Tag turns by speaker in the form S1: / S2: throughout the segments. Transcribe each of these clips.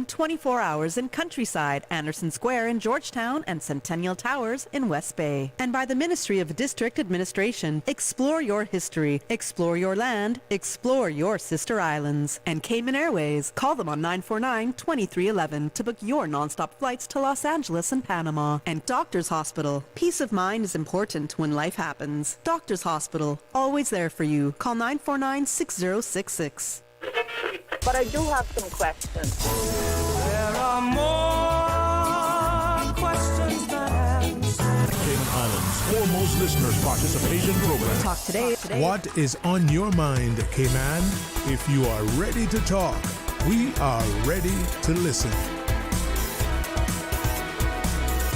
S1: open 24 hours in Countryside, Anderson Square in Georgetown, and Centennial Towers in West Bay. And by the Ministry of District Administration. Explore your history, explore your land, explore your sister islands. And Cayman Airways. Call them on 949-2311 to book your nonstop flights to Los Angeles and Panama. And Doctors Hospital. Peace of mind is important when life happens. Doctors Hospital. Always there for you. Call 949-6066.
S2: But I do have some questions.
S3: There are more questions than answers.
S4: Cayman Islands' foremost listeners participation program.
S1: Talk today.
S5: What is on your mind, Cayman? If you are ready to talk, we are ready to listen.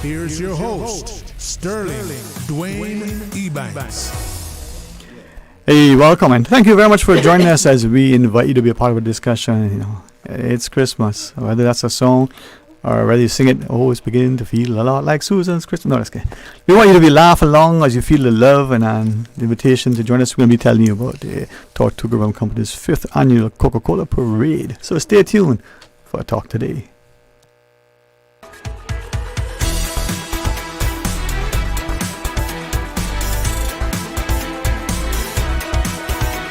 S5: Here's your host, Sterling Dwayne Ebanks.
S6: Hey, welcome, and thank you very much for joining us as we invite you to be a part of a discussion. You know, it's Christmas, whether that's a song or whether you sing it, oh, it's beginning to feel a lot like Susan's Christmas. No, that's okay. We want you to be laugh along as you feel the love and the invitation to join us. We're going to be telling you about the Tortuga Rum Company's 5th annual Coca-Cola Parade. So stay tuned for Talk Today.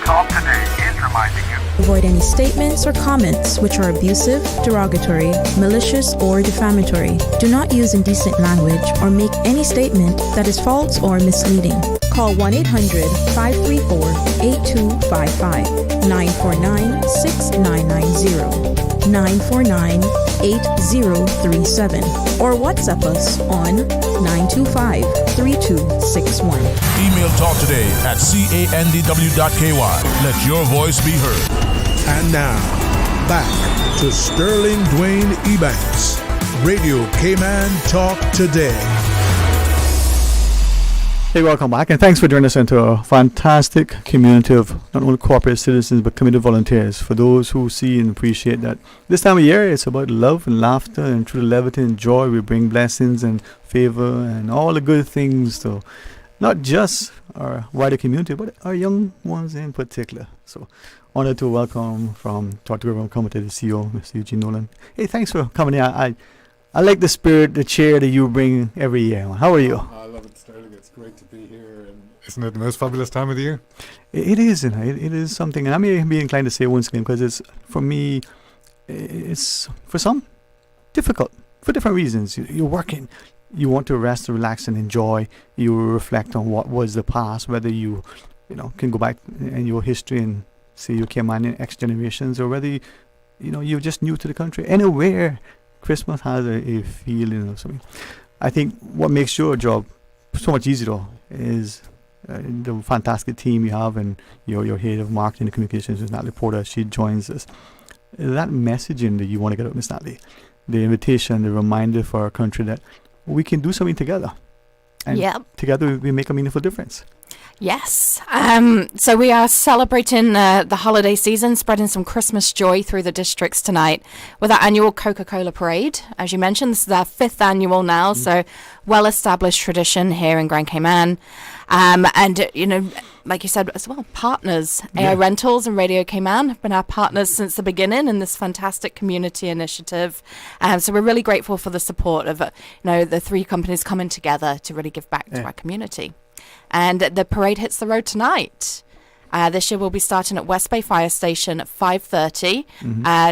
S7: Talk Today is reminding you.
S8: Avoid any statements or comments which are abusive, derogatory, malicious, or defamatory. Do not use indecent language or make any statement that is false or misleading. Call 1-800-534-8255, 949-6990, 949-8037, or WhatsApp us on 925-3261.
S4: Email Talk Today at candw.ky. Let your voice be heard.
S5: And now, back to Sterling Dwayne Ebanks, Radio Cayman Talk Today.
S6: Hey, welcome back, and thanks for joining us into a fantastic community of not only corporate citizens but committed volunteers. For those who see and appreciate that this time of year it's about love and laughter, and through the levity and joy we bring blessings and favor and all the good things to not just our wider community but our young ones in particular. So honored to welcome from Tortuga Rum Company the CEO, Mr. Eugene Nolan. Hey, thanks for coming here. I like the spirit, the cheer that you bring every year. How are you?
S9: I love it, Sterling. It's great to be here. And isn't it the most fabulous time of the year?
S6: It is, you know, it is something. And I may be inclined to say once again, because it's, for me, it's, for some, difficult, for different reasons. You're working, you want to rest, relax, and enjoy. You reflect on what was the past, whether you can go back in your history and say you came on in X generations, or whether, you're just new to the country. Anywhere, Christmas has a feeling of something. I think what makes your job so much easier though is the fantastic team you have, and your head of marketing and communications is Natalie Porter. She joins us. That messaging that you want to get out, Miss Natalie, the invitation, the reminder for our country that we can do something together, and together we make a meaningful difference.
S10: Yes. So we are celebrating the holiday season, spreading some Christmas joy through the districts tonight with our annual Coca-Cola Parade. As you mentioned, this is our 5th annual now, so well-established tradition here in Grand Cayman. And, like you said as well, partners. AI Rentals and Radio Cayman have been our partners since the beginning in this fantastic community initiative. So we're really grateful for the support of, the three companies coming together to really give back to our community. And the parade hits the road tonight. This year we'll be starting at West Bay Fire Station at 5:30.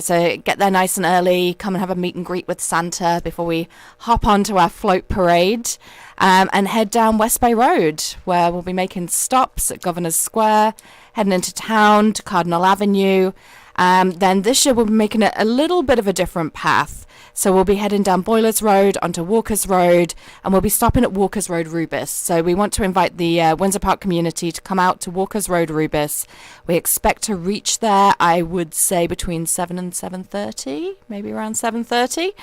S10: So get there nice and early, come and have a meet and greet with Santa before we hop onto our float parade, and head down West Bay Road, where we'll be making stops at Governor's Square, heading into town to Cardinal Avenue. Then this year we'll be making it a little bit of a different path. So we'll be heading down Boilers Road onto Walkers Road, and we'll be stopping at Walkers Road Rubis. So we want to invite the Windsor Park community to come out to Walkers Road Rubis. We expect to reach there, I would say, between 7 and 7:30, maybe around 7:30,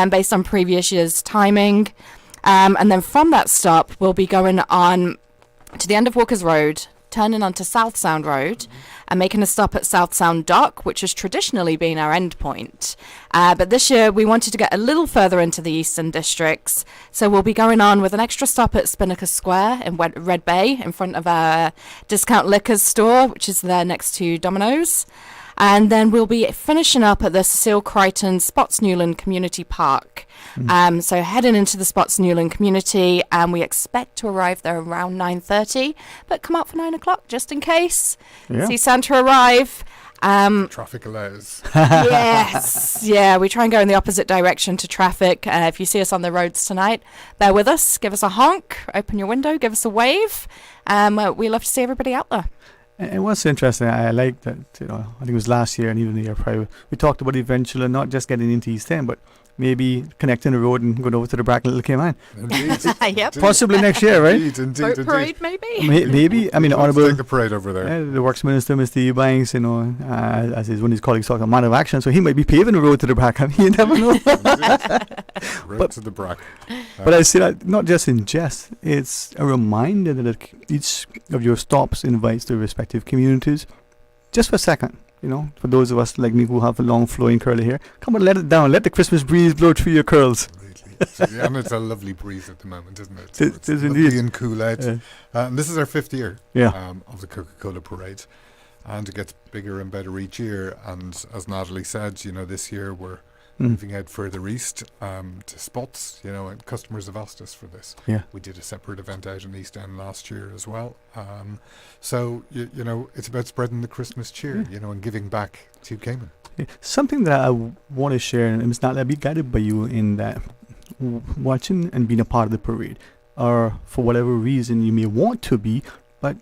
S10: based on previous year's timing. And then from that stop, we'll be going on to the end of Walkers Road, turning onto South Sound Road and making a stop at South Sound Dock, which has traditionally been our end point. But this year we wanted to get a little further into the eastern districts, so we'll be going on with an extra stop at Spinnaker Square in Red Bay in front of our Discount Liquors store, which is there next to Domino's. And then we'll be finishing up at the Cecile Crichton Spots Newland Community Park. So heading into the Spots Newland community, and we expect to arrive there around 9:30, but come up for 9 o'clock just in case.
S6: Yeah.
S10: See Santa arrive.
S9: Traffic allows.
S10: Yes, yeah, we try and go in the opposite direction to traffic. If you see us on the roads tonight, bear with us, give us a honk, open your window, give us a wave. We love to see everybody out there.
S6: And what's interesting, I like that, I think it was last year and even the year prior, we talked about eventually not just getting into East End, but maybe connecting the road and going over to the Bracken Little Cayman.
S9: Indeed.
S10: Yep.
S6: Possibly next year, right?
S9: Indeed.
S10: Boat parade, maybe?
S6: Maybe. I mean,
S9: Let's
S6: Honourable...
S9: take the parade over there.
S6: The Works Minister, Mr. Eubanks, one of his colleagues talked about man of action, so he might be paving the road to the Bracken. You never know.
S9: Road to the Brack.
S6: But I say that not just in jest, it's a reminder that each of your stops invites the respective communities just for a second. For those of us like me who have a long flowing curly hair, come on, let it down. Let the Christmas breeze blow through your curls.
S9: Absolutely. And it's a lovely breeze at the moment, isn't it? So
S6: It is
S9: lovely
S6: indeed.
S9: and cool out. And this is our 5th year of the Coca-Cola Parade. And it gets bigger and better each year. And as Natalie said, this year we're moving out further east to Spots, and customers have asked us for this.
S6: Yeah.
S9: We did a separate event out in East End last year as well. So, it's about spreading the Christmas cheer, and giving back to Cayman.
S6: Yeah. Something that I want to share, and it's not be guided by you in that watching and being a part of the parade, or for whatever reason you may want to be, but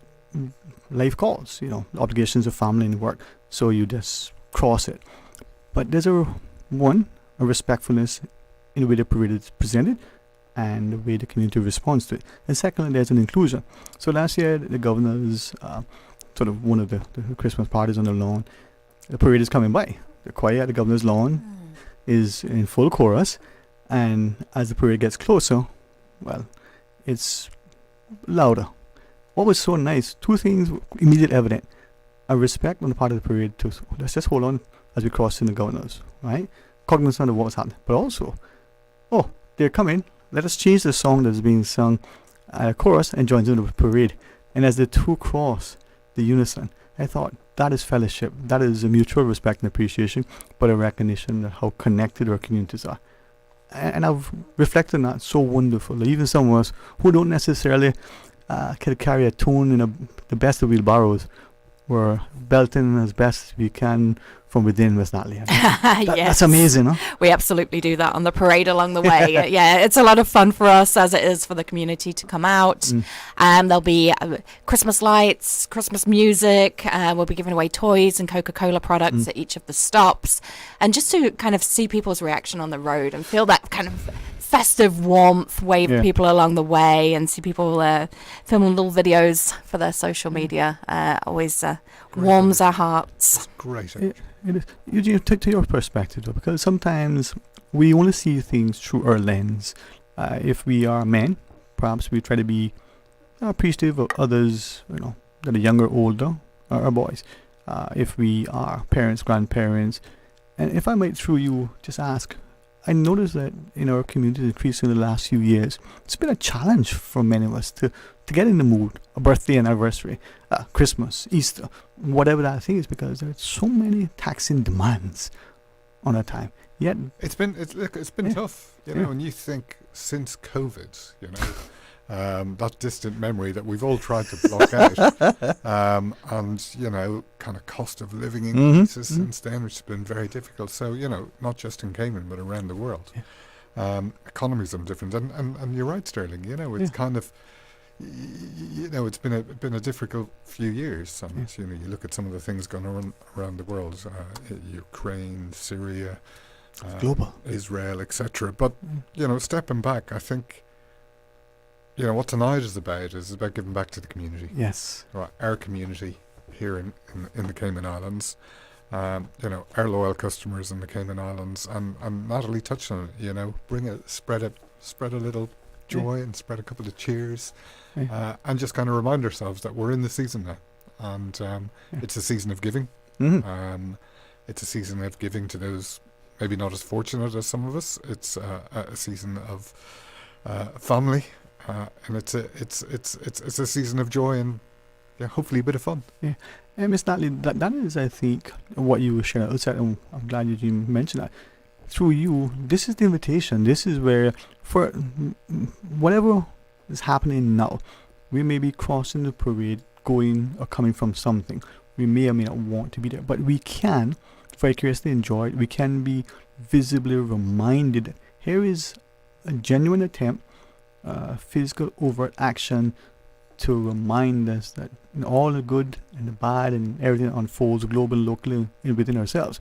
S6: life calls, obligations of family and work, so you just cross it. But there's a respectfulness in the way the parade is presented and the way the community responds to it. And secondly, there's an inclusion. So last year, the governor's sort of one of the Christmas parties on the lawn, the parade is coming by. The choir at the governor's lawn is in full chorus, and as the parade gets closer, well, it's louder. What was so nice, two things immediately evident. A respect on the part of the parade to, let's just hold on as we cross in the governor's, right? Cognizant of what's happening. But also, they're coming. Let us change the song that's being sung at a chorus and join in the parade. And as the two cross the unison, I thought that is fellowship. That is a mutual respect and appreciation, but a recognition of how connected our communities are. And I've reflected on that so wonderfully. Even some of us who don't necessarily can carry a tune in the best of wheelbarrows, we're belting as best we can from within, Miss Natalie.
S10: Yes.
S6: That's amazing, huh?
S10: We absolutely do that on the parade along the way. Yeah, it's a lot of fun for us, as it is for the community to come out. There'll be Christmas lights, Christmas music. We'll be giving away toys and Coca-Cola products at each of the stops. And just to kind of see people's reaction on the road and feel that kind of festive warmth, wave people along the way, and see people filming little videos for their social media. Always warms our hearts.
S9: It's great.
S6: It is. Eugene, to your perspective, though, because sometimes we only see things through our lens. If we are men, perhaps we try to be appreciative of others, that are younger, older, or boys. If we are parents, grandparents, and if I might, through you, just ask. I noticed that in our community, increasing in the last few years, it's been a challenge for many of us to get in the mood. A birthday, an anniversary, Christmas, Easter, whatever that thing is, because there are so many taxing demands on our time. Yet
S9: it's been tough, and you think since COVID, that distant memory that we've all tried to block out, and kind of cost of living increases since then, which has been very difficult. So not just in Cayman but around the world, economies are different. And you're right, Sterling. It's kind of it's been a difficult few years. And you look at some of the things going on around the world, Ukraine, Syria,
S6: global,
S9: Israel, etc. But stepping back, I think. What tonight is about giving back to the community.
S6: Yes.
S9: Right, our community here in the Cayman Islands. Our loyal customers in the Cayman Islands, and Natalie touched on it. Spread a little joy and spread a couple of cheers, and just kind of remind ourselves that we're in the season now, and it's a season of giving. It's a season of giving to those maybe not as fortunate as some of us. It's a season of family. And it's a season of joy and hopefully a bit of fun.
S6: Yeah. And Miss Natalie, that is, I think, what you were sharing outside, and I'm glad you mentioned that. Through you, this is the invitation. This is where, for whatever is happening now, we may be crossing the parade, going or coming from something. We may or may not want to be there, but we can vicariously enjoy it. We can be visibly reminded that here is a genuine attempt, physical overt action to remind us that in all the good and the bad and everything that unfolds globally, locally, and within ourselves.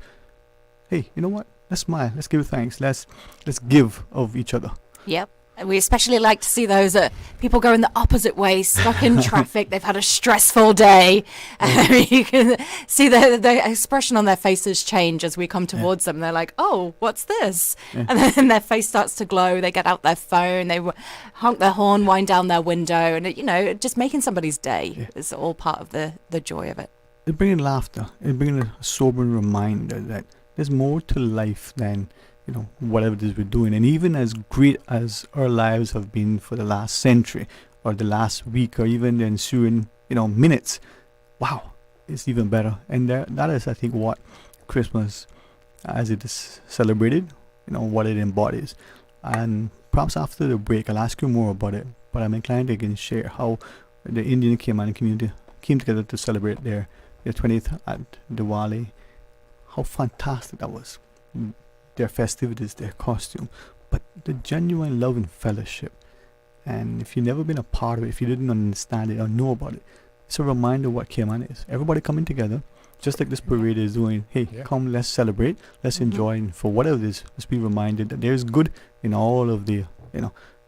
S6: Hey, you know what? Let's smile. Let's give thanks. Let's give of each other.
S10: Yep. And we especially like to see those people going the opposite way, stuck in traffic. They've had a stressful day. You can see the expression on their faces change as we come towards them. They're like, oh, what's this?
S6: Yeah.
S10: And then their face starts to glow. They get out their phone. They honk their horn, wind down their window. And, just making somebody's day is all part of the joy of it.
S6: It's bringing laughter. It's bringing a sobering reminder that there's more to life than whatever it is we're doing. And even as great as our lives have been for the last century or the last week or even the ensuing minutes, wow, it's even better. And that is, I think, what Christmas, as it is celebrated, what it embodies. And perhaps after the break I'll ask you more about it, but I'm inclined to again share how the Indian Cayman community came together to celebrate their 20th at Diwali. How fantastic that was. Their festivities, their costume, but the genuine love and fellowship. And if you've never been a part of it, if you didn't understand it or know about it, it's a reminder of what Cayman is. Everybody coming together, just like this parade is doing. Hey, come, let's celebrate, let's enjoy, and for whatever it is, let's be reminded that there's good in all of the,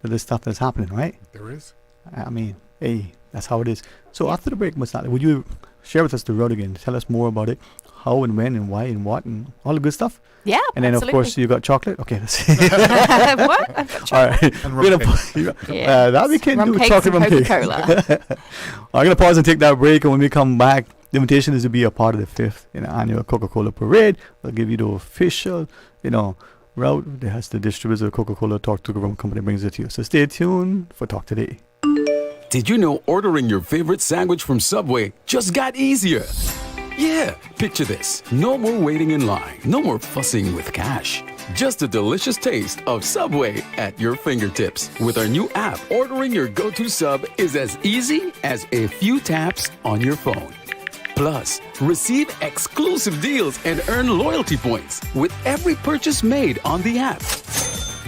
S6: the stuff that's happening, right?
S9: There is.
S6: I mean, hey, that's how it is. So after the break, Ms. Natalie, would you share with us the road again? Tell us more about it. How and when and why and what and all the good stuff.
S10: Yeah,
S6: and then
S10: absolutely.
S6: Of course you got chocolate. Okay, let's see.
S10: What? I've got chocolate.
S6: All right,
S9: And rum cake.
S6: That we can
S10: rum
S6: do
S10: cakes
S6: chocolate
S10: and
S6: rum cake.
S10: Coca-Cola.
S6: I'm gonna pause and take that break, and when we come back, the invitation is to be a part of the 5th annual Coca-Cola parade. We'll give you the official, route that has the distributors of Coca-Cola Talk to the Rum Company brings it to you. So stay tuned for Talk Today.
S11: Did you know ordering your favorite sandwich from Subway just got easier? Yeah, picture this. No more waiting in line. No more fussing with cash. Just a delicious taste of Subway at your fingertips. With our new app, ordering your go-to sub is as easy as a few taps on your phone. Plus, receive exclusive deals and earn loyalty points with every purchase made on the app.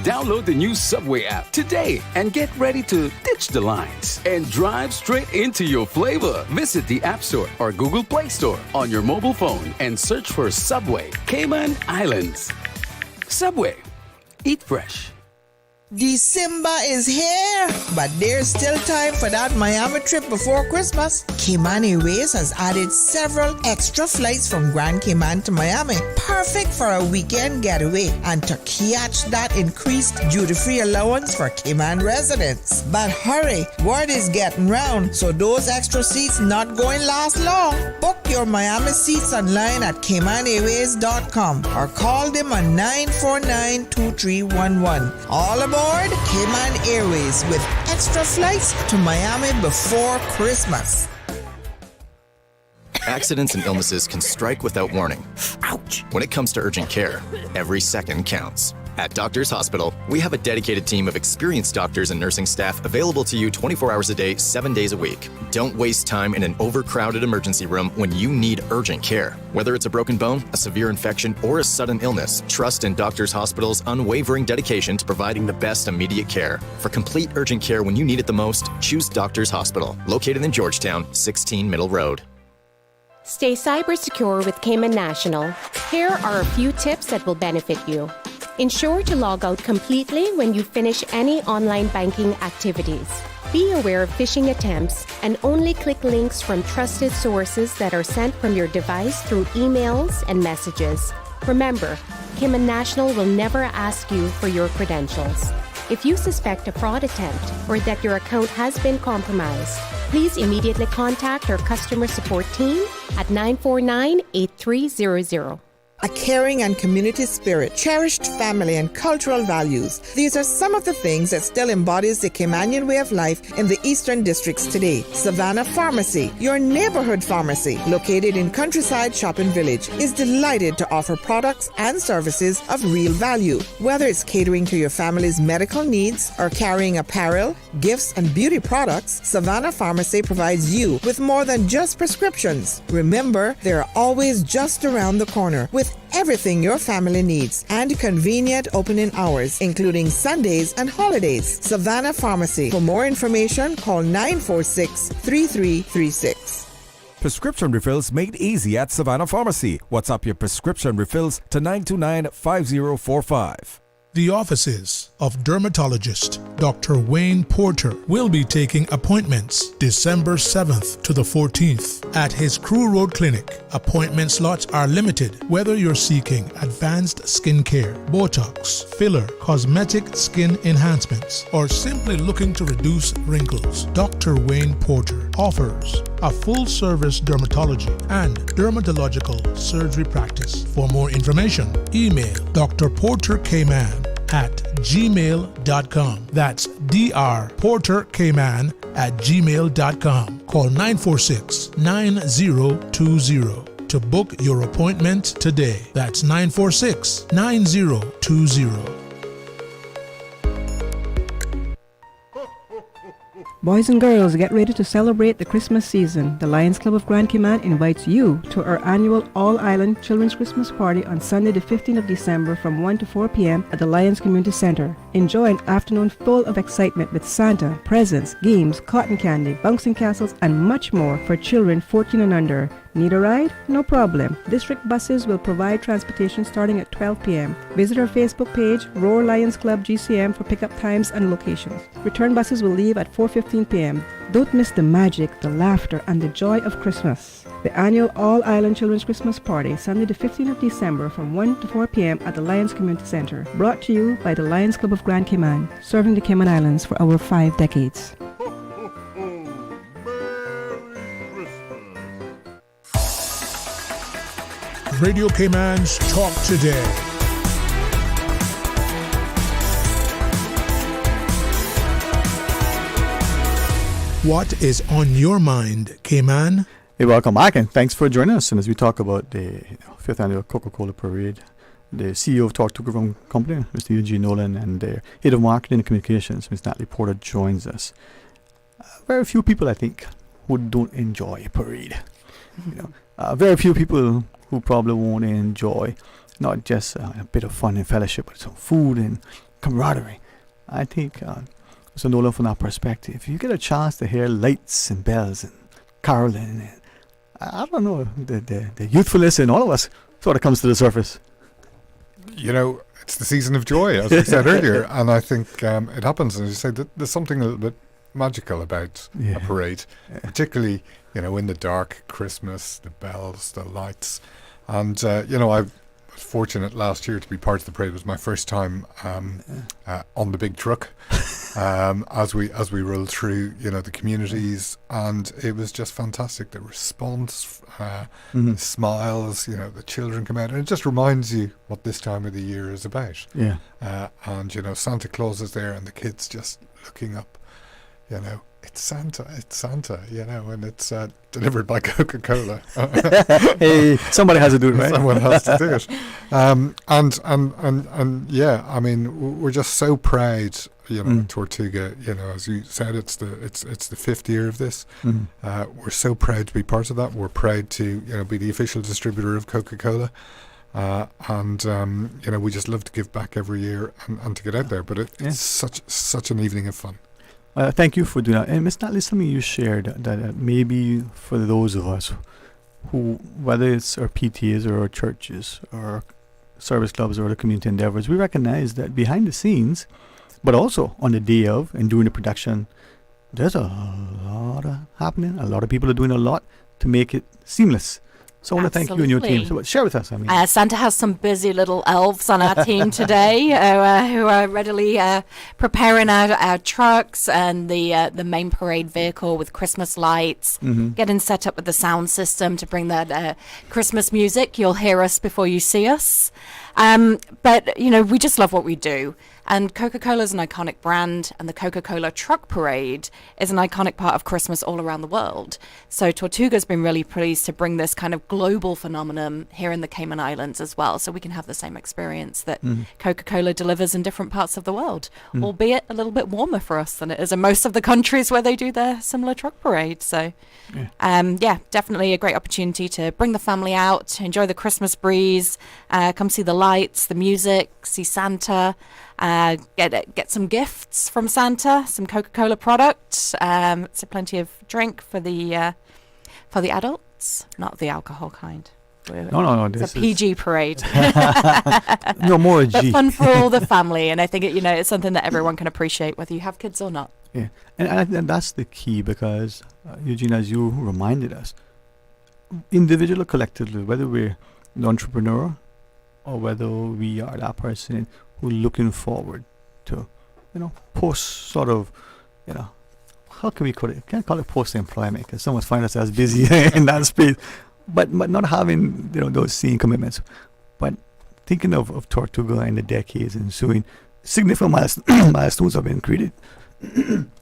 S11: Download the new Subway app today and get ready to ditch the lines and drive straight into your flavor. Visit the App Store or Google Play Store on your mobile phone and search for Subway Cayman Islands. Subway. Eat fresh.
S12: December is here, but there's still time for that Miami trip before Christmas. Cayman Airways has added several extra flights from Grand Cayman to Miami, perfect for a weekend getaway and to catch that increased duty-free allowance for Cayman residents. But hurry, word is getting round, so those extra seats not going last long. Book your Miami seats online at CaymanAirways.com or call them on 949-2311. All aboard Cayman Airways with extra flights to Miami before Christmas.
S13: Accidents and illnesses can strike without warning. Ouch! When it comes to urgent care, every second counts. At Doctors Hospital, we have a dedicated team of experienced doctors and nursing staff available to you 24 hours a day, 7 days a week. Don't waste time in an overcrowded emergency room when you need urgent care. Whether it's a broken bone, a severe infection, or a sudden illness, trust in Doctors Hospital's unwavering dedication to providing the best immediate care. For complete urgent care when you need it the most, choose Doctors Hospital, located in Georgetown, 16 Middle Road.
S14: Stay cyber secure with Cayman National. Here are a few tips that will benefit you. Ensure to log out completely when you finish any online banking activities. Be aware of phishing attempts and only click links from trusted sources that are sent from your device through emails and messages. Remember, Cayman National will never ask you for your credentials. If you suspect a fraud attempt or that your account has been compromised, please immediately contact our customer support team at 949-8300.
S12: a caring and community spirit, cherished family and cultural values. These are some of the things that still embodies the Caymanian way of life in the Eastern Districts today. Savannah Pharmacy, your neighborhood pharmacy, located in Countryside Shopping Village, is delighted to offer products and services of real value. Whether it's catering to your family's medical needs or carrying apparel, gifts, and beauty products, Savannah Pharmacy provides you with more than just prescriptions. Remember, they're always just around the corner with everything your family needs and convenient opening hours, including Sundays and holidays. Savannah Pharmacy. For more information, call 946-3336.
S15: Prescription refills made easy at Savannah Pharmacy. WhatsApp your prescription refills to 929-5045.
S5: The offices of dermatologist Dr. Wayne Porter will be taking appointments December 7th to the 14th at his Crew Road Clinic. Appointment slots are limited. Whether you're seeking advanced skin care, Botox, filler, cosmetic skin enhancements, or simply looking to reduce wrinkles, Dr. Wayne Porter offers a full-service dermatology and dermatological surgery practice. For more information, email Dr. Porter Kman at gmail.com. That's drporterkman@gmail.com. Call 946-9020 to book your appointment today. That's 946-9020.
S16: Boys and girls, get ready to celebrate the Christmas season. The Lions Club of Grand Cayman invites you to our annual All-Island Children's Christmas Party on Sunday the 15th of December from 1 to 4 p.m. at the Lions Community Center. Enjoy an afternoon full of excitement with Santa, presents, games, cotton candy, bouncing castles, and much more for children 14 and under. Need a ride? No problem. District buses will provide transportation starting at 12 p.m. Visit our Facebook page, Roar Lions Club GCM, for pickup times and locations. Return buses will leave at 4:15 p.m. Don't miss the magic, the laughter, and the joy of Christmas. The annual All-Island Children's Christmas Party, Sunday the 15th of December from 1 to 4 p.m. at the Lions Community Center. Brought to you by the Lions Club of Grand Cayman, serving the Cayman Islands for over 5 decades.
S5: Radio Cayman's Talk Today. What is on your mind, Cayman?
S6: Hey, welcome back, and thanks for joining us. And as we talk about the 5th annual Coca-Cola Parade, the CEO of Talk Coca Company, Mr. Eugene Nolan, and their head of marketing and communications, Ms. Natalie Porter, joins us. Very few people, I think, who don't enjoy a parade. Very few people who probably won't enjoy not just a bit of fun and fellowship, but some food and camaraderie. I think, Mr. Nolan, from that perspective, you get a chance to hear lights and bells and caroling, and I don't know, the youthfulness in all of us sort of comes to the surface.
S9: You know, it's the season of joy, as we said earlier, and I think it happens, as you say, there's something a little bit magical about a parade, particularly, in the dark, Christmas, the bells, the lights. And, I was fortunate last year to be part of the parade. It was my first time on the big truck as we rolled through, the communities. And it was just fantastic. The response, the smiles, the children come out. And it just reminds you what this time of the year is about.
S6: Yeah.
S9: And, Santa Claus is there and the kids just looking up, It's Santa, and it's delivered by Coca-Cola.
S6: Hey, somebody has to do it, right?
S9: Someone has to do it. And yeah, I mean, we're just so proud, Tortuga, as you said, it's the 5th year of this. We're so proud to be part of that. We're proud to, be the official distributor of Coca-Cola. And we just love to give back every year and to get out there. But it's such an evening of fun.
S6: Thank you for doing that. And Ms. Natalie, something you shared that maybe for those of us who, whether it's our PTAs or our churches or our service clubs or the community endeavors, we recognize that behind the scenes, but also on the day of and during the production, there's a lot happening. A lot of people are doing a lot to make it seamless. So I want to thank you and your team. So share with us. I mean,
S10: Santa has some busy little elves on our team today who are readily preparing our trucks and the main parade vehicle with Christmas lights, getting set up with the sound system to bring that Christmas music. You'll hear us before you see us. But, you know, we just love what we do. And Coca-Cola is an iconic brand, and the Coca-Cola Truck Parade is an iconic part of Christmas all around the world. So Tortuga's been really pleased to bring this kind of global phenomenon here in the Cayman Islands as well, so we can have the same experience that Coca-Cola delivers in different parts of the world, albeit a little bit warmer for us than it is in most of the countries where they do their similar truck parade. So, definitely a great opportunity to bring the family out, enjoy the Christmas breeze, come see the lights, the music, see Santa. Get some gifts from Santa, some Coca-Cola products, so plenty of drink for the adults, not the alcohol kind.
S6: No.
S10: It's a PG parade.
S6: No more G.
S10: But fun for all the family, and I think it's something that everyone can appreciate, whether you have kids or not.
S6: Yeah, and that's the key, because Eugene, as you reminded us, individually or collectively, whether we're the entrepreneur or whether we are that person who looking forward to, post sort of, how can we call it? Can't call it post-employment, because someone's find us as busy in that space, but not having those same commitments, but thinking of Tortuga and the decades ensuing, significant milestones have been created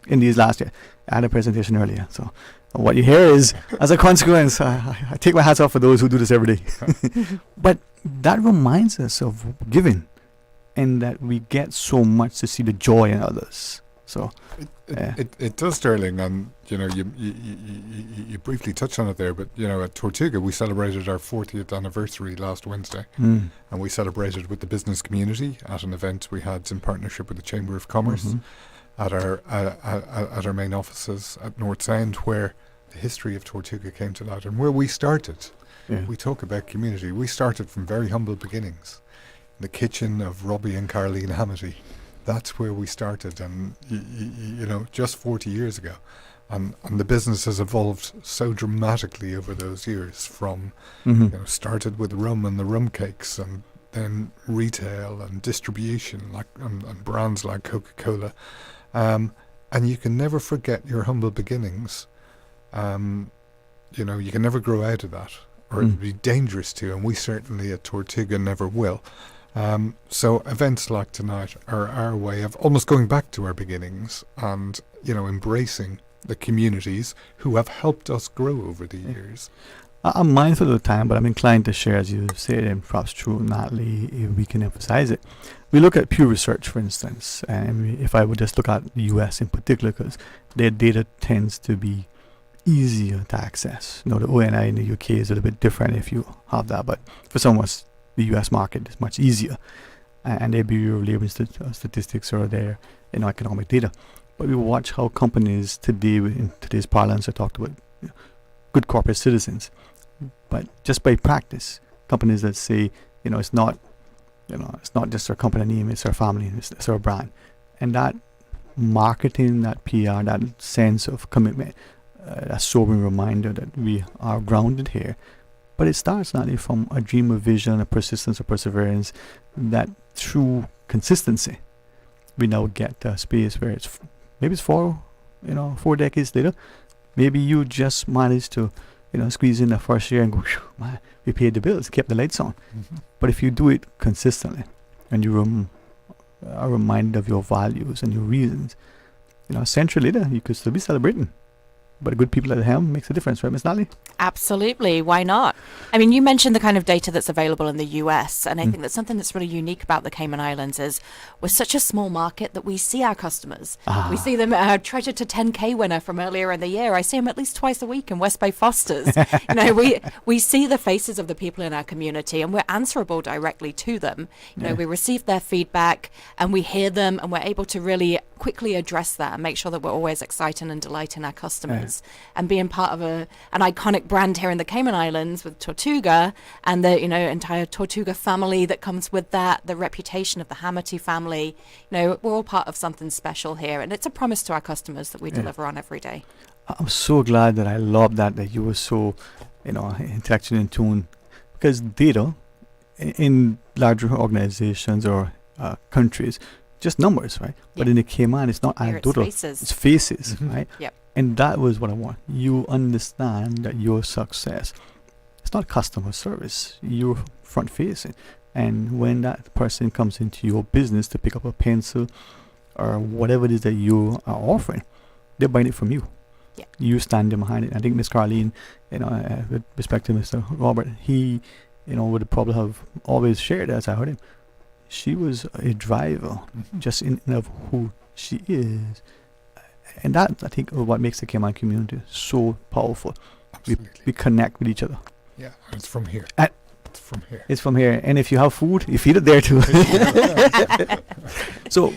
S6: in these last year. I had a presentation earlier, so what you hear is, as a consequence, I take my hats off for those who do this every day. But that reminds us of giving, and that we get so much to see the joy in others. So
S9: it does, Sterling, and you briefly touched on it there, but at Tortuga we celebrated our 40th anniversary last Wednesday, and we celebrated with the business community at an event we had in partnership with the Chamber of Commerce at our main offices at North Sound, where the history of Tortuga came to light and where we started. We talk about community. We started from very humble beginnings, in the kitchen of Robbie and Caroline Hamity. That's where we started, and just 40 years ago, and the business has evolved so dramatically over those years. From started with rum and the rum cakes, and then retail and distribution, and brands like Coca-Cola, and you can never forget your humble beginnings. You can never grow out of that, or it'd be dangerous to, and we certainly at Tortuga never will. So events like tonight are our way of almost going back to our beginnings and, embracing the communities who have helped us grow over the years.
S6: I'm mindful of the time, but I'm inclined to share, as you said, and perhaps true, Natalie, if we can emphasize it. We look at Pew Research, for instance, and if I would just look at the US in particular, because their data tends to be easier to access. The ONI in the UK is a little bit different if you have that, but for some of us, the US market is much easier, and their Bureau of Labor statistics are there, economic data. But we watch how companies today, in today's parlance, I talked about good corporate citizens, but just by practice, companies that say, it's not just their company name, it's their family, it's their brand, and that marketing, that PR, that sense of commitment, that sobering reminder that we are grounded here. But it starts not only from a dream, a vision, a persistence, a perseverance, that through consistency, we now get to a space where maybe it's 4 decades later, maybe you just managed to, squeeze in the first year and go, man, we paid the bills, kept the lights on. But if you do it consistently, and you are reminded of your values and your reasons, a century later, you could still be celebrating. But good people at the helm makes a difference, right, Ms. Natalie?
S10: Absolutely. Why not? I mean, you mentioned the kind of data that's available in the US, and I think that's something that's really unique about the Cayman Islands is we're such a small market that we see our customers. We see them, Treasure to 10K winner from earlier in the year. I see them at least twice a week in West Bay Foster's. We see the faces of the people in our community, and we're answerable directly to them. We receive their feedback, and we hear them, and we're able to really quickly address that and make sure that we're always exciting and delighting our customers. And being part of an iconic brand here in the Cayman Islands with Tortuga and the entire Tortuga family that comes with that, the reputation of the Hamity family, we're all part of something special here, and it's a promise to our customers that we deliver on every day.
S6: I'm so glad that I love that you were so intellectually in tune, because data in larger organizations or countries, just numbers, right? But in the Cayman, it's not anecdotal. It's faces, right?
S10: Yep.
S6: And that was what I want. You understand that your success, it's not customer service. You're front facing. And when that person comes into your business to pick up a pencil or whatever it is that you are offering, they're buying it from you.
S10: Yeah.
S6: You stand behind it. I think Miss Carleen, with respect to Mr. Robert, he, would probably have always shared, as I heard him, she was a driver, just in of who she is. And that, I think, is what makes the Cayman community so powerful. We connect with each other.
S9: Yeah, and it's from here. It's from here.
S6: It's from here. And if you have food, you feed it there too. So,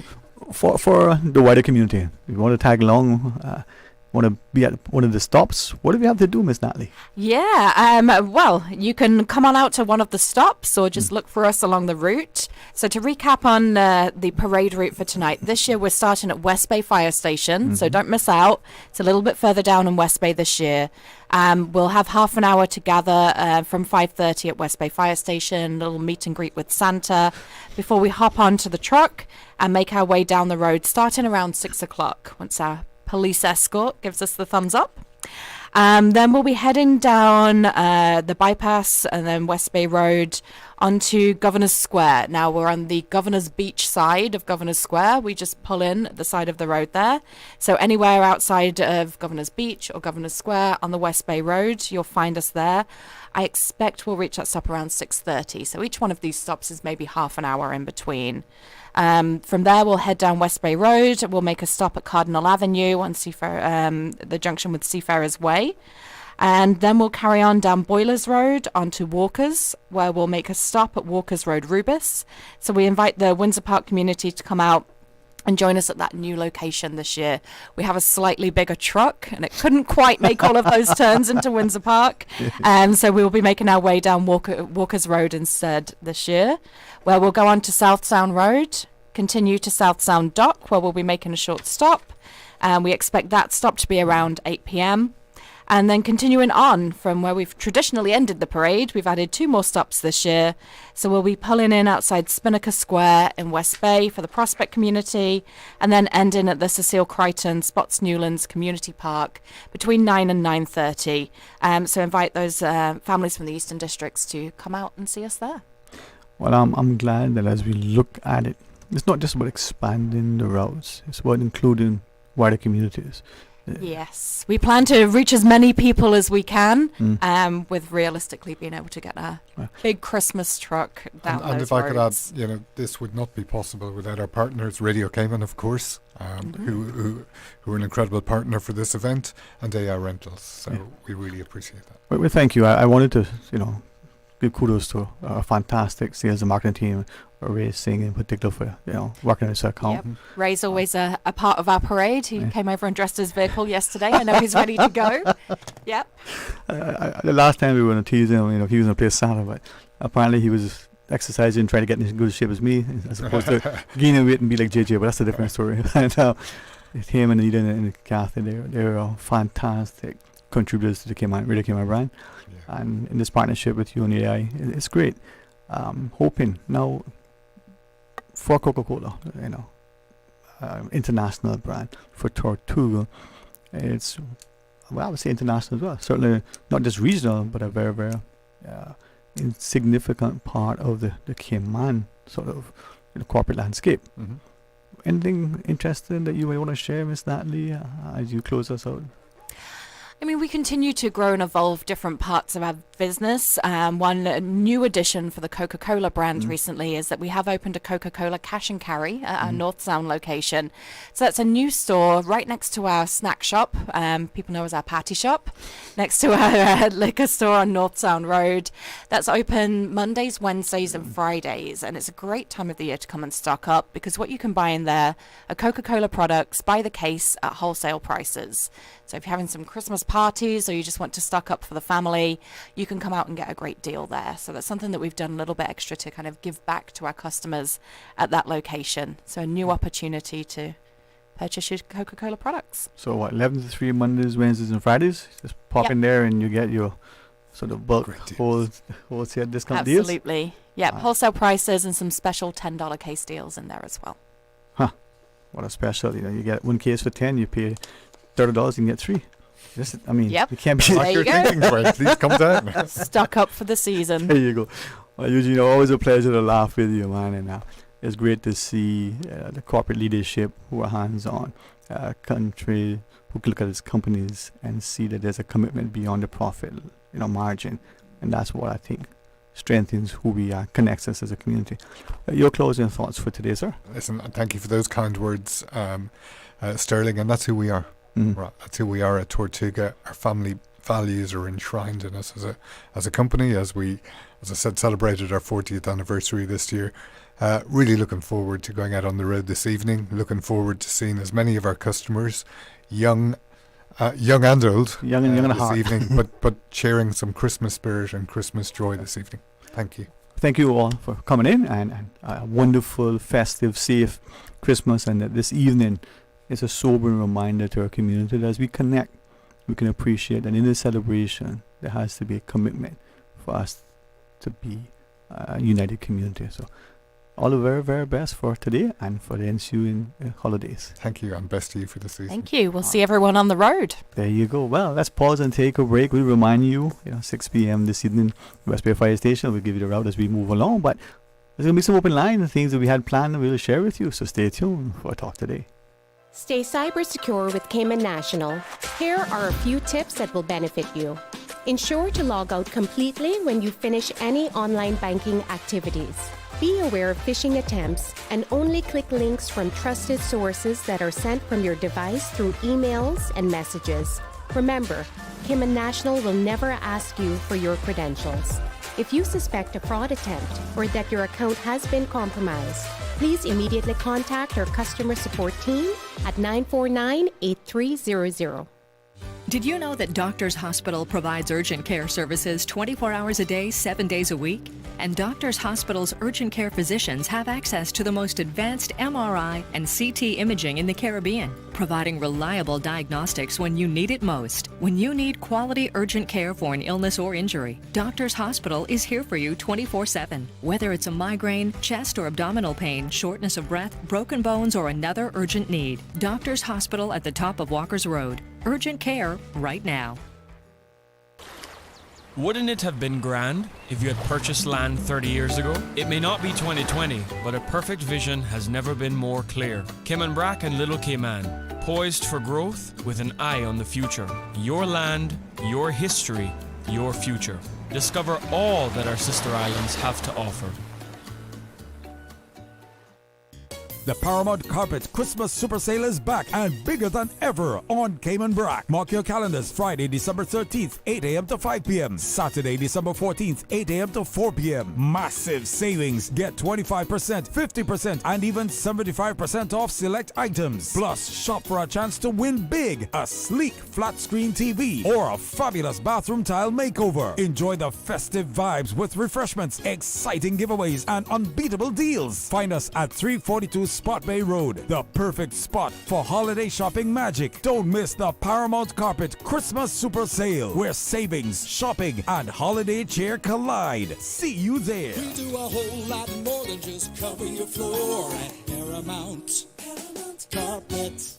S6: for the wider community, if you want to tag along, want to be at one of the stops, what do we have to do, Miss Natalie?
S10: Yeah, well, you can come on out to one of the stops or just look for us along the route. So to recap on the parade route for tonight, this year we're starting at West Bay Fire Station, so don't miss out. It's a little bit further down in West Bay this year. We'll have half an hour to gather from 5:30 at West Bay Fire Station, a little meet and greet with Santa, before we hop onto the truck and make our way down the road, starting around 6 o'clock, once our police escort gives us the thumbs up. Then we'll be heading down the bypass and then West Bay Road onto Governor's Square. Now we're on the Governor's Beach side of Governor's Square. We just pull in at the side of the road there. So anywhere outside of Governor's Beach or Governor's Square on the West Bay Road, you'll find us there. I expect we'll reach that stop around 6:30. So each one of these stops is maybe half an hour in between. From there, we'll head down West Bay Road. We'll make a stop at Cardinal Avenue on the junction with Seafarers Way. And then we'll carry on down Boilers Road onto Walkers, where we'll make a stop at Walkers Road, Rubis. So we invite the Windsor Park community to come out and join us at that new location this year. We have a slightly bigger truck, and it couldn't quite make all of those turns into Windsor Park. So we'll be making our way down Walkers Road instead this year, where we'll go on to South Sound Road, continue to South Sound Dock, where we'll be making a short stop. We expect that stop to be around 8 p.m. And then continuing on from where we've traditionally ended the parade, we've added 2 more stops this year. So we'll be pulling in outside Spinnaker Square in West Bay for the Prospect community, and then ending at the Cecile Crichton Spots Newlands Community Park between 9 and 9:30. So invite those families from the Eastern Districts to come out and see us there.
S6: Well, I'm glad that as we look at it, it's not just about expanding the routes, it's about including wider communities.
S10: Yes, we plan to reach as many people as we can, with realistically being able to get a big Christmas truck down
S9: and
S10: those
S9: if I could
S10: roads.
S9: add, this would not be possible without our partners, Radio Cayman, of course, who are an incredible partner for this event, and AR Rentals. So we really appreciate that.
S6: Well, thank you. I wanted to, give kudos to a fantastic sales and marketing team, Ray Singh in particular, for working on this account.
S10: Yep. Ray's always a part of our parade. He came over and dressed his vehicle yesterday. I know he's ready to go. Yep.
S6: The last time we were going to tease him, he was going to play Santa, but apparently he was exercising, trying to get in as good shape as me, as opposed to gaining weight and be like JJ. But that's a different story. And him and Eden and Kathy, they're fantastic contributors to the Radio Cayman brand. And in this partnership with you and AI, it's great. Hoping now for Coca-Cola, international brand, for Tortuga, it's, I would say international as well. Certainly not just regional, but a very, very insignificant part of the Cayman sort of corporate landscape. Anything interesting that you may want to share, Miss Natalie, as you close us out?
S10: I mean, we continue to grow and evolve different parts of our business. One new addition for the Coca-Cola brand recently is that we have opened a Coca-Cola cash and carry at our North Sound location. So that's a new store right next to our snack shop, people know as our patty shop, next to our liquor store on North Sound Road. That's open Mondays, Wednesdays and Fridays, and it's a great time of the year to come and stock up, because what you can buy in there are Coca-Cola products by the case at wholesale prices. So if you're having some Christmas parties or you just want to stock up for the family, you can come out and get a great deal there. So that's something that we've done a little bit extra to kind of give back to our customers at that location. So a new opportunity to purchase your Coca-Cola products.
S6: So 11 to 3 Mondays, Wednesdays and Fridays? Just pop in there and you get your So the bulk wholesale discount deals?
S10: Absolutely. Yeah, wholesale prices and some special $10 case deals in there as well.
S6: Huh. What a special. You get one case for 10, you pay $30, you can get 3. You can't be...
S10: There you go.
S9: Please come down.
S10: Stock up for the season.
S6: There you go. Well, Eugene, always a pleasure to laugh with you, man. And it's great to see the corporate leadership who are hands-on, country who look at its companies and see that there's a commitment beyond the profit, margin. And that's what I think strengthens who we are, connects us as a community. Your closing thoughts for today, sir?
S9: Listen, thank you for those kind words, Sterling, and that's who we are. Right, that's who we are at Tortuga. Our family values are enshrined in us as a company, as I said, celebrated our 40th anniversary this year. Really looking forward to going out on the road this evening, looking forward to seeing as many of our customers, young and old,
S6: young and
S9: this
S6: heart.
S9: evening, but sharing some Christmas spirit and Christmas joy this evening. Thank you.
S6: Thank you all for coming in, and a wonderful, festive, safe Christmas, and that this evening is a sobering reminder to our community that as we connect, we can appreciate that in this celebration, there has to be a commitment for us to be a united community. So all the very, very best for today and for the ensuing holidays.
S9: Thank you, and best to you for the season.
S10: Thank you. We'll see everyone on the road.
S6: There you go. Well, let's pause and take a break. We'll remind you, 6 p.m. this evening, West Bay Fire Station. We'll give you the route as we move along. But there's going to be some open line and things that we had planned and we'll share with you. So stay tuned for a talk today.
S14: Stay cyber secure with Cayman National. Here are a few tips that will benefit you. Ensure to log out completely when you finish any online banking activities. Be aware of phishing attempts and only click links from trusted sources that are sent from your device through emails and messages. Remember, Cayman National will never ask you for your credentials. If you suspect a fraud attempt or that your account has been compromised, please immediately contact our customer support team at 949-8300.
S17: Did you know that Doctors Hospital provides urgent care services 24 hours a day, 7 days a week? And Doctors Hospital's urgent care physicians have access to the most advanced MRI and CT imaging in the Caribbean, providing reliable diagnostics when you need it most. When you need quality urgent care for an illness or injury, Doctors Hospital is here for you 24/7. Whether it's a migraine, chest or abdominal pain, shortness of breath, broken bones, or another urgent need, Doctors Hospital at the top of Walker's Road. Urgent care right now.
S18: Wouldn't it have been grand if you had purchased land 30 years ago? It may not be 2020, but a perfect vision has never been more clear. Cayman Brac and Little Cayman, poised for growth with an eye on the future. Your land, your history, your future. Discover all that our sister islands have to offer.
S15: The Paramount Carpet Christmas Super Sale is back and bigger than ever on Cayman Brac. Mark your calendars. Friday, December 13th, 8 a.m. to 5 p.m. Saturday, December 14th, 8 a.m. to 4 p.m. Massive savings. Get 25%, 50%, and even 75% off select items. Plus, shop for a chance to win big. A sleek flat screen TV or a fabulous bathroom tile makeover. Enjoy the festive vibes with refreshments, exciting giveaways, and unbeatable deals. Find us at 342 Spot Bay Road, the perfect spot for holiday shopping magic. Don't miss the Paramount Carpet Christmas Super Sale, where savings, shopping, and holiday cheer collide. See you there.
S3: We do a whole lot more than just cover your floor at Paramount Carpet.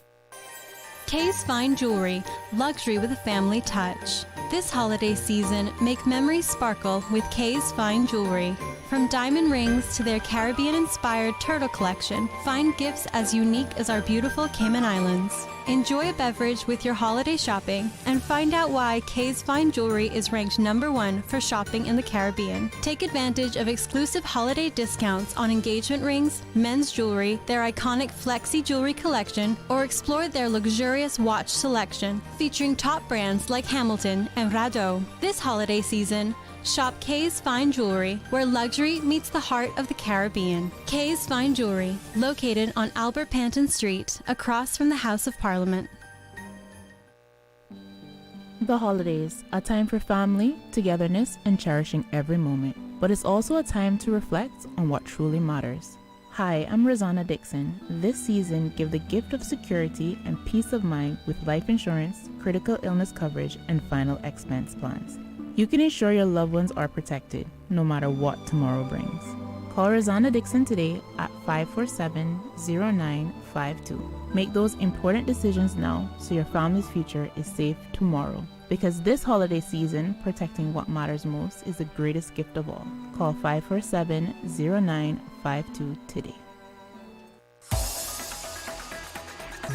S19: Kay's Fine Jewelry, luxury with a family touch. This holiday season, make memories sparkle with Kay's Fine Jewelry. From diamond rings to their Caribbean-inspired turtle collection, find gifts as unique as our beautiful Cayman Islands. Enjoy a beverage with your holiday shopping and find out why Kay's Fine Jewelry is ranked #1 for shopping in the Caribbean. Take advantage of exclusive holiday discounts on engagement rings, men's jewelry, their iconic Flexi jewelry collection, or explore their luxurious watch selection featuring top brands like Hamilton and Rado. This holiday season, shop Kay's Fine Jewelry, where luxury meets the heart of the Caribbean. Kay's Fine Jewelry, located on Albert Panton Street, across from the House of Parliament.
S20: The holidays, a time for family, togetherness, and cherishing every moment. But it's also a time to reflect on what truly matters. Hi, I'm Rosanna Dixon. This season, give the gift of security and peace of mind with life insurance, critical illness coverage, and final expense plans. You can ensure your loved ones are protected, no matter what tomorrow brings. Call Rosanna Dixon today at 547-0952. Make those important decisions now so your family's future is safe tomorrow. Because this holiday season, protecting what matters most is the greatest gift of all. Call 547-0952 today.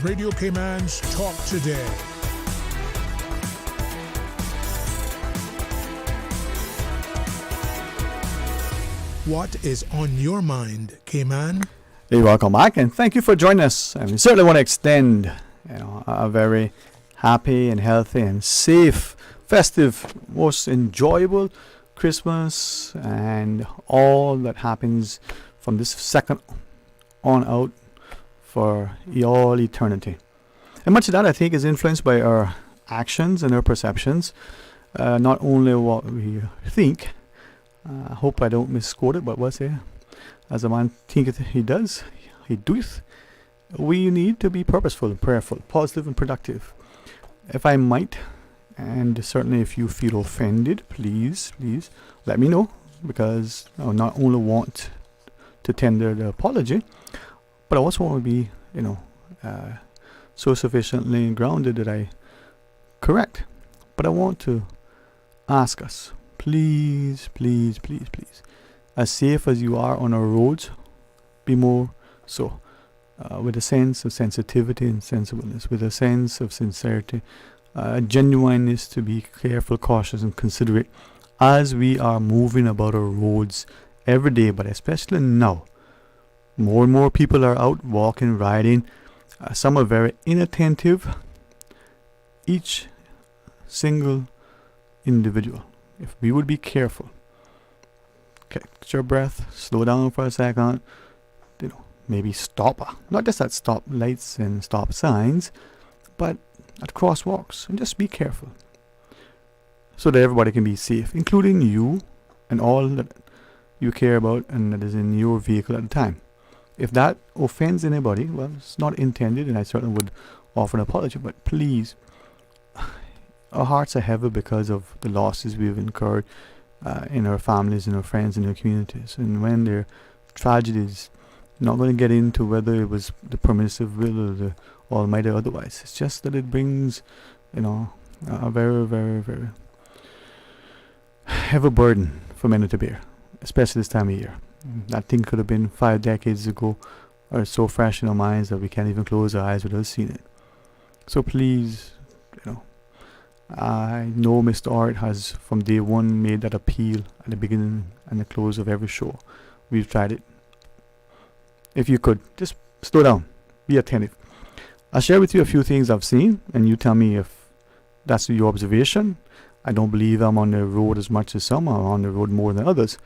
S5: Radio Cayman's Talk Today. What is on your mind, Cayman?
S6: Hey, welcome back, and thank you for joining us. And we certainly want to extend, a very happy and healthy and safe, festive, most enjoyable Christmas and all that happens from this second on out for all eternity. And much of that, I think, is influenced by our actions and our perceptions, not only what we think. I hope I don't misquote it, but what's it? As a man thinketh he does, he doeth. We need to be purposeful and prayerful, positive and productive. If I might, and certainly if you feel offended, please let me know, because I not only want to tender the apology, but I also want to be, so sufficiently grounded that I correct. But I want to ask us, please, as safe as you are on our roads, be more so, with a sense of sensitivity and sensibleness, with a sense of sincerity, genuineness to be careful, cautious and considerate as we are moving about our roads every day, but especially now. More and more people are out walking, riding. Some are very inattentive. Each single individual, if we would be careful, catch your breath, slow down for a second, maybe stop, not just at stop lights and stop signs, but at crosswalks, and just be careful so that everybody can be safe, including you and all that you care about and that is in your vehicle at the time. If that offends anybody, well, it's not intended, and I certainly would offer an apology, but please, our hearts are heavy because of the losses we've incurred in our families, in our friends, in our communities. And when there are tragedies, I'm not going to get into whether it was the permissive will or the Almighty or otherwise. It's just that it brings, a very, very, very heavy burden for many to bear, especially this time of year. That thing could have been 5 decades ago, or so fresh in our minds that we can't even close our eyes without seeing it. So please, I know Mr. Art has from day one made that appeal at the beginning and the close of every show. We've tried it. If you could, just slow down, be attentive. I'll share with you a few things I've seen, and you tell me if that's your observation. I don't believe I'm on the road as much as some. I'm on the road more than others.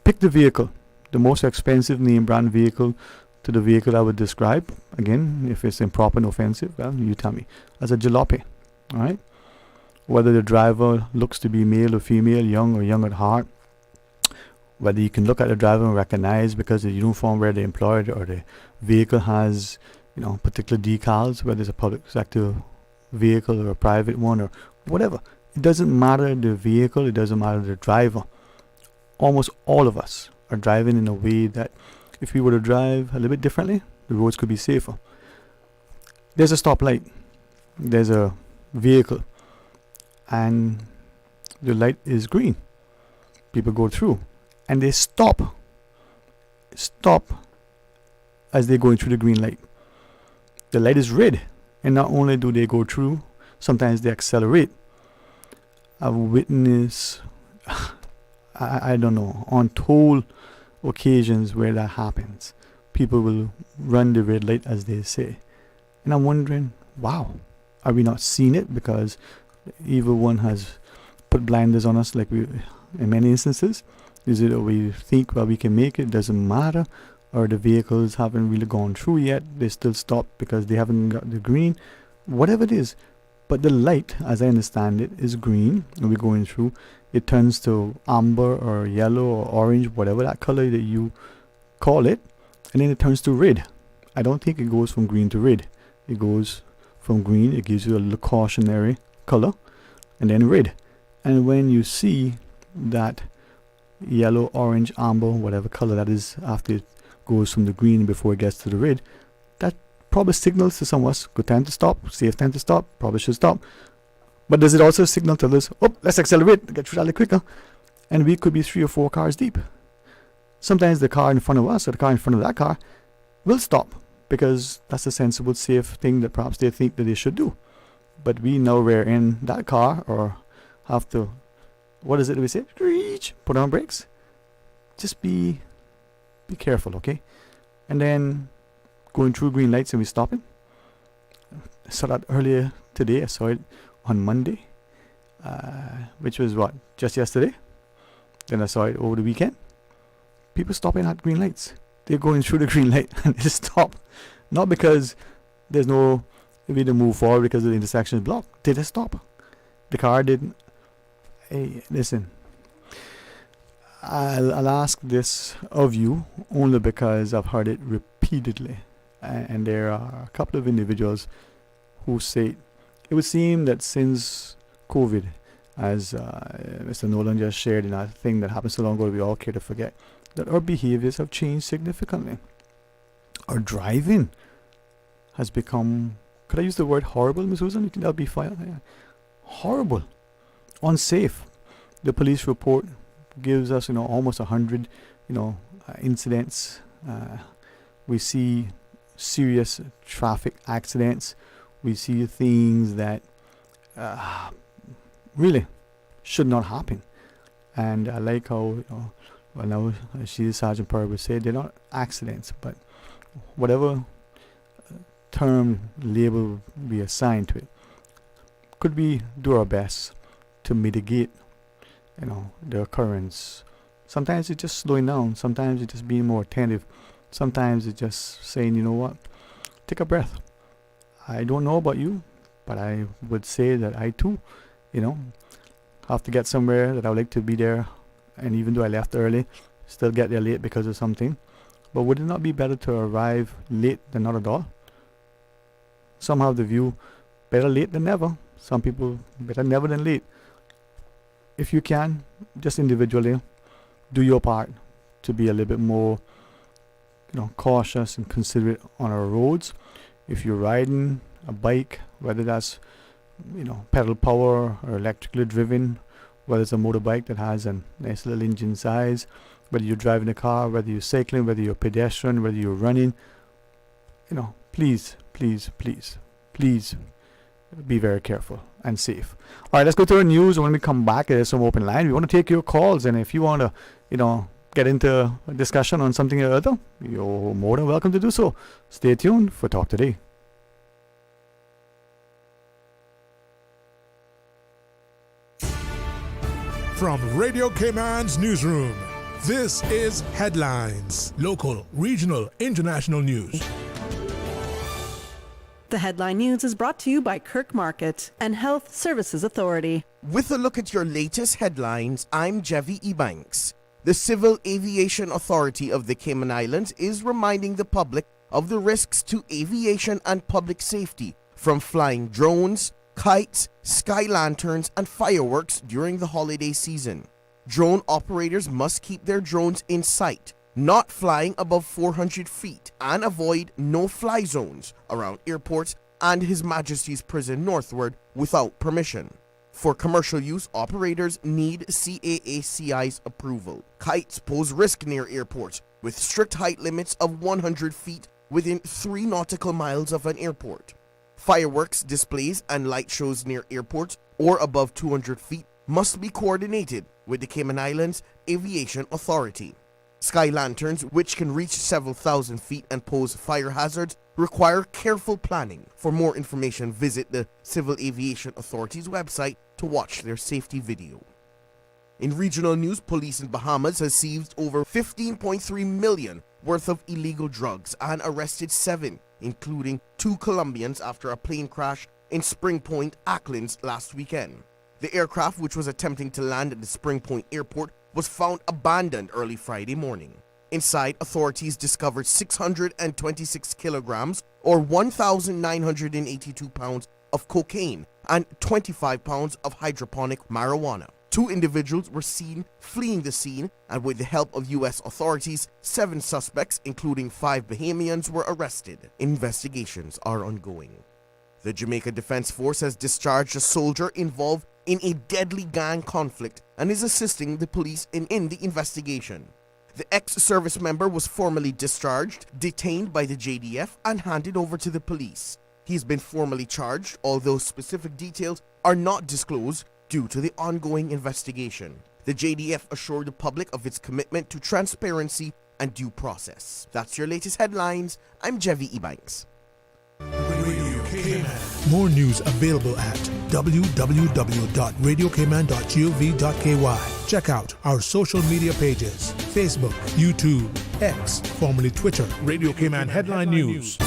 S6: Pick the vehicle, the most expensive name brand vehicle to the vehicle I would describe. Again, if it's improper and offensive, well, you tell me. As a jalopy, all right? Whether the driver looks to be male or female, young or young at heart, whether you can look at the driver and recognize because of the uniform where they're employed, or the vehicle has, particular decals, whether it's a public sector vehicle or a private one or whatever. It doesn't matter the vehicle, it doesn't matter the driver. Almost all of us are driving in a way that if we were to drive a little bit differently, the roads could be safer. There's a stoplight, there's a vehicle, and the light is green. People go through and they stop as they're going through the green light. The light is red, and not only do they go through, sometimes they accelerate. I've witnessed I don't know, on toll occasions where that happens. People will run the red light, as they say. And I'm wondering, wow, are we not seeing it because the evil one has put blinders on us like we, in many instances? Is it that we think, well, we can make it, doesn't matter, or the vehicles haven't really gone through yet, they still stop because they haven't got the green, whatever it is. But the light, as I understand it, is green, and we're going through. It turns to amber or yellow or orange, whatever that color that you call it, and then it turns to red. I don't think it goes from green to red. It goes from green, it gives you a little cautionary color, and then red. And when you see that yellow, orange, amber, whatever color that is after it goes from the green before it gets to the red, that probably signals to some of us, good time to stop, safe time to stop, probably should stop. But does it also signal to us, oh, let's accelerate, get through that quicker? And we could be 3 or 4 cars deep. Sometimes the car in front of us or the car in front of that car will stop because that's a sensible, safe thing that perhaps they think that they should do. But we know we're in that car or have to, what is it we say? Put on brakes. Just be careful, okay? And then going through green lights and we stopping. I saw that earlier today. I saw it on Monday, which was what, just yesterday. Then I saw it over the weekend. People stopping at green lights. They're going through the green light and they stop. Not because there's no way to move forward because the intersection is blocked. They just stop. The car didn't. Hey, listen. I'll ask this of you only because I've heard it repeatedly. And there are a couple of individuals who say it would seem that since COVID, as Mr. Nolan just shared in that thing that happened so long ago we all care to forget, that our behaviors have changed significantly. Our driving has become, could I use the word horrible, Ms. Susan? You think that'll be fine? Yeah. Horrible. Unsafe. The police report gives us, almost 100, incidents. We see serious traffic accidents. We see things that really should not happen. And I like how, now Sergeant Perry would say they're not accidents, but whatever term label we assign to it, could we do our best to mitigate the occurrence? Sometimes it's just slowing down, sometimes it's just being more attentive, sometimes it's just saying, you know what, take a breath. I don't know about you, but I would say that I too have to get somewhere that I would like to be there, and even though I left early, still get there late because of something. But would it not be better to arrive late than not at all? Some have the view, better late than never. Some people, better never than late. If you can, just individually, do your part to be a little bit more, cautious and considerate on our roads. If you're riding a bike, whether that's, pedal power or electrically driven, whether it's a motorbike that has a nice little engine size, whether you're driving a car, whether you're cycling, whether you're a pedestrian, whether you're running, please be very careful and safe. All right, let's go to the news. When we come back, there's some open line. We want to take your calls, and if you want to, get into a discussion on something or other, you're more than welcome to do so. Stay tuned for Talk Today.
S5: From Radio Cayman's newsroom, this is Headlines. Local, regional, international news.
S1: The Headline News is brought to you by Kirk Market and Health Services Authority.
S21: With a look at your latest headlines, I'm Jevi Ebanks. The Civil Aviation Authority of the Cayman Islands is reminding the public of the risks to aviation and public safety from flying drones, kites, sky lanterns, and fireworks during the holiday season. Drone operators must keep their drones in sight, not flying above 400 feet, and avoid no-fly zones around airports and His Majesty's Prison northward without permission. For commercial use, operators need CAACI's approval. Kites pose risk near airports, with strict height limits of 100 feet within 3 nautical miles of an airport. Fireworks displays and light shows near airports or above 200 feet must be coordinated with the Cayman Islands Aviation Authority. Sky lanterns, which can reach several thousand feet and pose fire hazards, require careful planning. For more information, visit the Civil Aviation Authority's website to watch their safety video. In regional news, police in Bahamas has seized over $15.3 million worth of illegal drugs and arrested 7, including 2 Colombians after a plane crash in Spring Point, Acklins last weekend. The aircraft, which was attempting to land at the Spring Point airport, was found abandoned early Friday morning. Inside, authorities discovered 626 kilograms or 1,982 pounds of cocaine and 25 pounds of hydroponic marijuana. 2 individuals were seen fleeing the scene, and with the help of U.S. authorities, 7 suspects, including 5 Bahamians, were arrested. Investigations are ongoing. The Jamaica Defense Force has discharged a soldier involved in a deadly gang conflict and is assisting the police in the investigation. The ex-service member was formally discharged, detained by the JDF, and handed over to the police. He has been formally charged, although specific details are not disclosed due to the ongoing investigation. The JDF assured the public of its commitment to transparency and due process. That's your latest headlines. I'm Jevi Ebanks.
S5: More news available at www.radiocayman.gov.ky. Check out our social media pages: Facebook, YouTube, X, formerly Twitter, Radio Cayman Headline News.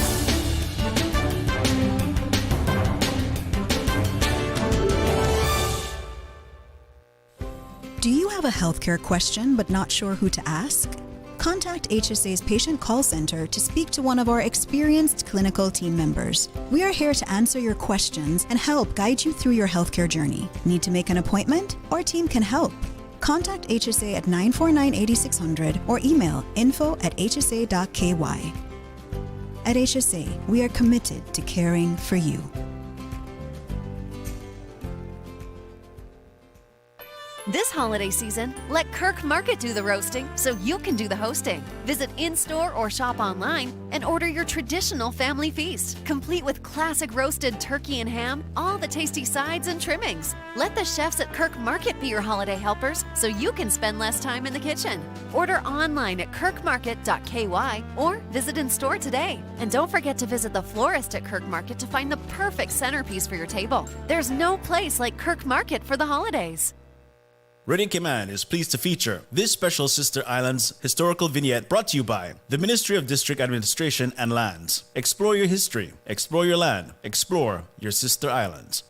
S2: Do you have a healthcare question but not sure who to ask? Contact HSA's Patient Call Center to speak to one of our experienced clinical team members. We are here to answer your questions and help guide you through your healthcare journey. Need to make an appointment? Our team can help. Contact HSA at 949-8600 or email info@hsa.ky. At HSA, we are committed to caring for you.
S22: This holiday season, let Kirk Market do the roasting so you can do the hosting. Visit in-store or shop online and order your traditional family feast, complete with classic roasted turkey and ham, all the tasty sides and trimmings. Let the chefs at Kirk Market be your holiday helpers so you can spend less time in the kitchen. Order online at kirkmarket.ky or visit in store today. And don't forget to visit the florist at Kirk Market to find the perfect centerpiece for your table. There's no place like Kirk Market for the holidays.
S23: Radio Cayman is pleased to feature this special Sister Islands historical vignette brought to you by the Ministry of District Administration and Lands. Explore your history, explore your land, explore your Sister Islands.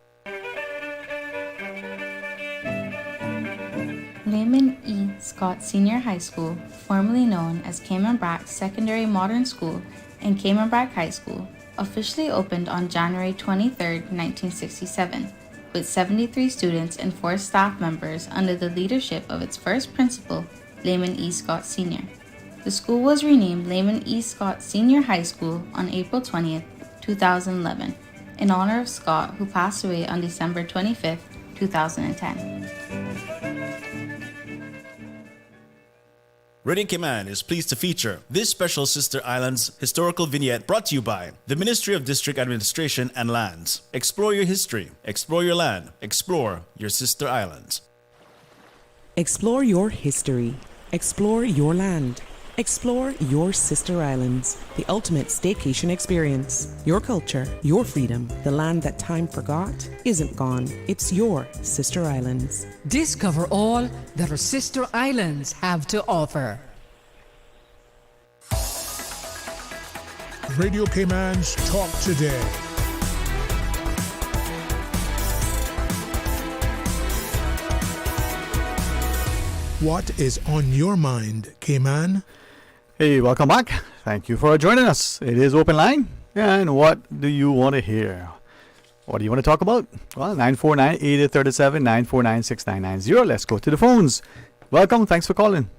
S24: Layman E. Scott Senior High School, formerly known as Cayman Brac Secondary Modern School and Cayman Brac High School, officially opened on January 23, 1967. With 73 students and 4 staff members under the leadership of its first principal, Layman E. Scott Sr. The school was renamed Layman E. Scott Senior High School on April 20, 2011, in honor of Scott, who passed away on December 25, 2010.
S23: Radio Cayman is pleased to feature this special Sister Islands historical vignette brought to you by the Ministry of District Administration and Lands. Explore your history, explore your land, explore your Sister Islands.
S25: Explore your history, explore your land, explore your Sister Islands, the ultimate staycation experience. Your culture, your freedom, the land that time forgot isn't gone. It's your Sister Islands.
S26: Discover all that our Sister Islands have to offer.
S5: Radio Cayman's Talk Today. What is on your mind, Cayman?
S6: Hey, welcome back. Thank you for joining us. It is Open Line. And what do you want to hear? What do you want to talk about? Well, 949-8837, 949-6990. Let's go to the phones. Welcome. Thanks for calling.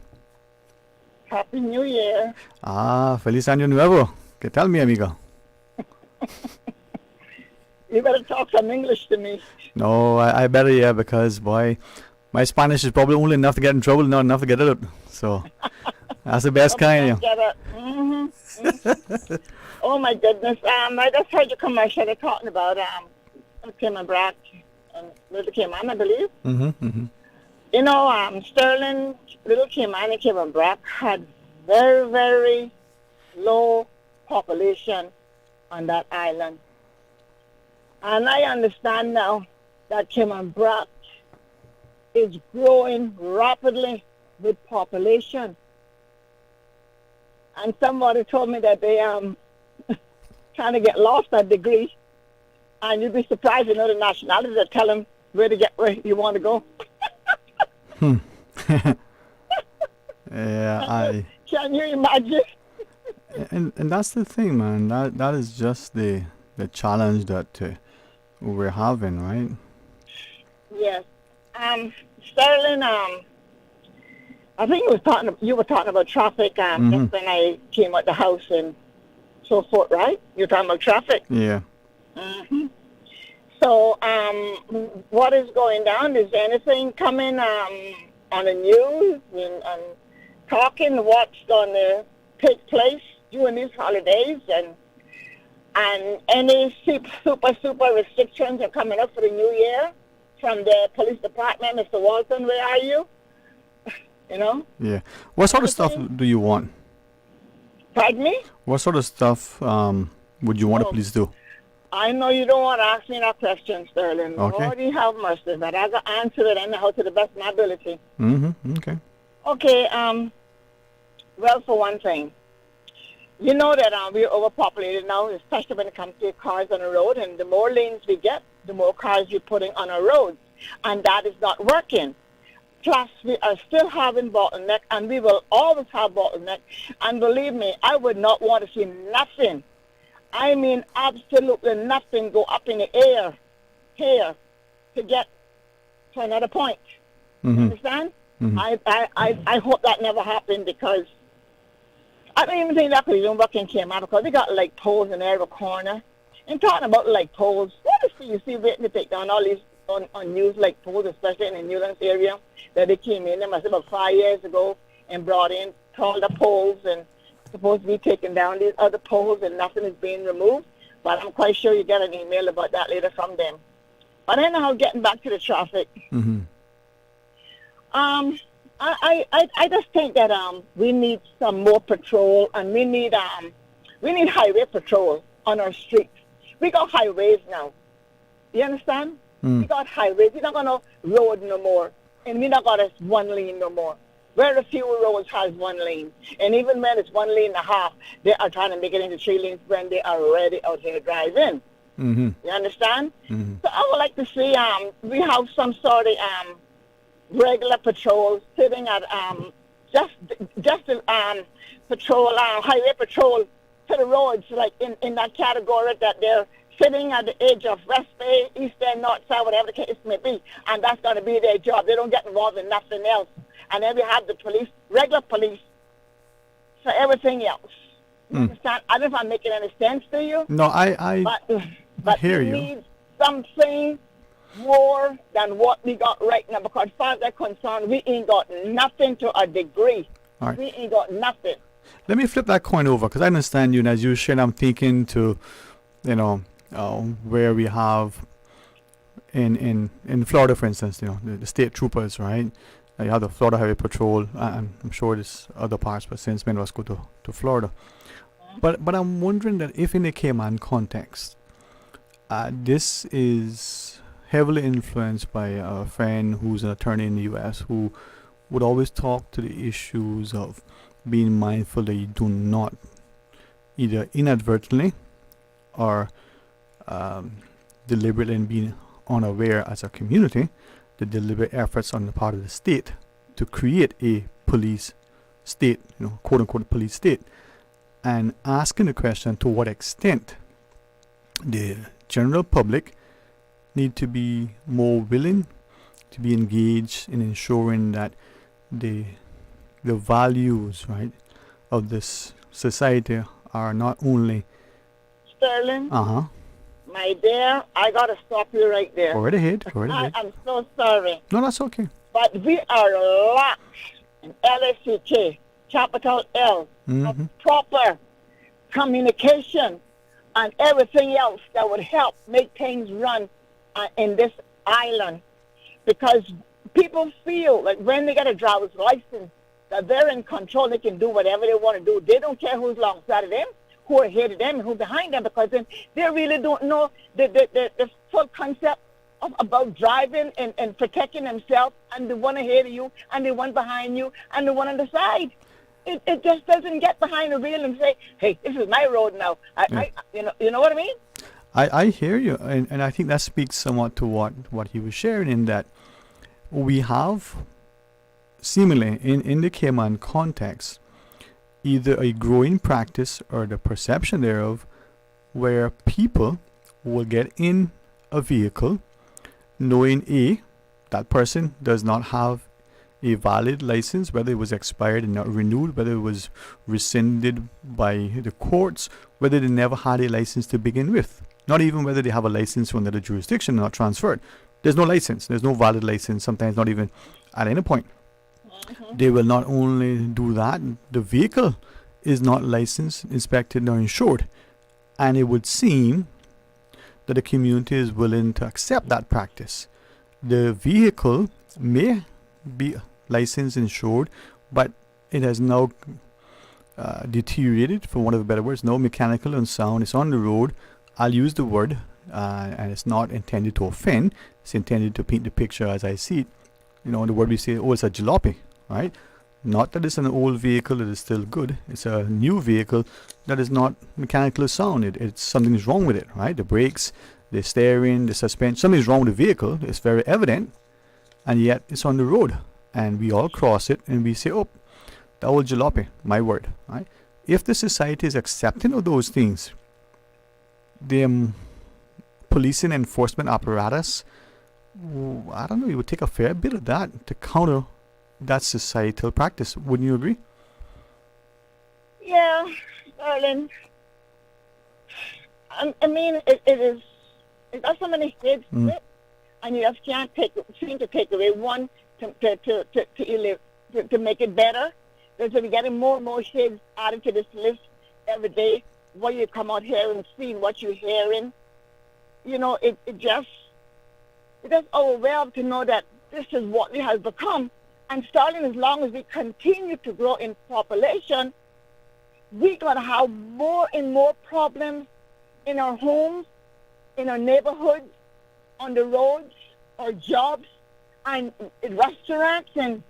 S27: Happy New Year.
S6: Feliz Año Nuevo. ¿Qué tal, mi amigo?
S27: You better talk some English to me.
S6: No, I better, yeah, because, boy, my Spanish is probably only enough to get in trouble, not enough to get out. So, that's the best kind.
S27: Yeah. Oh, my goodness. I just heard your commercial. They're talking about Cayman Brac and Little Cayman, I believe. You know, Sterling, Little Cayman, and Cayman Brac had very, very low population on that island. And I understand now that Cayman Brac is growing rapidly with population. And somebody told me that they trying to get lost at degree. And you'd be surprised to know the nationalities that tell them where you want to go.
S6: Yeah,
S27: Can you imagine?
S6: And that's the thing, man. That is just the challenge that we're having, right?
S27: Yes. Sterling, I think you were talking about traffic just when I came out the house and so forth, right? You're talking about traffic.
S6: Yeah.
S27: Mm-hmm. So, what is going down? Is anything coming on the news and talking what's going to take place during these holidays and any super restrictions are coming up for the new year from the police department? Mr. Walton, where are you? You know?
S6: Yeah. What sort of stuff do you want?
S27: Pardon me?
S6: What sort of stuff would you want the police do?
S27: I know you don't want to ask me that question, Sterling.
S6: Okay.
S27: Lordy have mercy, but I got to answer it anyhow to the best of my ability.
S6: Mm-hmm. Okay.
S27: Okay, well, for one thing, you know that we're overpopulated now, especially when it comes to cars on the road, and the more lanes we get, the more cars we're putting on our roads, and that is not working. Plus, we are still having bottleneck, and we will always have bottleneck, and believe me, I would not want to see nothing. I mean, absolutely nothing go up in the air here to get to another point.
S6: Mm-hmm.
S27: Understand?
S6: Mm-hmm.
S27: I hope that never happened because I don't even think that could even work in Kmart because they got like poles in every corner. And talking about like poles, what is you see waiting to take down all these on news like poles, especially in the Newlands area, that they came in, they must have about 5 years ago and brought in all the poles and supposed to be taking down these other poles and nothing is being removed. But I'm quite sure you get an email about that later from them. But anyhow, getting back to the traffic.
S6: Mm-hmm.
S27: I just think that we need some more patrol and we need highway patrol on our streets. We got highways now. You understand? We got highways. We're not gonna road no more, and we're not gonna one lane no more. Very few roads has one lane, and even when it's 1.5 lanes, they are trying to make it into 3 lanes when they are already out here driving.
S6: Mm-hmm.
S27: You understand?
S6: Mm-hmm.
S27: So I would like to see we have some sort of regular patrols sitting at just patrol highway patrol to the roads, like in that category that they're sitting at the edge of West Bay, East End, North Side, whatever the case may be, and that's going to be their job. They don't get involved in nothing else. And then we have the police, regular police, for everything else. You understand? I don't know if I'm making any sense to you.
S6: No, I hear
S27: we
S6: you.
S27: need something more than what we got right now, because as far as I'm concerned, we ain't got nothing to a degree.
S6: All right.
S27: We ain't got nothing.
S6: Let me flip that coin over, because I understand you, and as you shared, I'm thinking to, where we have in Florida, for instance, the state troopers, right? You have the Florida Highway Patrol, and I'm sure there's other parts, but since many of us go to Florida. But I'm wondering that if in the Cayman context, this is heavily influenced by a friend who's an attorney in the U.S. who would always talk to the issues of being mindful that you do not either inadvertently or deliberately and being unaware as a community, the deliberate efforts on the part of the state to create a police state, quote unquote police state, and asking the question to what extent the general public need to be more willing to be engaged in ensuring that the values, right, of this society are not only
S27: Sterling. My dear, I gotta stop you right there.
S6: Go right ahead.
S27: I'm so sorry.
S6: No, that's okay.
S27: But we are locked in LSCK, capital L, of proper communication and everything else that would help make things run in this island. Because people feel like when they get a driver's license, that they're in control, they can do whatever they want to do. They don't care who's alongside of them, who are ahead of them, and who's behind them, because then they really don't know the full concept about driving and protecting themselves, and the one ahead of you, and the one behind you, and the one on the side. It just doesn't get behind the wheel and say, hey, this is my road now. You know what I mean?
S6: I hear you, and I think that speaks somewhat to what he was sharing, in that we have seemingly in the Cayman context either a growing practice or the perception thereof where people will get in a vehicle knowing that person does not have a valid license, whether it was expired and not renewed, whether it was rescinded by the courts, whether they never had a license to begin with, not even whether they have a license from another jurisdiction and not transferred. There's no license. There's no valid license, sometimes not even at any point. They will not only do that, the vehicle is not licensed, inspected, nor insured. And it would seem that the community is willing to accept that practice. The vehicle may be licensed, insured, but it has now deteriorated, for want of a better word. It's now mechanical and sound. It's on the road. I'll use the word, and it's not intended to offend. It's intended to paint the picture as I see it. You know, the word we say, oh, it's a jalopy, right? Not that it's an old vehicle that is still good. It's a new vehicle that is not mechanically sound. It's something's wrong with it, right? The brakes, the steering, the suspension, something's wrong with the vehicle. It's very evident, and yet it's on the road, and we all cross it and we say, oh, the old jalopy, my word, right? If the society is accepting of those things, the policing enforcement apparatus, I don't know, it would take a fair bit of that to counter that societal practice. Wouldn't you agree?
S27: Yeah, darling. I mean, it got so many kids, and you just can't seem to take away one to make it better. So we're getting more and more kids added to this list every day. What you come out here and seeing what you're hearing, you know, it just overwhelmed to know that this is what it has become. And starting as long as we continue to grow in population, we're going to have more and more problems in our homes, in our neighborhoods, on the roads, our jobs, and in restaurants, and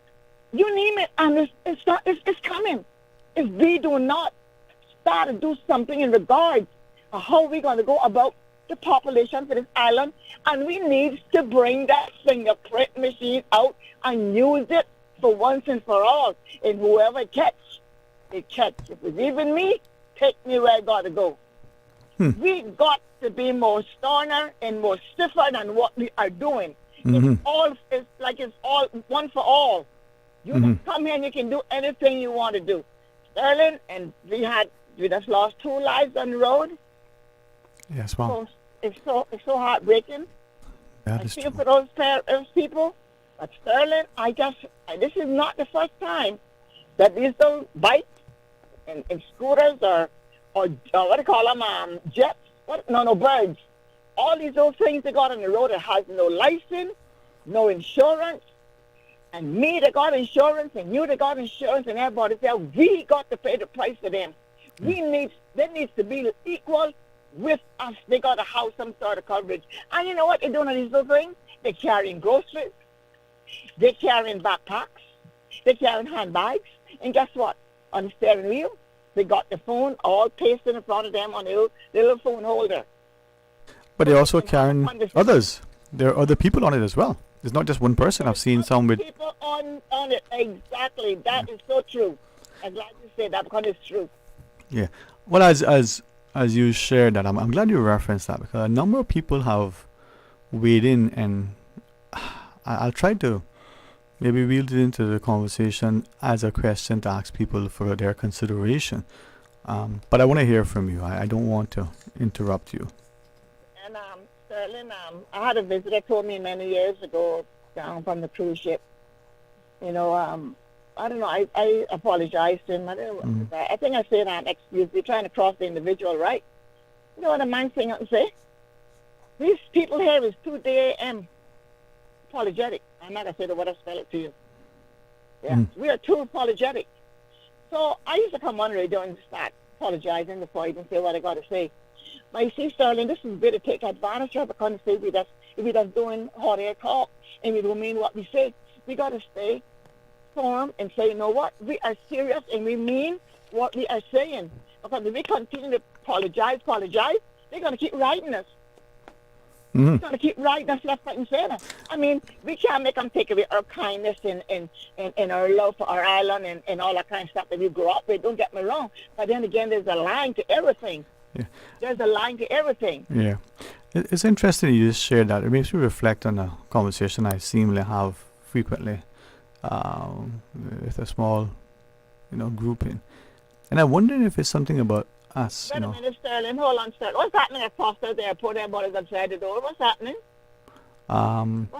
S27: you name it. And it's coming. If we do not start to do something in regards to how we're going to go about the population for this island, and we need to bring that fingerprint machine out and use it for once and for all. And whoever catch, they catch. If it's even me, take me where I got to go. We got to be more sterner and more stiffer than what we are doing. It's all one for all. You can come here and you can do anything you want to do. Sterling, and we just lost 2 lives on the road.
S6: Yes, wow.
S27: So it's so heartbreaking.
S6: That
S27: I
S6: is
S27: feel
S6: true.
S27: for those people. But Sterling, this is not the first time that these little bikes and scooters or what do you call them, jets, birds. All these little things they got on the road that has no license, no insurance. And me that got insurance, and you that got insurance, and everybody said, we got to pay the price for them. They needs to be equal with us. They got to have some sort of coverage. And you know what they're doing on these little things? They're carrying groceries. They're carrying backpacks. They're carrying handbags. And guess what? On the steering wheel, they got the phone all pasted in front of them on the little phone holder.
S6: But they're also carrying others. There are other people on it as well. It's not just one person. I've seen some with
S27: people on it. Exactly. That is so true. I'm glad you said that because it's true.
S6: Yeah. Well, as you shared that, I'm glad you referenced that, because a number of people have weighed in, and I'll try to maybe wield it into the conversation as a question to ask people for their consideration. But I want to hear from you. I don't want to interrupt you.
S27: And Sterling, I had a visitor told me many years ago down from the cruise ship. You know, I don't know. I apologized to him. I think I said, excuse me, trying to cross the individual right. You know what a man thing I can say? These people here is too damn apologetic. I'm not going to say the word, I spell it to you. Yeah, we are too apologetic. So I used to come on the radio and start apologizing before I even say what I got to say. But you see, Sterling, this is better to take advantage of, because if we just doing hot air talk and we don't mean what we say, we got to stay firm and say, you know what, we are serious and we mean what we are saying. Because if we continue to apologize, they're going to keep writing us. They're going to keep writing us left, right, and center. I mean, we can't make them take away our kindness and our love for our island and all that kind of stuff that we grew up with. Don't get me wrong. But then again, there's a line to everything.
S6: Yeah.
S27: There's a line to everything.
S6: Yeah. It's interesting you just shared that. It makes me reflect on a conversation I seemingly have frequently with a small, grouping. And I wonder if it's something about us,
S27: Wait a minute, Sterling. Hold on, Sterling. What's happening at Foster's Airport? Everybody's outside the door. What's happening?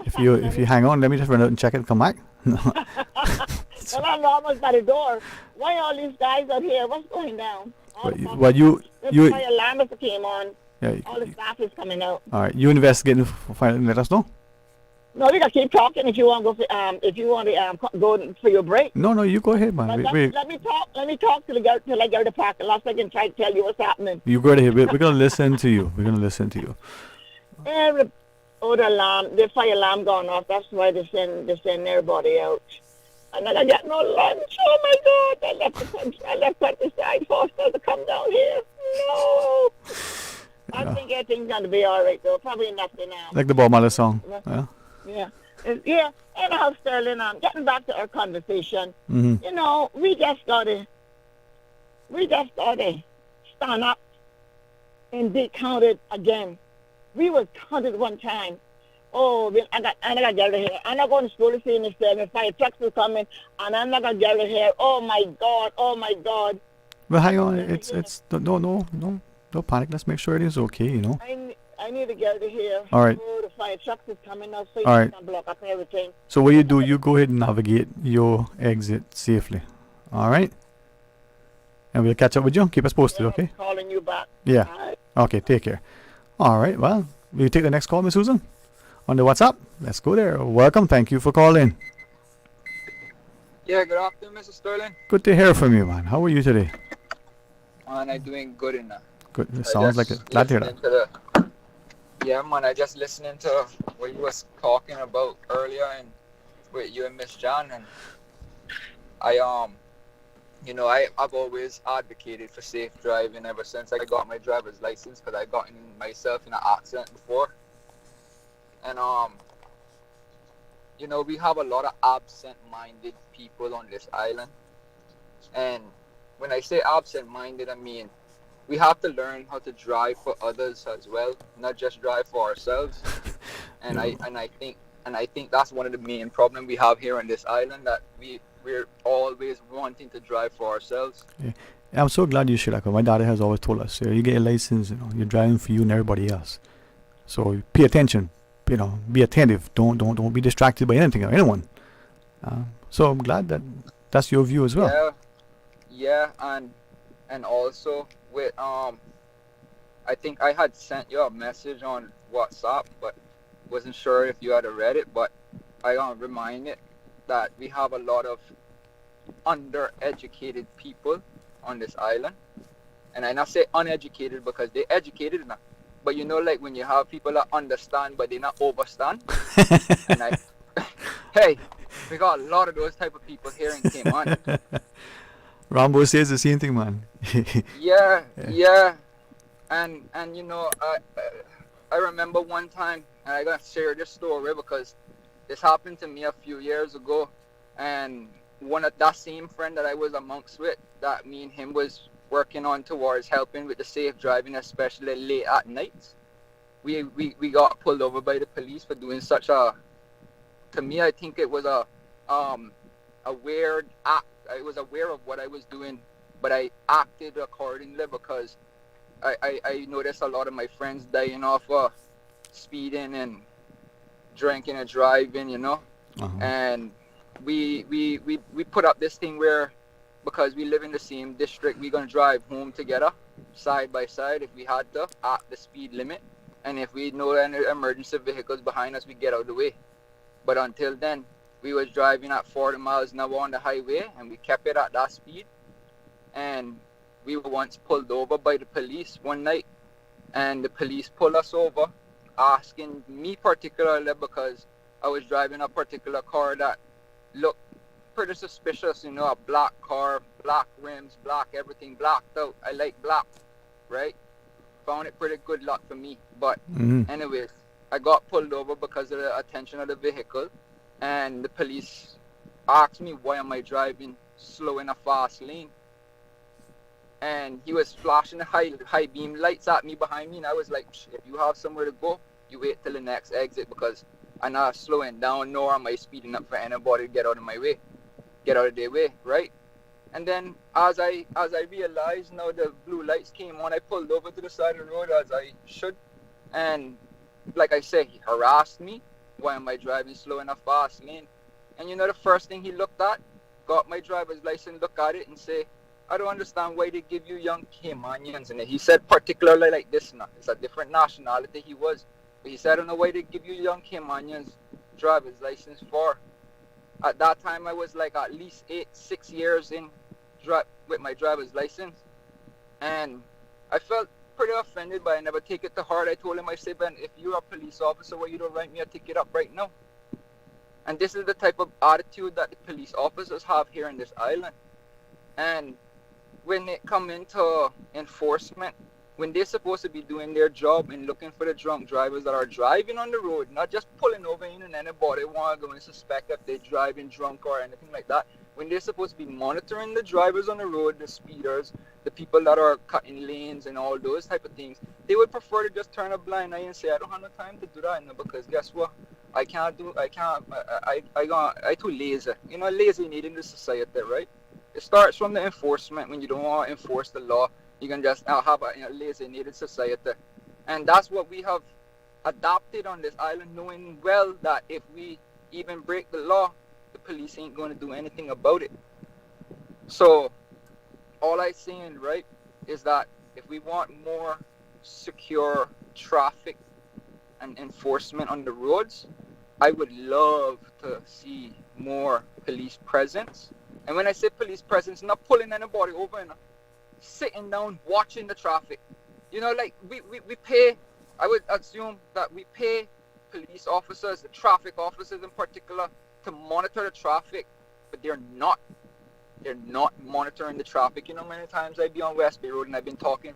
S6: If you hang on, let me just run out and check it and come back.
S27: Well, I'm almost by the door. Why are all these guys out here? What's going down?
S6: The
S27: fire alarm came on.
S6: Yeah.
S27: All the staff is coming out.
S6: All right, you investigate and find and let us know.
S27: No, we gotta keep talking if you want to go go for your break.
S6: No, you go ahead, man.
S27: Let me talk. Let me talk till I get to the parking lot so I can try to tell you what's happening.
S6: You go ahead. We're gonna listen to you. We're gonna listen to you.
S27: The fire alarm gone off. That's why they send everybody out. And then I got no lunch. Oh my God! I left Countryside Foster to come down here. No. I think everything's gonna be all right though. Probably nothing now.
S6: Like the Bob Marley song.
S27: Yeah. Yeah. Anyhow, Sterling, getting back to our conversation.
S6: Mm-hmm.
S27: We just gotta stand up and be counted again. We was counted one time. Oh, I got gathered here. I'm not going to school to see Miss Sterling. Fire trucks are coming, and I'm not gonna gather here. Oh my God.
S6: Well, hang on. It's no panic. Let's make sure it is okay.
S27: I need to gather here.
S6: All right.
S27: Oh, the fire trucks is coming now, so you
S6: All right.
S27: can block up everything.
S6: So what you do, you go ahead and navigate your exit safely. All right. And we'll catch up with you. Keep us posted, okay?
S27: I'm calling you back.
S6: Yeah.
S27: All right.
S6: Okay. Take care. All right. Well, will you take the next call, Miss Susan? On the WhatsApp. Let's go there. Welcome. Thank you for calling.
S4: Yeah, good afternoon, Mr. Sterling.
S6: Good to hear from you, man. How are you today?
S4: Man, I'm doing good in that.
S6: Good. It sounds like it. Glad to hear that.
S4: Yeah, man, I just listening to what you was talking about earlier and with you and Miss John, and I've always advocated for safe driving ever since I got my driver's license, because I got myself in an accident before. And we have a lot of absent-minded people on this island. And when I say absent-minded, I mean we have to learn how to drive for others as well, not just drive for ourselves. And I think that's one of the main problems we have here on this island, that we're always wanting to drive for ourselves.
S6: Yeah. I'm so glad you shared that, because my dad has always told us, you get a license, you're driving for you and everybody else. So pay attention, be attentive. Don't be distracted by anything or anyone. So I'm glad that that's your view as well.
S4: Yeah, and also with I think I had sent you a message on WhatsApp, but wasn't sure if you had read it. But I remind it that we have a lot of undereducated people on this island, and I not say uneducated because they're educated enough. But like when you have people that understand but they not overstand. And hey, we got a lot of those type of people here in Cayman.
S6: Rambo says the same thing, man.
S4: Yeah. And I remember one time, and I gotta share this story because this happened to me a few years ago, and one of that same friend that I was amongst with, that me and him was working on towards helping with the safe driving, especially late at night. We got pulled over by the police for doing such a, to me, I think it was a weird act. I was aware of what I was doing, but I acted accordingly because I noticed a lot of my friends dying off speeding and drinking and driving, and we put up this thing where, because we live in the same district, we're going to drive home together, side by side, if we had to, at the speed limit. And if we know any emergency vehicles behind us, we get out of the way. But until then, we was driving at 40 miles an hour on the highway, and we kept it at that speed. And we were once pulled over by the police one night, and the police pulled us over, asking me particularly, because I was driving a particular car that looked pretty suspicious, a black car, black rims, black everything, blacked out. I like black, right? Found it pretty good luck for me. But anyways, I got pulled over because of the attention of the vehicle, and the police asked me why am I driving slow in a fast lane. and he was flashing the high beam lights at me behind me, and I was like, if you have somewhere to go, you wait till the next exit, because I'm not slowing down nor am I speeding up for anybody to get out of their way, right? And then as I realized now the blue lights came on, I pulled over to the side of the road as I should, and like I said, he harassed me. Why am I driving slow in a fast lane? And you know the first thing he looked at, got my driver's license, look at it and say, I don't understand why they give you young Caymanians in it. He said particularly like this now. It's a different nationality he was. But he said, I don't know why they give you young Caymanians driver's license for. At that time, I was like at least 6 years in with my driver's license. And I felt pretty offended, but I never take it to heart. I told him, I said, Ben, if you're a police officer, why you don't write me a ticket up right now? And this is the type of attitude that the police officers have here in this island. And when it come into enforcement, when they're supposed to be doing their job and looking for the drunk drivers that are driving on the road, not just pulling over in and anybody want to go and suspect if they're driving drunk or anything like that, when they're supposed to be monitoring the drivers on the road, the speeders, the people that are cutting lanes and all those type of things, they would prefer to just turn a blind eye and say, I don't have no time to do that, because guess what? I too lazy. You know, lazy need in the society, right? It starts from the enforcement. When you don't want to enforce the law, you can just have a lazy needed society. And that's what we have adopted on this island, knowing well that if we even break the law, the police ain't going to do anything about it. So all I'm saying, right, is that if we want more secure traffic and enforcement on the roads, I would love to see more police presence. And when I say police presence, not pulling anybody over and sitting down watching the traffic. You know, like we pay, I would assume that we pay police officers, the traffic officers in particular, to monitor the traffic, but they're not monitoring the traffic. You know, many times I be on West Bay Road and I've been talking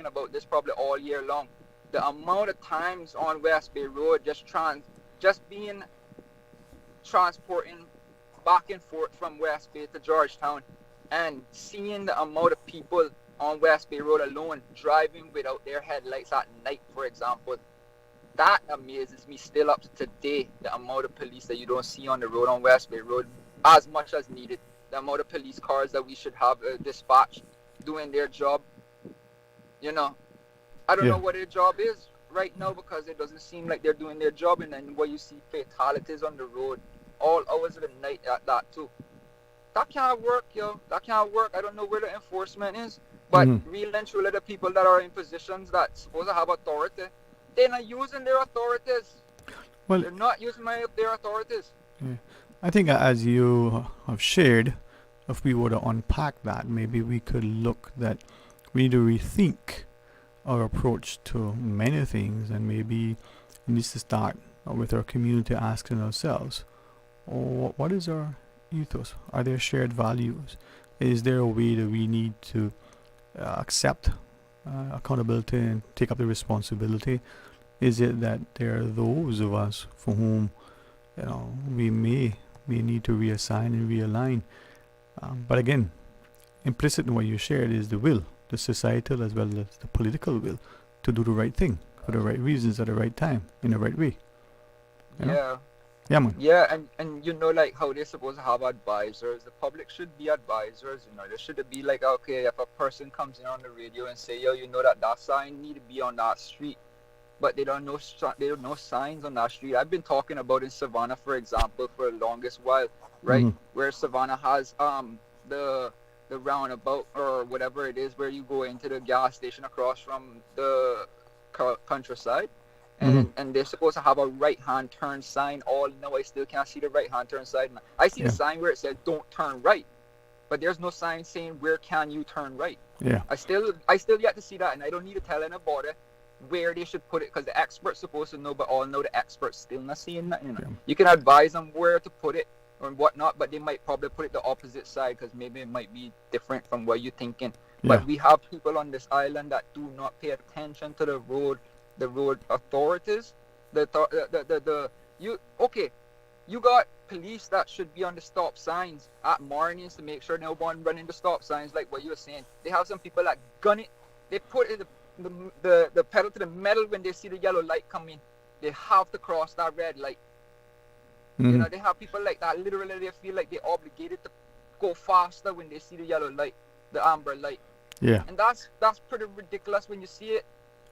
S4: about this probably all year long. The amount of times on West Bay Road just being transporting back and forth from West Bay to Georgetown, and seeing the amount of people on West Bay Road alone driving without their headlights at night, for example, that amazes me still up to today, the amount of police that you don't see on the road on West Bay Road as much as needed. The amount of police cars that we should have dispatched doing their job. You know, I don't know what their job is right now, because it doesn't seem like they're doing their job. And then where you see fatalities on the road all hours of the night at that too. That can't work, yo. That can't work. I don't know where the enforcement is, but real and truly the people that are in positions that supposed to have authority, they're not using their authorities. Well, they're not using their authorities.
S6: Yeah. I think as you have shared, if we were to unpack that, maybe we could look that we need to rethink our approach to many things, and maybe we need to start with our community asking ourselves, what is our ethos? Are there shared values? Is there a way that we need to accept accountability and take up the responsibility? Is it that there are those of us for whom we may need to reassign and realign? But again, implicit in what you shared is the will, the societal as well as the political will, to do the right thing for the right reasons at the right time in the right way. You know? Yeah, man.
S4: Yeah, and you know, like how they're supposed to have advisors. The public should be advisors. You know, there should be like, okay, if a person comes in on the radio and say, yo, you know that sign need to be on that street, but they don't know signs on that street. I've been talking about in Savannah, for example, for the longest while, right? Where Savannah has the roundabout or whatever it is, where you go into the gas station across from the countryside. And they're supposed to have a right-hand turn sign. No, I still can't see the right-hand turn sign. I see the sign where it says "Don't turn right," but there's no sign saying "Where can you turn right?"
S6: Yeah.
S4: I still yet to see that, and I don't need to tell anybody where they should put it, because the expert's supposed to know, but all know the expert's still not seeing that. You know, you can advise them where to put it or whatnot, but they might probably put it the opposite side, because maybe it might be different from what you're thinking. But we have people on this island that do not pay attention to the road authorities. You got police that should be on the stop signs at mornings to make sure no one running the stop signs, like what you were saying. They have some people that gun it. They put the pedal to the metal when they see the yellow light come in. They have to cross that red light.
S6: Mm-hmm.
S4: You know, they have people like that. Literally, they feel like they're obligated to go faster when they see the yellow light, the amber light.
S6: Yeah.
S4: And that's pretty ridiculous when you see it.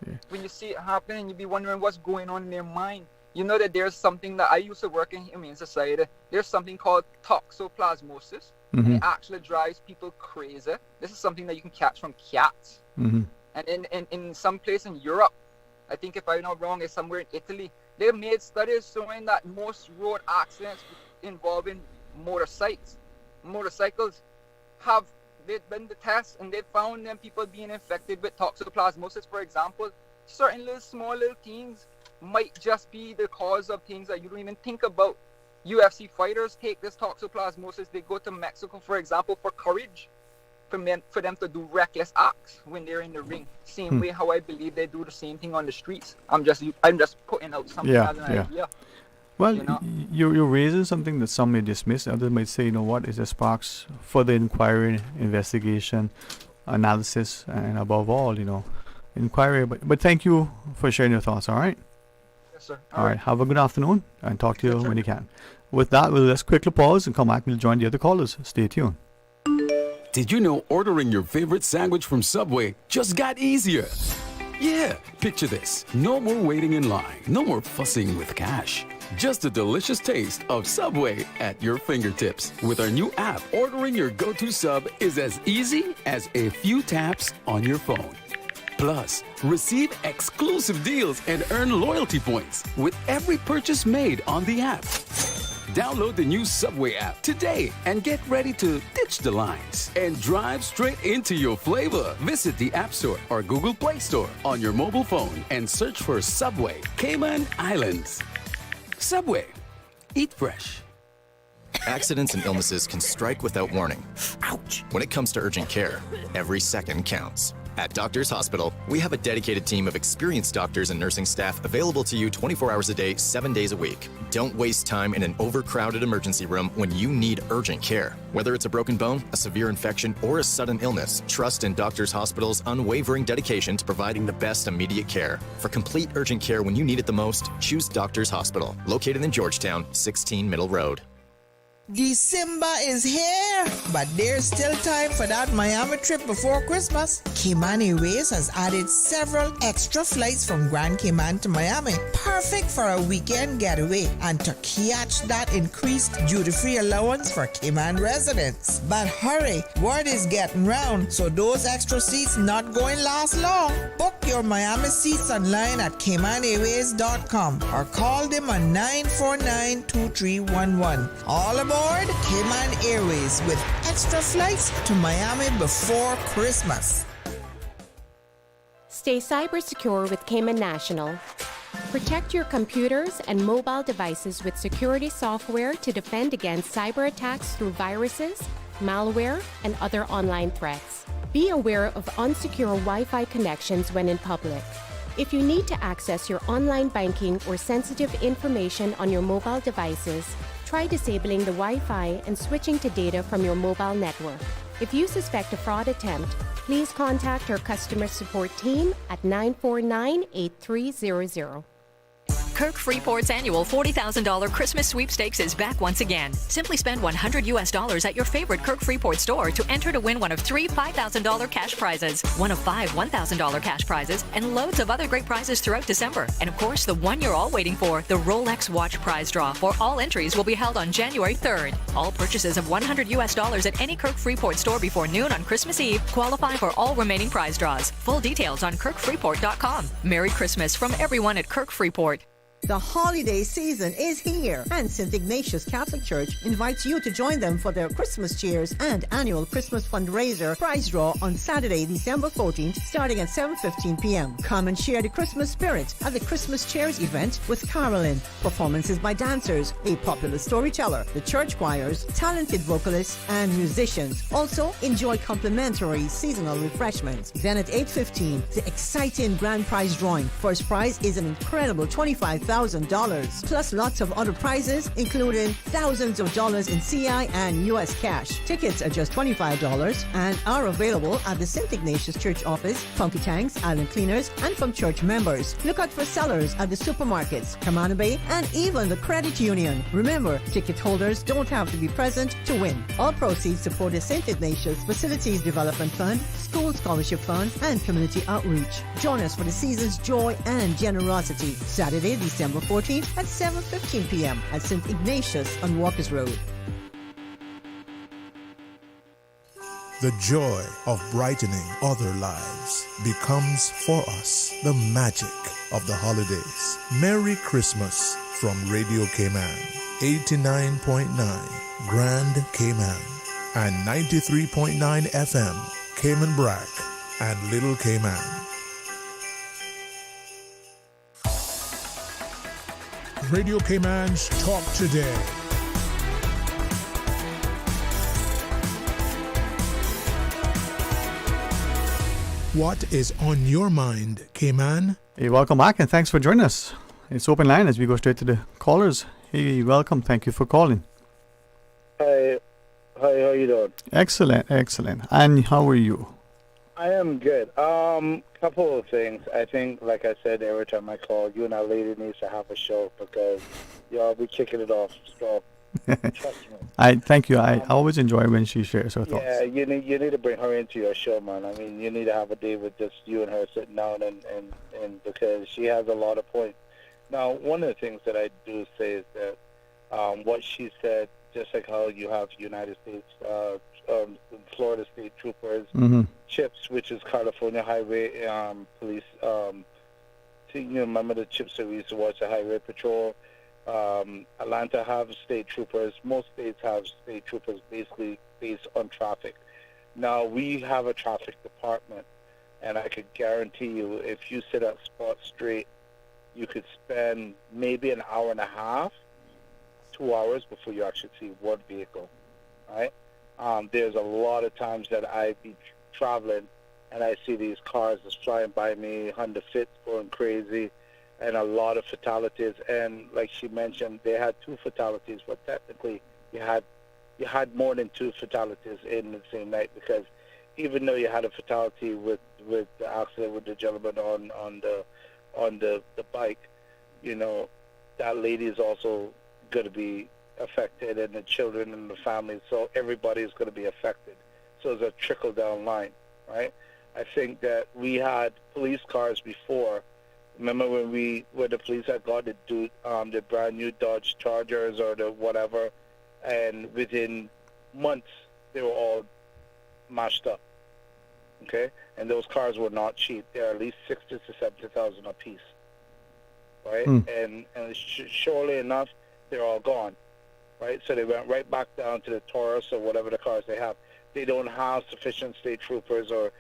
S4: Yeah. When you see it happen, and you be wondering what's going on in their mind. You know that there's something that I used to work in Humane Society. There's something called toxoplasmosis.
S6: Mm-hmm.
S4: And it actually drives people crazy. This is something that you can catch from cats.
S6: Mm-hmm.
S4: And in some place in Europe, I think if I'm not wrong, it's somewhere in Italy, they made studies showing that most road accidents involving motorcycles have, they've done the tests and they found them people being infected with toxoplasmosis, for example. Certain small little things might just be the cause of things that you don't even think about. UFC fighters take this toxoplasmosis. They go to Mexico, for example, for courage, for them to do reckless acts when they're in the ring. Same way how I believe they do the same thing on the streets. I'm just putting out something as an idea.
S6: Well, you're raising something that some may dismiss. Others might say, you know what, it just sparks further inquiry, investigation, analysis, and above all, you know, inquiry. But thank you for sharing your thoughts, all right?
S4: Yes, sir.
S6: All right. Have a good afternoon, and talk to you when you can. With that, we'll just quickly pause and come back. We'll join the other callers. Stay tuned.
S7: Did you know ordering your favorite sandwich from Subway just got easier? Yeah, picture this. No more waiting in line. No more fussing with cash. Just the delicious taste of Subway at your fingertips. With our new app, ordering your go-to sub is as easy as a few taps on your phone. Plus, receive exclusive deals and earn loyalty points with every purchase made on the app. Download the new Subway app today and get ready to ditch the lines and drive straight into your flavor. Visit the App Store or Google Play Store on your mobile phone and search for Subway Cayman Islands. Subway. Eat fresh.
S8: Accidents and illnesses can strike without warning. Ouch! When it comes to urgent care, every second counts. At Doctors Hospital, we have a dedicated team of experienced doctors and nursing staff available to you 24 hours a day, 7 days a week. Don't waste time in an overcrowded emergency room when you need urgent care. Whether it's a broken bone, a severe infection, or a sudden illness, trust in Doctors Hospital's unwavering dedication to providing the best immediate care. For complete urgent care when you need it the most, choose Doctors Hospital, located in Georgetown, 16 Middle Road.
S9: December is here, but there's still time for that Miami trip before Christmas. Cayman Airways has added several extra flights from Grand Cayman to Miami, perfect for a weekend getaway and to catch that increased duty-free allowance for Cayman residents. But hurry, word is getting round, so those extra seats not going to last long. Book your Miami seats online at CaymanAirways.com or call them on 949-2311. All aboard Cayman Airways with extra flights to Miami before Christmas.
S14: Stay cyber secure with Cayman National. Protect your computers and mobile devices with security software to defend against cyber attacks through viruses, malware, and other online threats. Be aware of unsecure Wi-Fi connections when in public. If you need to access your online banking or sensitive information on your mobile devices, try disabling the Wi-Fi and switching to data from your mobile network. If you suspect a fraud attempt, please contact our customer support team at 949-8300.
S17: Kirk Freeport's annual $40,000 Christmas sweepstakes is back once again. Simply spend $100 at your favorite Kirk Freeport store to enter to win one of 3 $5,000 cash prizes, one of 5 $1,000 cash prizes, and loads of other great prizes throughout December. And of course, the one you're all waiting for, the Rolex watch prize draw for all entries will be held on January 3rd. All purchases of $100 at any Kirk Freeport store before noon on Christmas Eve qualify for all remaining prize draws. Full details on KirkFreeport.com. Merry Christmas from everyone at Kirk Freeport.
S11: The holiday season is here, and St. Ignatius Catholic Church invites you to join them for their Christmas cheers and annual Christmas fundraiser prize draw on Saturday, December 14th, starting at 7:15 p.m. Come and share the Christmas spirit at the Christmas cheers event with Carolyn, performances by dancers, a popular storyteller, the church choirs, talented vocalists, and musicians. Also, enjoy complimentary seasonal refreshments. Then at 8:15, the exciting grand prize drawing. First prize is an incredible $25,000 $1,000, plus lots of other prizes, including thousands of dollars in CI and U.S. cash. Tickets are just $25 and are available at the St. Ignatius Church office, Funky Tanks, Island Cleaners, and from church members. Look out for sellers at the supermarkets, Kamana Bay, and even the credit union. Remember, ticket holders don't have to be present to win. All proceeds support the St. Ignatius Facilities Development Fund, School Scholarship Fund, and Community Outreach. Join us for the season's joy and generosity. Saturday, December 14th at 7:15 p.m. at St. Ignatius on Walkers Road.
S5: The joy of brightening other lives becomes for us the magic of the holidays. Merry Christmas from Radio Cayman, 89.9 Grand Cayman, and 93.9 FM Cayman Brac and Little Cayman. Radio Cayman's Talk Today. What is on your mind, Cayman?
S6: Hey, welcome back and thanks for joining us. It's open line as we go straight to the callers. Hey, welcome. Thank you for calling.
S3: Hi, how you doing?
S6: Excellent, excellent. And how are you?
S3: I am good. Couple of things. I think, like I said, every time I call, you and that lady needs to have a show because y'all be kicking it off strong. Trust me.
S6: I thank you. I always enjoy when she shares her thoughts.
S3: Yeah, you need to bring her into your show, man. I mean, you need to have a day with just you and her sitting down and because she has a lot of points. Now, one of the things that I do say is that what she said, just like how you have United States, Florida State Troopers, CHIPS, which is California Highway Police. Remember the CHIPS that we used to watch, the Highway Patrol. Atlanta have state troopers. Most states have state troopers basically based on traffic. Now, we have a traffic department, and I could guarantee you if you sit at Spot Street, you could spend maybe an hour and a half, 2 hours before you actually see one vehicle, right? There's a lot of times that I be traveling, and I see these cars just flying by me, Honda Fits going crazy, and a lot of fatalities. And like she mentioned, they had 2 fatalities, but technically you had more than 2 fatalities in the same night, because even though you had a fatality with the accident with the gentleman on the bike, you know, that lady is also going to be affected, and the children and the families, so everybody is going to be affected. So it's a trickle down line, right? I think that we had police cars before. Remember when the police had got the brand new Dodge Chargers or the whatever, and within months they were all mashed up. Okay, and those cars were not cheap. They're at least $60,000 to $70,000 a piece, right? And surely enough, they're all gone, right? So they went right back down to the Taurus or whatever the cars they have. They don't have sufficient state troopers or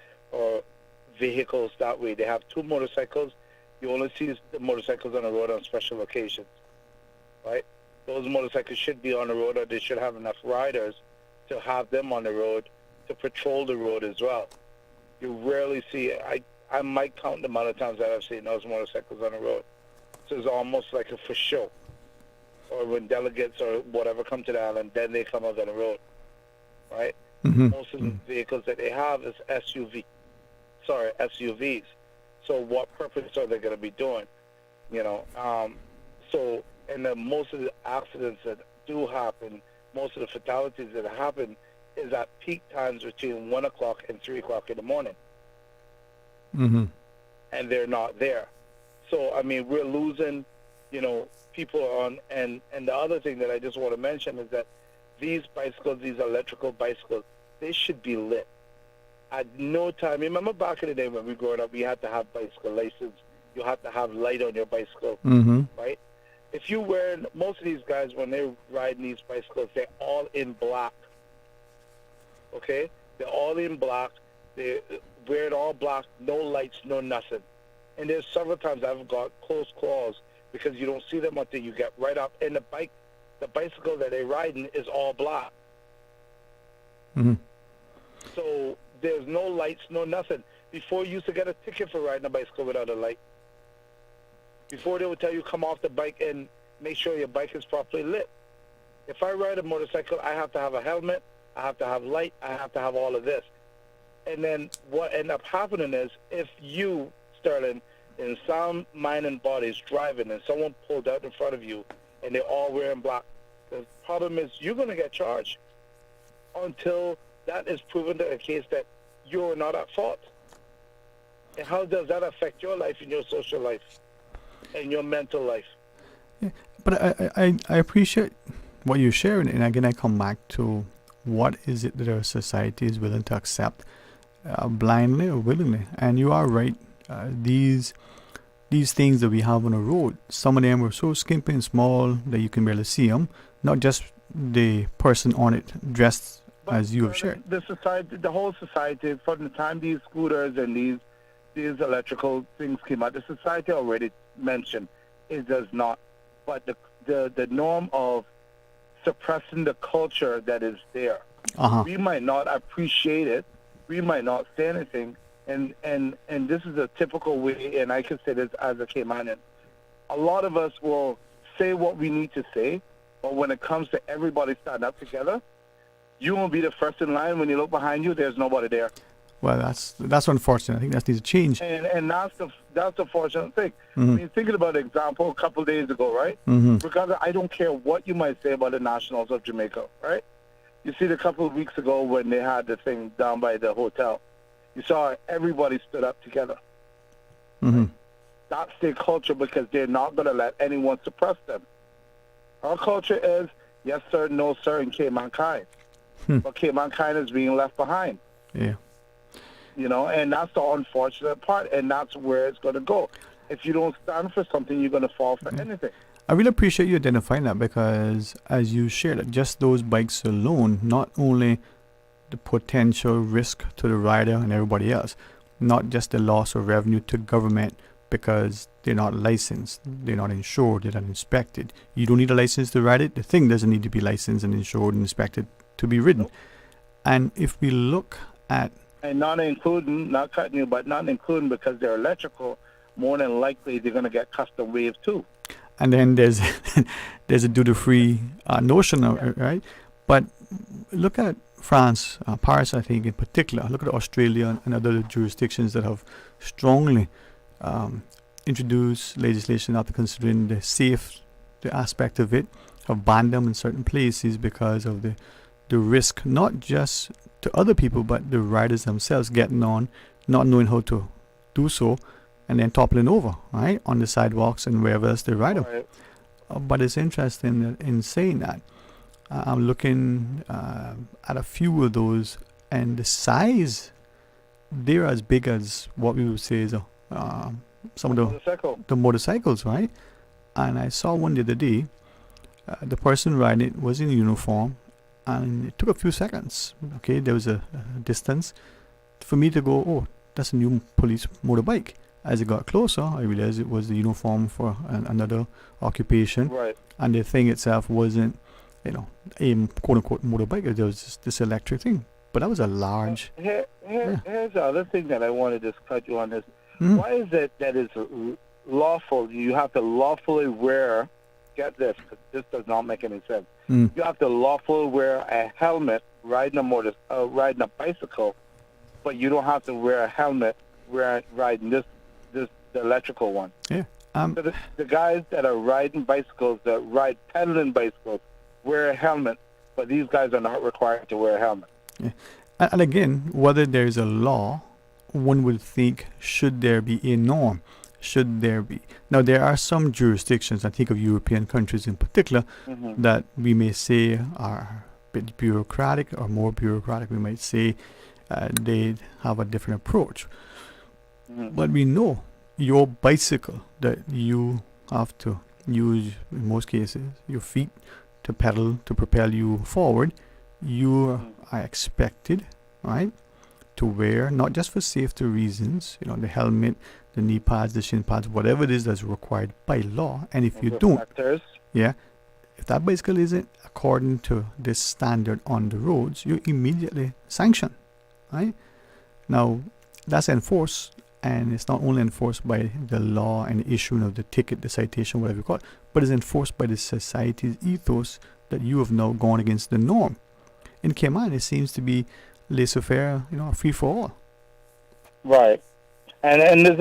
S3: vehicles that way. They have 2 motorcycles. You only see the motorcycles on the road on special occasions, right? Those motorcycles should be on the road, or they should have enough riders to have them on the road to patrol the road as well. You rarely see, I might count the amount of times that I've seen those motorcycles on the road. So it's almost like a for show. Or when delegates or whatever come to the island, then they come out on the road, right? Most of the vehicles that they have is SUVs. So what purpose are they going to be doing? You know, and then most of the accidents that do happen, most of the fatalities that happen is at peak times between 1 o'clock and 3 o'clock in the morning. And they're not there. So, I mean, we're losing, you know, people on, and the other thing that I just want to mention is that these bicycles, these electrical bicycles, they should be lit. At no time, remember back in the day when we were growing up, we had to have bicycle license. You had to have light on your bicycle, right? If you wear, most of these guys, when they're riding these bicycles, they're all in black, okay? They're all in black. They wear it all black, no lights, no nothing. And there's several times I've got close calls because you don't see them until you get right up. And the bicycle that they're riding is all black. So there's no lights, no nothing. Before, you used to get a ticket for riding a bicycle without a light. Before they would tell you come off the bike and make sure your bike is properly lit. If I ride a motorcycle, I have to have a helmet, I have to have light, I have to have all of this. And then what end up happening is if you, Sterling, in sound mind and bodies driving and someone pulled out in front of you and they're all wearing black, the problem is you're going to get charged until that is proven to a case that you're not at fault. And how does that affect your life and your social life and your mental life?
S6: Yeah, but I appreciate what you're sharing, and again I come back to what is it that our society is willing to accept, blindly or willingly. And you are right, these things that we have on the road, some of them are so skimpy and small that you can barely see them, not just the person on it dressed as you have shared.
S3: The society, the whole society, from the time these scooters and these electrical things came out, the society already mentioned it does not. But the norm of suppressing the culture that is there, we might not appreciate it, we might not say anything, and this is a typical way, and I can say this as a Caymanian. A lot of us will say what we need to say, but when it comes to everybody standing up together, you won't be the first in line. When you look behind you, there's nobody there.
S6: Well, that's unfortunate. I think that needs to change.
S3: And that's the fortunate thing. I mean, thinking about an example a couple of days ago, right? Because I don't care what you might say about the Nationals of Jamaica, right? You see, a couple of weeks ago when they had the thing down by the hotel, you saw everybody stood up together. That's their culture because they're not going to let anyone suppress them. Our culture is yes, sir, no, sir, and K-Mankind. But K-Mankind is being left behind.
S6: Yeah.
S3: You know, and that's the unfortunate part, and that's where it's going to go. If you don't stand for something, you're going to fall for anything.
S6: I really appreciate you identifying that because, as you shared, just those bikes alone, not only the potential risk to the rider and everybody else, not just the loss of revenue to government because they're not licensed, they're not insured, they're not inspected. You don't need a license to ride it. The thing doesn't need to be licensed and insured and inspected to be ridden. And if we look at...
S3: And not including, not cutting you, but not including because they're electrical, more than likely they're going to get custom waves too.
S6: And then there's a duty-free notion of it, right? But look at France, Paris, I think in particular. Look at Australia and other jurisdictions that have strongly introduced legislation after considering the aspect of it, have banned them in certain places because of the risk, not just to other people, but the riders themselves getting on, not knowing how to do so, and then toppling over, right, on the sidewalks and wherever else they ride them.
S3: Right.
S6: But it's interesting that in saying that, I'm looking at a few of those, and the size, they're as big as what we would say is some of the motorcycles, right? And I saw one the other day, the person riding it was in uniform, and it took a few seconds. Okay, there was a distance for me to go, oh, that's a new police motorbike. As it got closer, I realized it was the uniform for another occupation.
S3: Right.
S6: And the thing itself wasn't, a quote-unquote motorbike. It was just this electric thing. But that was a large...
S3: Here's the other thing that I wanted to cut you on this. Why is it that it's lawful? You have to lawfully wear... Get this, because this does not make any sense. You have to lawfully wear a helmet riding a bicycle, but you don't have to wear a helmet riding the electrical one.
S6: Yeah.
S3: So the guys that are riding bicycles, that ride pedaling bicycles, wear a helmet, but these guys are not required to wear a helmet.
S6: Yeah. And again, whether there's a law, one would think, should there be a norm? Should there be? Now, there are some jurisdictions, I think of European countries in particular, that we may say are a bit bureaucratic or more bureaucratic. We might say they have a different approach. But we know your bicycle that you have to use, in most cases, your feet to pedal, to propel you forward, you are expected, right, to wear, not just for safety reasons, the helmet, the knee pads, the shin pads, whatever it is that's required by law. And if you don't, if that bicycle isn't according to this standard on the roads, you're immediately sanctioned, right? Now, that's enforced, and it's not only enforced by the law and the issuing of the ticket, the citation, whatever you call it, but it's enforced by the society's ethos that you have now gone against the norm. In Cayman, it seems to be laissez-faire, free for all.
S3: Right. And the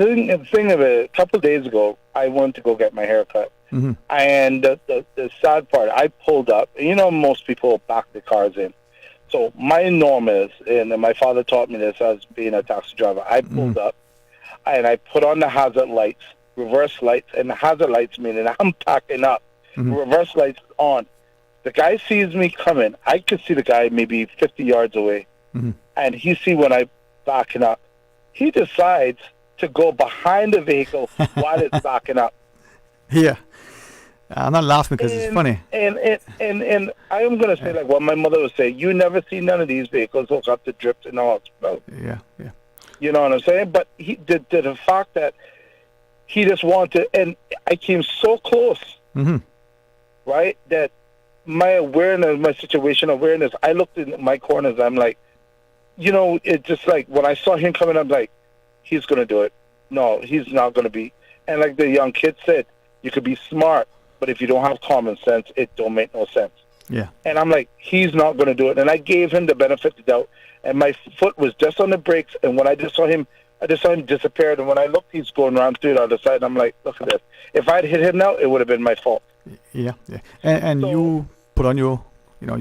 S3: thing of it, a couple of days ago, I went to go get my hair cut.
S6: Mm-hmm.
S3: And the sad part, I pulled up. Most people back their cars in. So my norm is, and my father taught me this as being a taxi driver, I pulled up and I put on the hazard lights, reverse lights, and the hazard lights meaning I'm backing up. Reverse lights on. The guy sees me coming. I could see the guy maybe 50 yards away. And he see when I'm backing up. He decides to go behind the vehicle while it's backing up.
S6: Yeah. I'm not laughing because it's funny.
S3: And I'm going to say like what my mother would say, you never see none of these vehicles hook up to drift and all.
S6: Yeah.
S3: You know what I'm saying? But he did the fact that he just wanted, and I came so close, right, that my awareness, my situation awareness, I looked in my corners, I'm like, it's just like when I saw him coming, I'm like, he's going to do it. No, he's not going to be. And like the young kid said, you could be smart, but if you don't have common sense, it don't make no sense.
S6: Yeah.
S3: And I'm like, he's not going to do it. And I gave him the benefit of the doubt. And my foot was just on the brakes. And when I just saw him disappear. And when I looked, he's going around through the other side. And I'm like, look at this. If I'd hit him now, it would have been my fault.
S6: Yeah. And so, you put on your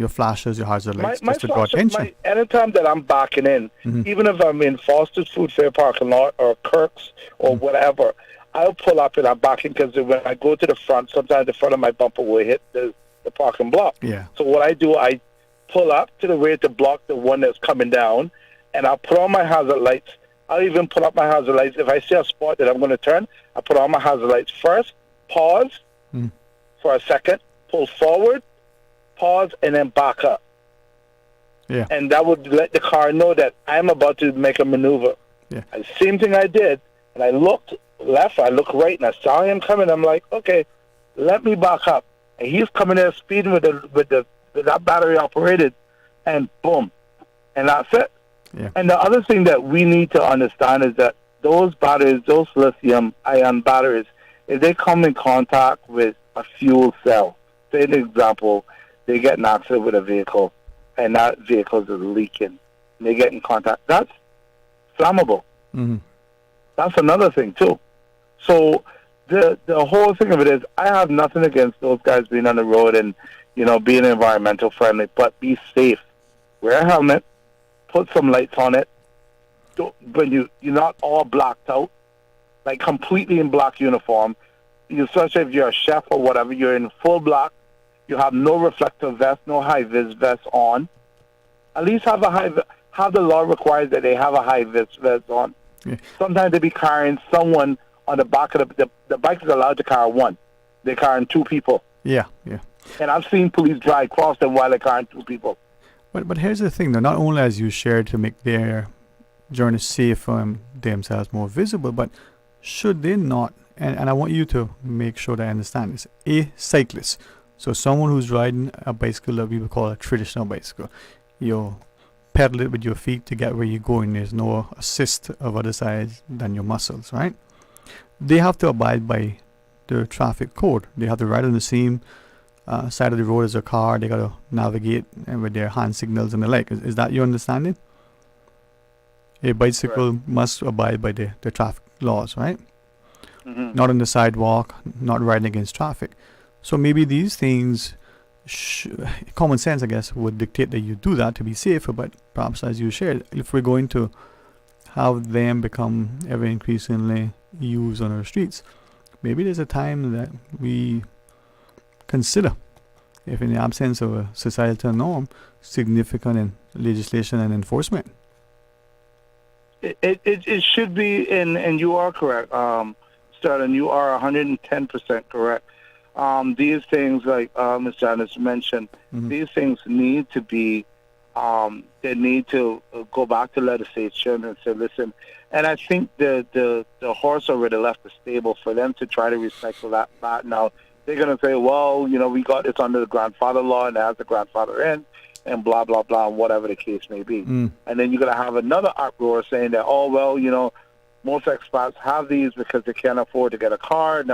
S6: flashes, your hazard lights, just to draw attention.
S3: Anytime that I'm backing in, even if I'm in Foster's Food Fair parking lot or Kirk's or whatever, I'll pull up and I'm backing because when I go to the front, sometimes the front of my bumper will hit the parking block.
S6: Yeah.
S3: So what I do, I pull up to the way to block the one that's coming down, and I'll put on my hazard lights. I'll even put up my hazard lights. If I see a spot that I'm going to turn, I put on my hazard lights first, pause for a second, pull forward, pause, and then back up.
S6: Yeah.
S3: And that would let the car know that I'm about to make a maneuver.
S6: Yeah.
S3: And the same thing I did, and I looked left, I looked right, and I saw him coming. I'm like, okay, let me back up. And he's coming there speeding with that battery operated, and boom, and that's it.
S6: Yeah.
S3: And the other thing that we need to understand is that those batteries, those lithium-ion batteries, if they come in contact with a fuel cell, say an example, they get in an accident with a vehicle, and that vehicle is leaking, and they get in contact, that's flammable. That's another thing, too. So the whole thing of it is, I have nothing against those guys being on the road and, being environmental friendly, but be safe. Wear a helmet, put some lights on it. When you're not all blacked out, like completely in black uniform, especially if you're a chef or whatever, you're in full black, you have no reflective vest, no high-vis vest on. At least have the law requires that they have a high-vis vest on.
S6: Yeah.
S3: Sometimes they be carrying someone on the back of the bike is allowed to carry one. They're carrying two people.
S6: Yeah.
S3: And I've seen police drive across them while they're carrying two people.
S6: But here's the thing, though. Not only as you shared to make their journey safer and themselves more visible, but should they not, and I want you to make sure that I understand this, a cyclist, so someone who's riding a bicycle that we would call a traditional bicycle, you pedal it with your feet to get where you're going. There's no assist of other side than your muscles, right? They have to abide by the traffic code. They have to ride on the same side of the road as a car. They got to navigate with their hand signals and the like. Is that your understanding? A bicycle must abide by the traffic laws, right? Not on the sidewalk, not riding against traffic. So maybe these things, common sense, I guess, would dictate that you do that to be safer. But perhaps, as you shared, if we're going to have them become ever increasingly used on our streets, maybe there's a time that we consider, if in the absence of a societal norm, significant in legislation and enforcement.
S3: It should be, and you are correct, Sterling, you are 110% correct. These things, like Ms. Janice mentioned, these things need to be, they need to go back to legislation and say, listen, and I think the horse already left the stable for them to try to recycle that now. They're going to say, well, we got this under the grandfather law, and it has the grandfather in, and blah, blah, blah, whatever the case may be. And then you're going to have another uproar saying that, oh, well, most expats have these because they can't afford to get a car,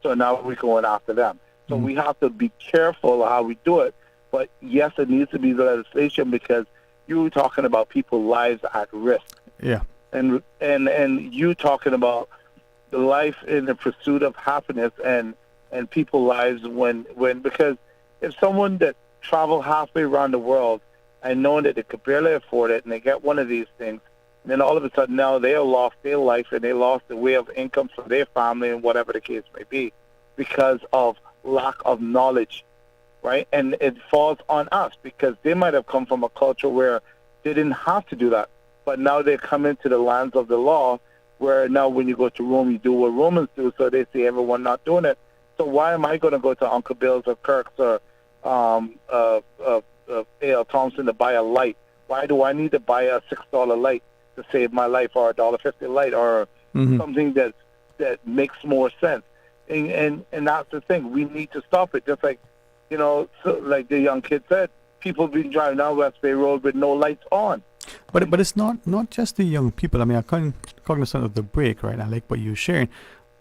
S3: so now we're going after them. So we have to be careful how we do it. But yes, it needs to be legislation because you were talking about people's lives at risk.
S6: Yeah.
S3: And you talking about the life in the pursuit of happiness and people's lives when because if someone that travel halfway around the world and knowing that they could barely afford it and they get one of these things, then all of a sudden now they have lost their life and they lost the way of income for their family and whatever the case may be because of lack of knowledge, right? And it falls on us because they might have come from a culture where they didn't have to do that, but now they come into the lands of the law where now when you go to Rome, you do what Romans do, so they see everyone not doing it. So why am I going to go to Uncle Bill's or Kirk's or A.L. Thompson to buy a light? Why do I need to buy a $6 light to save my life or a $1.50 light or something that makes more sense? And that's the thing. We need to stop it. Just like, like the young kid said, people been driving down West Bay Road with no lights on.
S6: But it's not just the young people. I mean, I'm cognizant of the break, right? I like what you're sharing.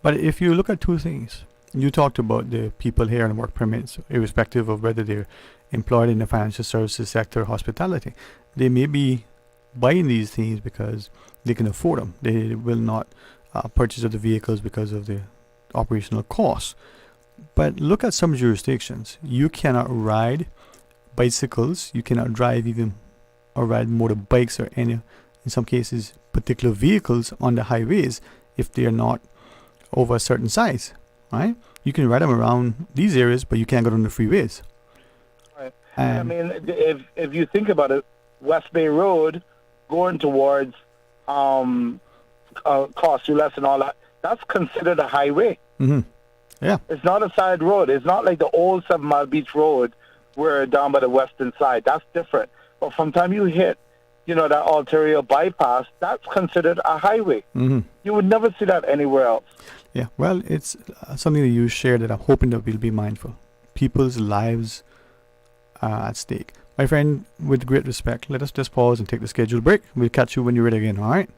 S6: But if you look at two things, you talked about the people here on work permits, irrespective of whether they're employed in the financial services sector or hospitality. They may be buying these things because they can afford them. They will not purchase other vehicles because of the operational costs. But look at some jurisdictions. You cannot ride bicycles. You cannot drive even or ride motorbikes or any, in some cases, particular vehicles on the highways if they are not over a certain size, right? You can ride them around these areas, but you can't go on the freeways.
S3: Right. I mean, if you think about it, West Bay Road going towards Cost-U-Less and all that, that's considered a highway.
S6: Yeah.
S3: It's not a side road. It's not like the old 7 Mile Beach Road where down by the western side. That's different. But from the time you hit, that Ontario bypass, that's considered a highway. You would never see that anywhere else.
S6: Yeah, well, it's something that you shared that I'm hoping that we'll be mindful. People's lives are at stake. My friend, with great respect, let us just pause and take the scheduled break. We'll catch you when you're ready again, all right?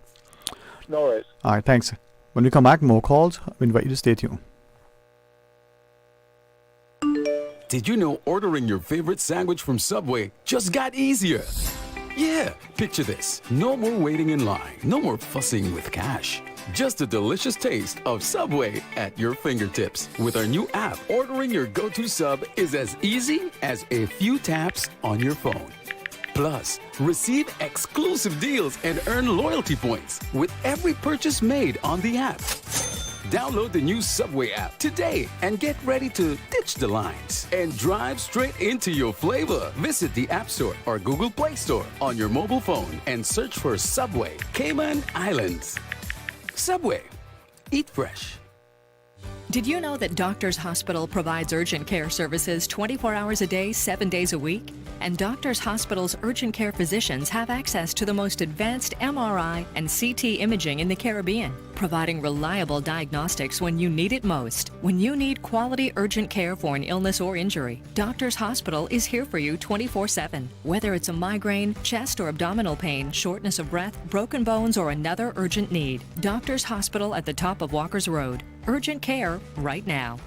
S3: No worries.
S6: All right, thanks. When we come back, more calls. We invite you to stay tuned.
S7: Did you know ordering your favorite sandwich from Subway just got easier? Yeah, picture this. No more waiting in line. No more fussing with cash. Just a delicious taste of Subway at your fingertips. With our new app, ordering your go-to sub is as easy as a few taps on your phone. Plus, receive exclusive deals and earn loyalty points with every purchase made on the app. Download the new Subway app today and get ready to ditch the lines and drive straight into your flavor. Visit the App Store or Google Play Store on your mobile phone and search for Subway Cayman Islands. Subway. Eat fresh.
S17: Did you know that Doctors Hospital provides urgent care services 24 hours a day, 7 days a week? And Doctors Hospital's urgent care physicians have access to the most advanced MRI and CT imaging in the Caribbean, providing reliable diagnostics when you need it most. When you need quality urgent care for an illness or injury, Doctors Hospital is here for you 24/7. Whether it's a migraine, chest or abdominal pain, shortness of breath, broken bones, or another urgent need, Doctors Hospital at the top of Walker's Road. Urgent care right now.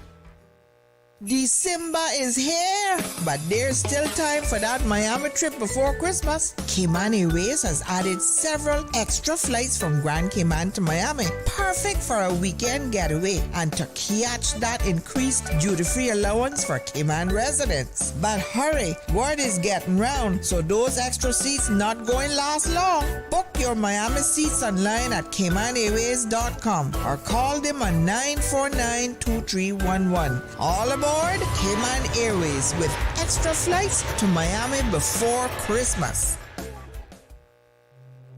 S9: December is here, but there's still time for that Miami trip before Christmas. Cayman Airways has added several extra flights from Grand Cayman to Miami, perfect for a weekend getaway and to catch that increased duty-free allowance for Cayman residents. But hurry, word is getting round, so those extra seats not going to last long. Book your Miami seats online at CaymanAirways.com or call them on 949-2311. All aboard Cayman Airways with extra flights to Miami before Christmas.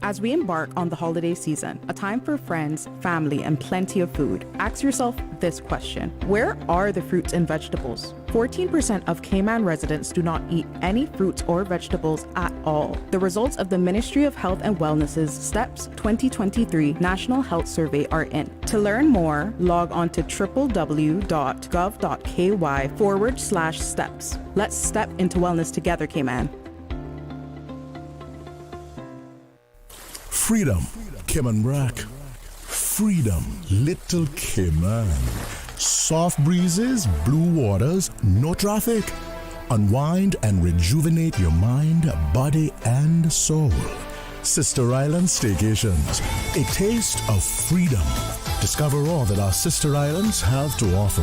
S1: As we embark on the holiday season, a time for friends, family, and plenty of food, ask yourself this question: where are the fruits and vegetables? 14% of Cayman residents do not eat any fruits or vegetables at all. The results of the Ministry of Health and Wellness's STEPS 2023 National Health Survey are in. To learn more, log on to www.gov.ky/steps. Let's step into wellness together, Cayman.
S5: Freedom, Cayman Brac.
S10: freedom, Little Cayman. Soft breezes, blue waters, no traffic. Unwind and rejuvenate your mind, body, and soul. Sister Island Staycations, a taste of freedom. Discover all that our sister islands have to offer.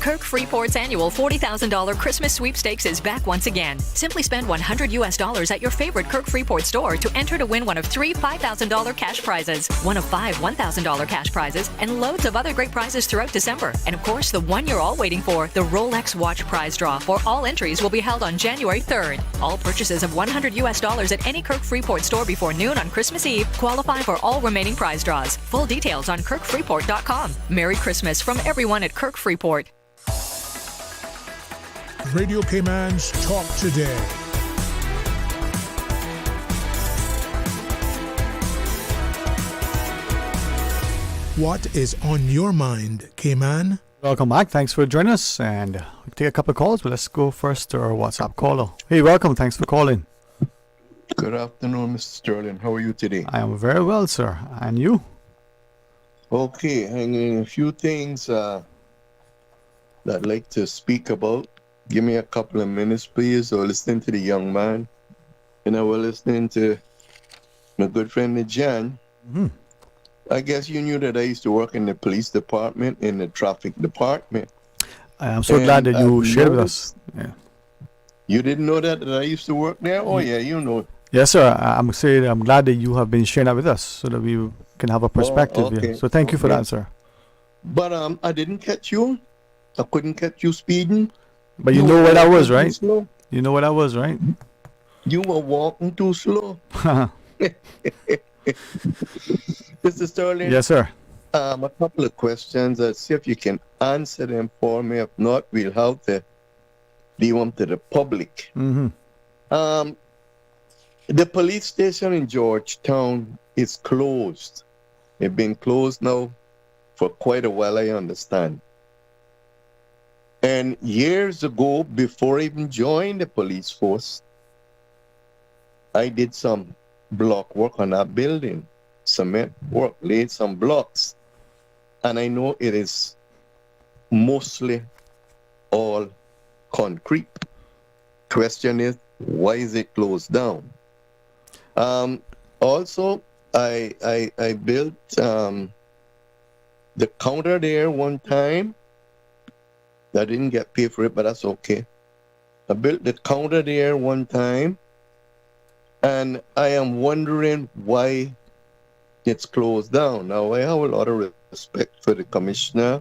S17: Kirk Freeport's annual $40,000 Christmas sweepstakes is back once again. Simply spend $100 at your favorite Kirk Freeport store to enter to win one of 3 $5,000 cash prizes, one of 5 $1,000 cash prizes, and loads of other great prizes throughout December. And of course, the one you're all waiting for, the Rolex Watch Prize Draw for all entries will be held on January 3rd. All purchases of $100 at any Kirk Freeport store before noon on Christmas Eve qualify for all remaining prize draws. Full details on KirkFreeport.com. Merry Christmas from everyone at Kirk Freeport.
S5: Radio Cayman's Talk Today. What is on your mind, Cayman?
S6: Welcome back. Thanks for joining us. And we'll take a couple of calls, but let's go first to our WhatsApp caller. Hey, welcome. Thanks for calling.
S12: Good afternoon, Mr. Sterling. How are you today?
S6: I am very well, sir. And you?
S12: Okay, and a few things that I'd like to speak about. Give me a couple of minutes, please. I was listening to the young man, and I was listening to my good friend Jan.
S6: Mm-hmm.
S12: I guess you knew that I used to work in the police department, in the traffic department.
S6: I am so glad that you shared with us. Yeah.
S12: You didn't know that I used to work there? Oh, yeah, you know.
S6: Yes, sir. I'm glad that you have been sharing that with us so that we can have a perspective.
S12: okay.
S6: Yeah. So thank you for that, sir.
S12: But I didn't catch you. I couldn't catch you speeding.
S6: But you know what I was, right? You know what I was, right?
S12: You were walking too slow. Mr. Sterling.
S6: Yes, sir.
S12: A couple of questions. Let's see if you can answer them for me. If not, we'll have to leave them to the public.
S6: Mm-hmm.
S12: The police station in Georgetown is closed. It's been closed now for quite a while, I understand. And years ago, before I even joined the police force, I did some block work on that building, cement work, laid some blocks. And I know it is mostly all concrete. Question is, why is it closed down? Also, I built the counter there one time. I didn't get paid for it, but that's okay. I built the counter there one time, and I am wondering why it's closed down. Now, I have a lot of respect for the commissioner,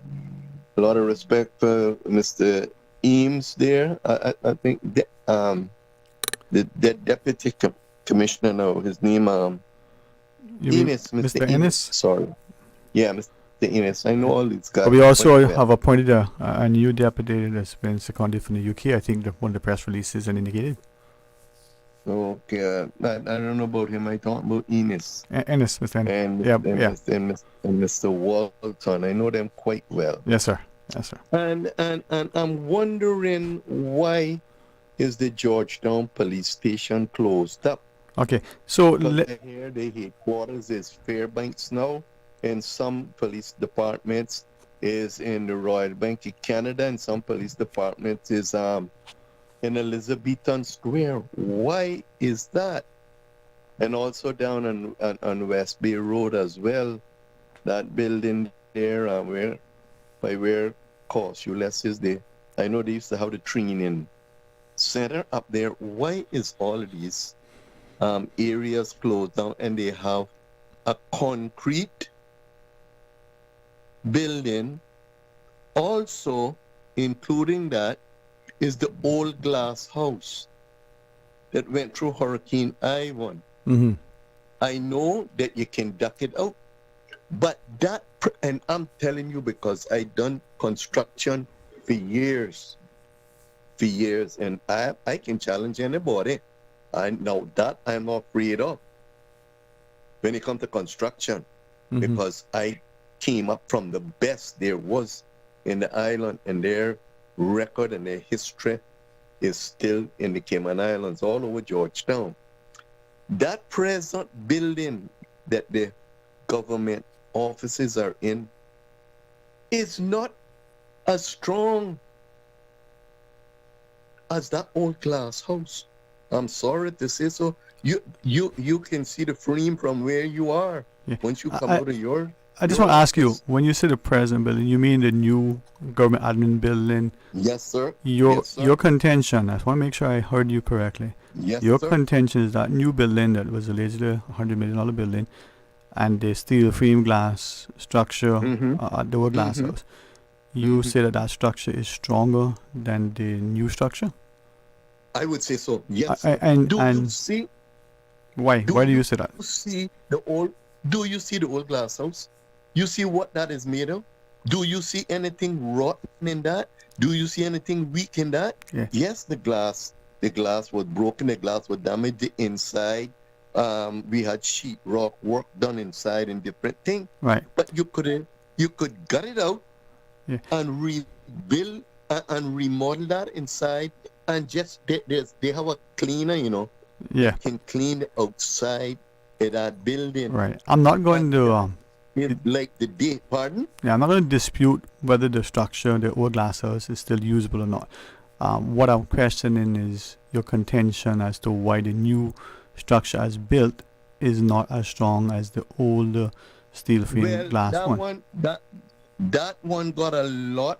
S12: a lot of respect for Mr. Eames there. I think the deputy commissioner now, his name, Ennis, Mr. Ennis. Sorry. Yeah, Mr. Ennis. I know all these guys.
S6: But we also have appointed a new deputy that's been seconded from the UK. I think one of the press releases and indicated.
S12: Okay, I don't know about him. I talk about Ennis.
S6: Ennis, Mr. Ennis.
S12: And Mr. Walton. I know them quite well.
S6: Yes, sir. Yes, sir.
S12: And I'm wondering, why is the Georgetown police station closed up?
S6: Okay, so
S12: I hear the headquarters is Fairbanks now, and some police departments is in the Royal Bank of Canada, and some police departments is in Elizabethton Square. Why is that? And also down on West Bay Road as well, that building there where Course Ulysses there. I know they used to have the training center up there. Why is all of these areas closed down and they have a concrete building? Also, including that, is the old glass house that went through Hurricane Ivan.
S6: Mm-hmm.
S12: I know that you can duck it out, but and I'm telling you because I done construction for years, and I can challenge anybody. I know that I'm not afraid of when it comes to construction, because I came up from the best there was in the island, and their record and their history is still in the Cayman Islands, all over Georgetown. that present building that the government offices are in is not as strong as that old glass house. I'm sorry to say so. You can see the frame from where you are once you come out of your.
S6: I just want to ask you, when you say the present building, you mean the new government admin building?
S12: Yes, sir.
S6: Your contention, I just want to make sure I heard you correctly.
S12: Yes,
S6: your
S12: sir.
S6: contention is that new building that was allegedly $100 million building, and the steel frame glass structure, the old glass house. You say that structure is stronger than the new structure?
S12: I would say so. Yes.
S6: You
S12: see?
S6: Why? Why do you say that?
S12: Do you see the old glass house? You see what that is made of? Do you see anything rotten in that? Do you see anything weak in that?
S6: Yeah.
S12: Yes, the glass was broken, the glass was damaged, the inside. We had sheetrock work done inside and different things.
S6: Right.
S12: But you could gut it out and rebuild and remodel that inside, and just they have a cleaner,
S6: Yeah.
S12: can clean the outside of that building.
S6: Right. I'm not going to
S12: like the day. Pardon?
S6: Yeah, I'm not going to dispute whether the structure, the old glass house, is still usable or not. What I'm questioning is your contention as to why the new structure as built is not as strong as the older steel frame glass one.
S12: That one got a lot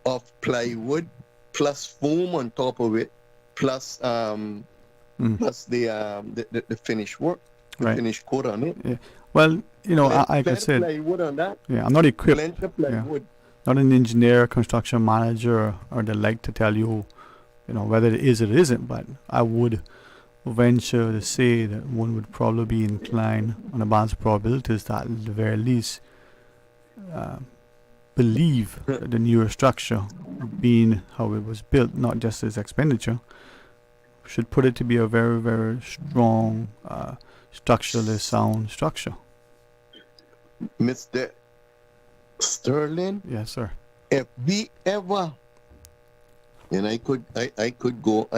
S12: of plywood plus foam on top of it, plus plus the finish work, the finish coat on it.
S6: Yeah. Well, I could say,
S12: plywood on that.
S6: Yeah, I'm not equipped.
S12: Plenty of plywood.
S6: Not an engineer, construction manager, or the like to tell you, whether it is or isn't. But I would venture to say that one would probably be inclined, on the balance of probabilities, that at the very least believe that the newer structure, being how it was built, not just its expenditure, should put it to be a very, very strong, structurally sound structure.
S12: Mr. Sterling?
S6: Yes, sir.
S12: If we ever, and I could go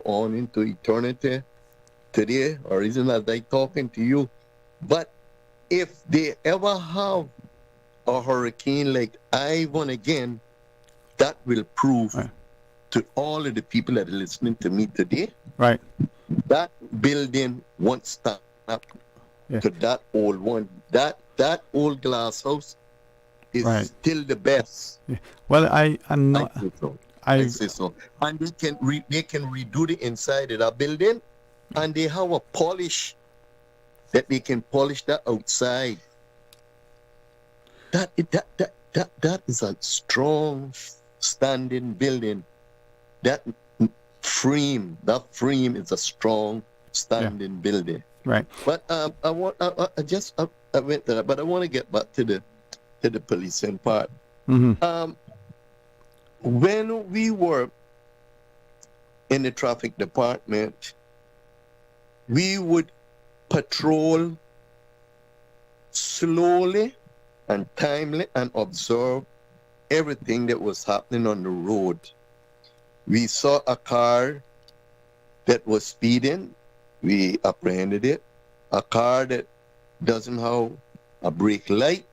S12: on into eternity today, or even as I talking to you, but if they ever have a hurricane like Ivan again, that will prove to all of the people that are listening to me today,
S6: right,
S12: that building won't stand up to that old one. That old glass house is still the best.
S6: Yeah. Well, I'm not.
S12: I say so. And they can redo the inside of that building, and they have a polish that they can polish that outside. That is a strong standing building. That frame is a strong standing building.
S6: Right.
S12: But I went to that, but I want to get back to the policing part.
S6: Mm-hmm.
S12: When we were in the traffic department, we would patrol slowly and timely and observe everything that was happening on the road. We saw a car that was speeding, we apprehended it. A car that doesn't have a brake light,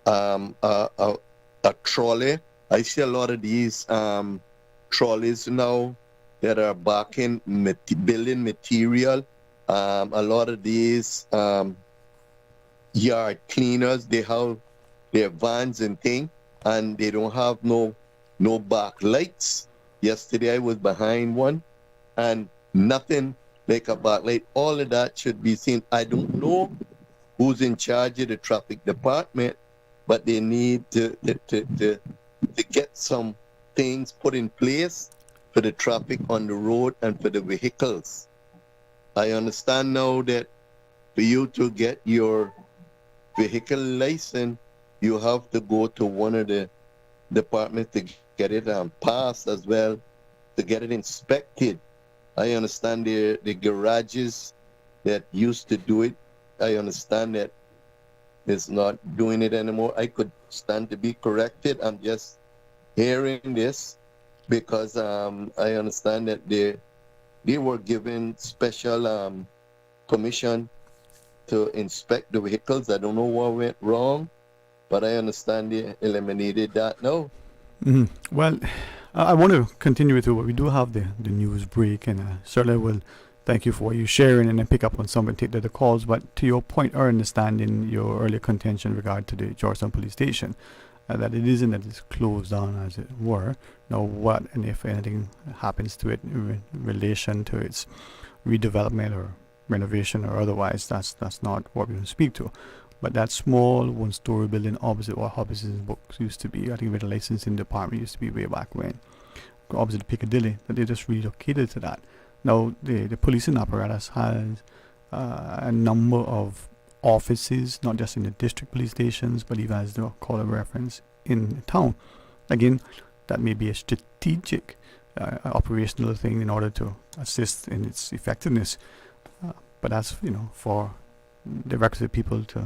S12: a trolley. I see a lot of these trolleys now that are backing building material. A lot of these yard cleaners, they have their vans and things, and they don't have no back lights. Yesterday I was behind one, and nothing like a backlight. All of that should be seen. I don't know who's in charge of the traffic department, but they need to get some things put in place for the traffic on the road and for the vehicles. I understand now that for you to get your vehicle license, you have to go to one of the departments to get it passed as well, to get it inspected. I understand the garages that used to do it, I understand that it's not doing it anymore. I could stand to be corrected. I'm just hearing this because I understand that they were given special permission to inspect the vehicles. I don't know what went wrong, but I understand they eliminated that now.
S6: Well, I want to continue with you, but we do have the news break, and certainly will thank you for what you're sharing and then pick up on some and take the other calls. But to your point, or understanding your earlier contention regard to the Georgetown Police Station, that it isn't that it's closed down, as it were. Now, what and if anything happens to it in relation to its redevelopment or renovation or otherwise, that's not what we're going to speak to. But that small one-story building opposite what Hobson's Books used to be, I think where the licensing department used to be way back when, opposite Piccadilly, that they just relocated to that. Now, the policing apparatus has a number of offices, not just in the district police stations, but even as the call of reference in town. Again, that may be a strategic operational thing in order to assist in its effectiveness. But that's, for the requisite people to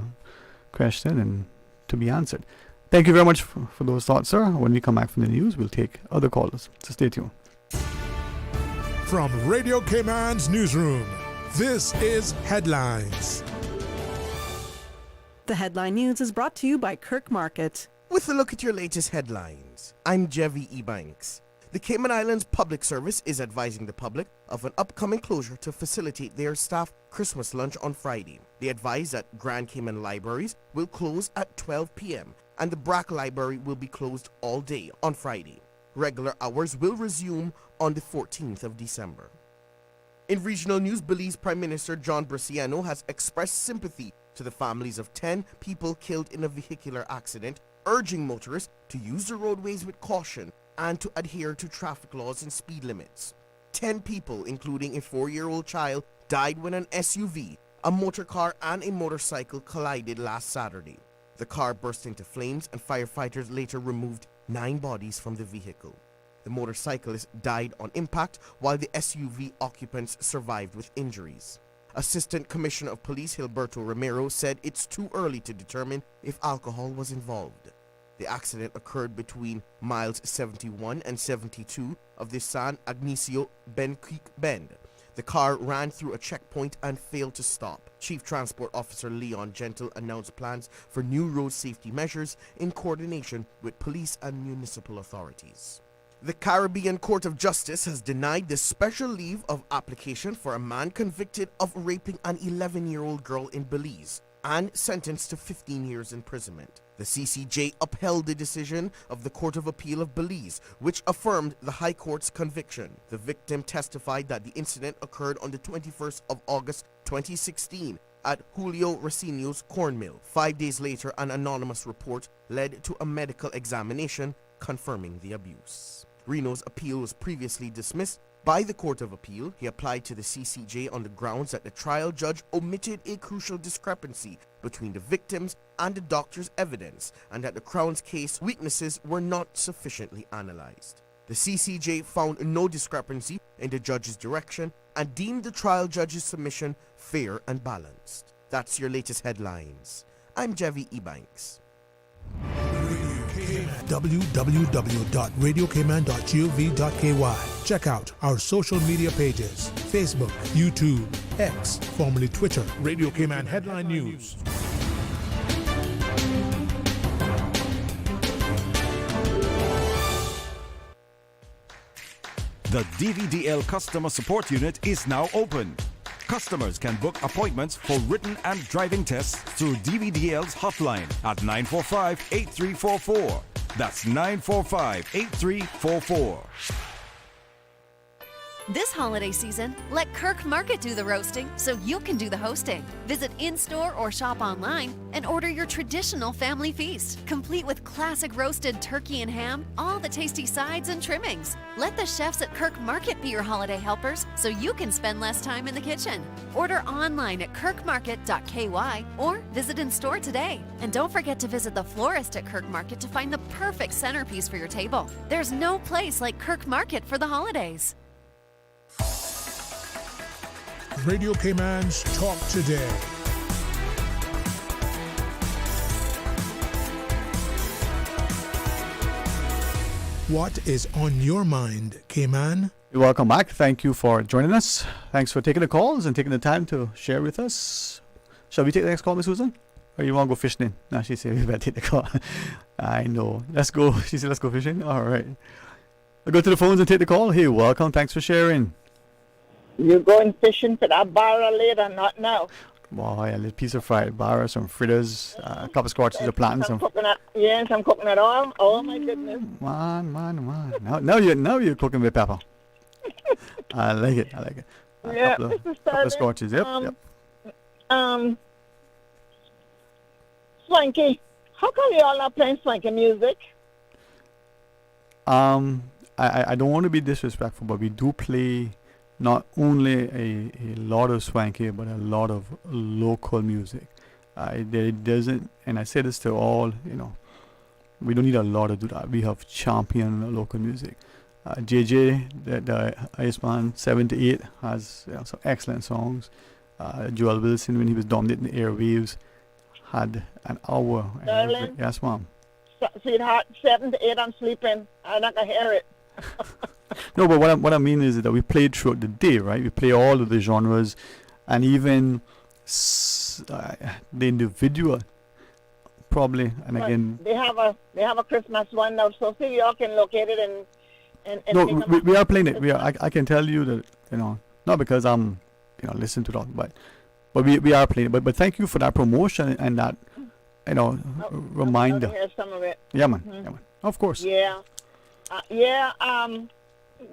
S6: question and to be answered. Thank you very much for those thoughts, sir. When we come back from the news, we'll take other callers. So stay tuned.
S5: From Radio Cayman's newsroom, this is Headlines.
S1: The headline news is brought to you by Kirk Market.
S13: With a look at your latest headlines, I'm Jevi Ebanks. The Cayman Islands Public Service is advising the public of an upcoming closure to facilitate their staff Christmas lunch on Friday. They advise that Grand Cayman libraries will close at 12 p.m. and the BRAC Library will be closed all day on Friday. Regular hours will resume on the 14th of December. In regional news, Belize Prime Minister John Briciano has expressed sympathy to the families of 10 people killed in a vehicular accident, urging motorists to use the roadways with caution and to adhere to traffic laws and speed limits. 10 people, including a 4-year-old child, died when an SUV, a motor car, and a motorcycle collided last Saturday. The car burst into flames and firefighters later removed 9 bodies from the vehicle. The motorcyclist died on impact while the SUV occupants survived with injuries. Assistant Commissioner of Police Gilberto Romero said it's too early to determine if alcohol was involved. The accident occurred between miles 71 and 72 of the San Ignacio Ben Creek Bend. The car ran through a checkpoint and failed to stop. Chief Transport Officer Leon Gentle announced plans for new road safety measures in coordination with police and municipal authorities. The Caribbean Court of Justice has denied the special leave of application for a man convicted of raping an 11-year-old girl in Belize and sentenced to 15 years imprisonment. The CCJ upheld the decision of the Court of Appeal of Belize, which affirmed the High Court's conviction. The victim testified that the incident occurred on the 21st of August 2016 at Julio Racino's corn mill. 5 days later, an anonymous report led to a medical examination confirming the abuse. Reno's appeal was previously dismissed by the Court of Appeal. He applied to the CCJ on the grounds that the trial judge omitted a crucial discrepancy between the victims and the doctor's evidence, and that the Crown's case weaknesses were not sufficiently analyzed. The CCJ found no discrepancy in the judge's direction and deemed the trial judge's submission fair and balanced. That's your latest headlines. I'm Jevi Ebanks.
S5: www.radiocayman.gov.ky. Check out our social media pages: Facebook, YouTube, X, formerly Twitter, Radio Cayman Headline News.
S15: The DVDL Customer Support Unit is now open. Customers can book appointments for written and driving tests through DVDL's hotline at 945-8344. That's 945-8344.
S22: This holiday season, let Kirk Market do the roasting so you can do the hosting. Visit in-store or shop online and order your traditional family feast, complete with classic roasted turkey and ham, all the tasty sides and trimmings. Let the chefs at Kirk Market be your holiday helpers so you can spend less time in the kitchen. Order online at kirkmarket.ky or visit in-store today. And don't forget to visit the florist at Kirk Market to find the perfect centerpiece for your table. There's no place like Kirk Market for the holidays.
S5: Radio Cayman's Talk Today. What is on your mind, Cayman?
S6: Welcome back. Thank you for joining us. Thanks for taking the calls and taking the time to share with us. Shall we take the next call, Miss Susan? Or you want to go fishing? No, she said we better take the call. I know. Let's go. She said let's go fishing. All right. I'll go to the phones and take the call. Hey, welcome. Thanks for sharing.
S27: You're going fishing for that barra later, not now.
S6: Boy, a little piece of fried barra, some fritters, a couple of squatches of plantain, some
S27: coconut. Yes, I'm coconut oil. Oh my goodness.
S6: Man. Now you're cooking with pepper. I like it.
S27: Yeah,
S6: couple of
S27: Mr.
S6: scotches. Yep.
S27: Swanky. How come you all not playing swanky music?
S6: I don't want to be disrespectful, but we do play not only a lot of swanky, but a lot of local music. There doesn't, and I say this to all, we don't need a lot to do that. We have champion local music. JJ, the Iceman 78, has some excellent songs. Joel Wilson, when he was dominating the airwaves, had an hour.
S27: Darling?
S6: Yes, ma'am.
S27: Sweetheart, 7 to 8, I'm sleeping. I'm not going to hear it.
S6: No, but what I mean is that we played throughout the day, right? We play all of the genres, and even the individual, probably. And
S27: But
S6: again,
S27: they have a Christmas one now, so see y'all can locate it and
S6: no,
S27: pick 'em
S6: we
S27: up.
S6: are playing it. I can tell you that not because I'm listen to that, but we are playing it. But thank you for that promotion and that reminder.
S27: I'll hear some of it.
S6: Yeah, man.
S27: Mhm.
S6: Yeah, man. Of course.
S27: Yeah.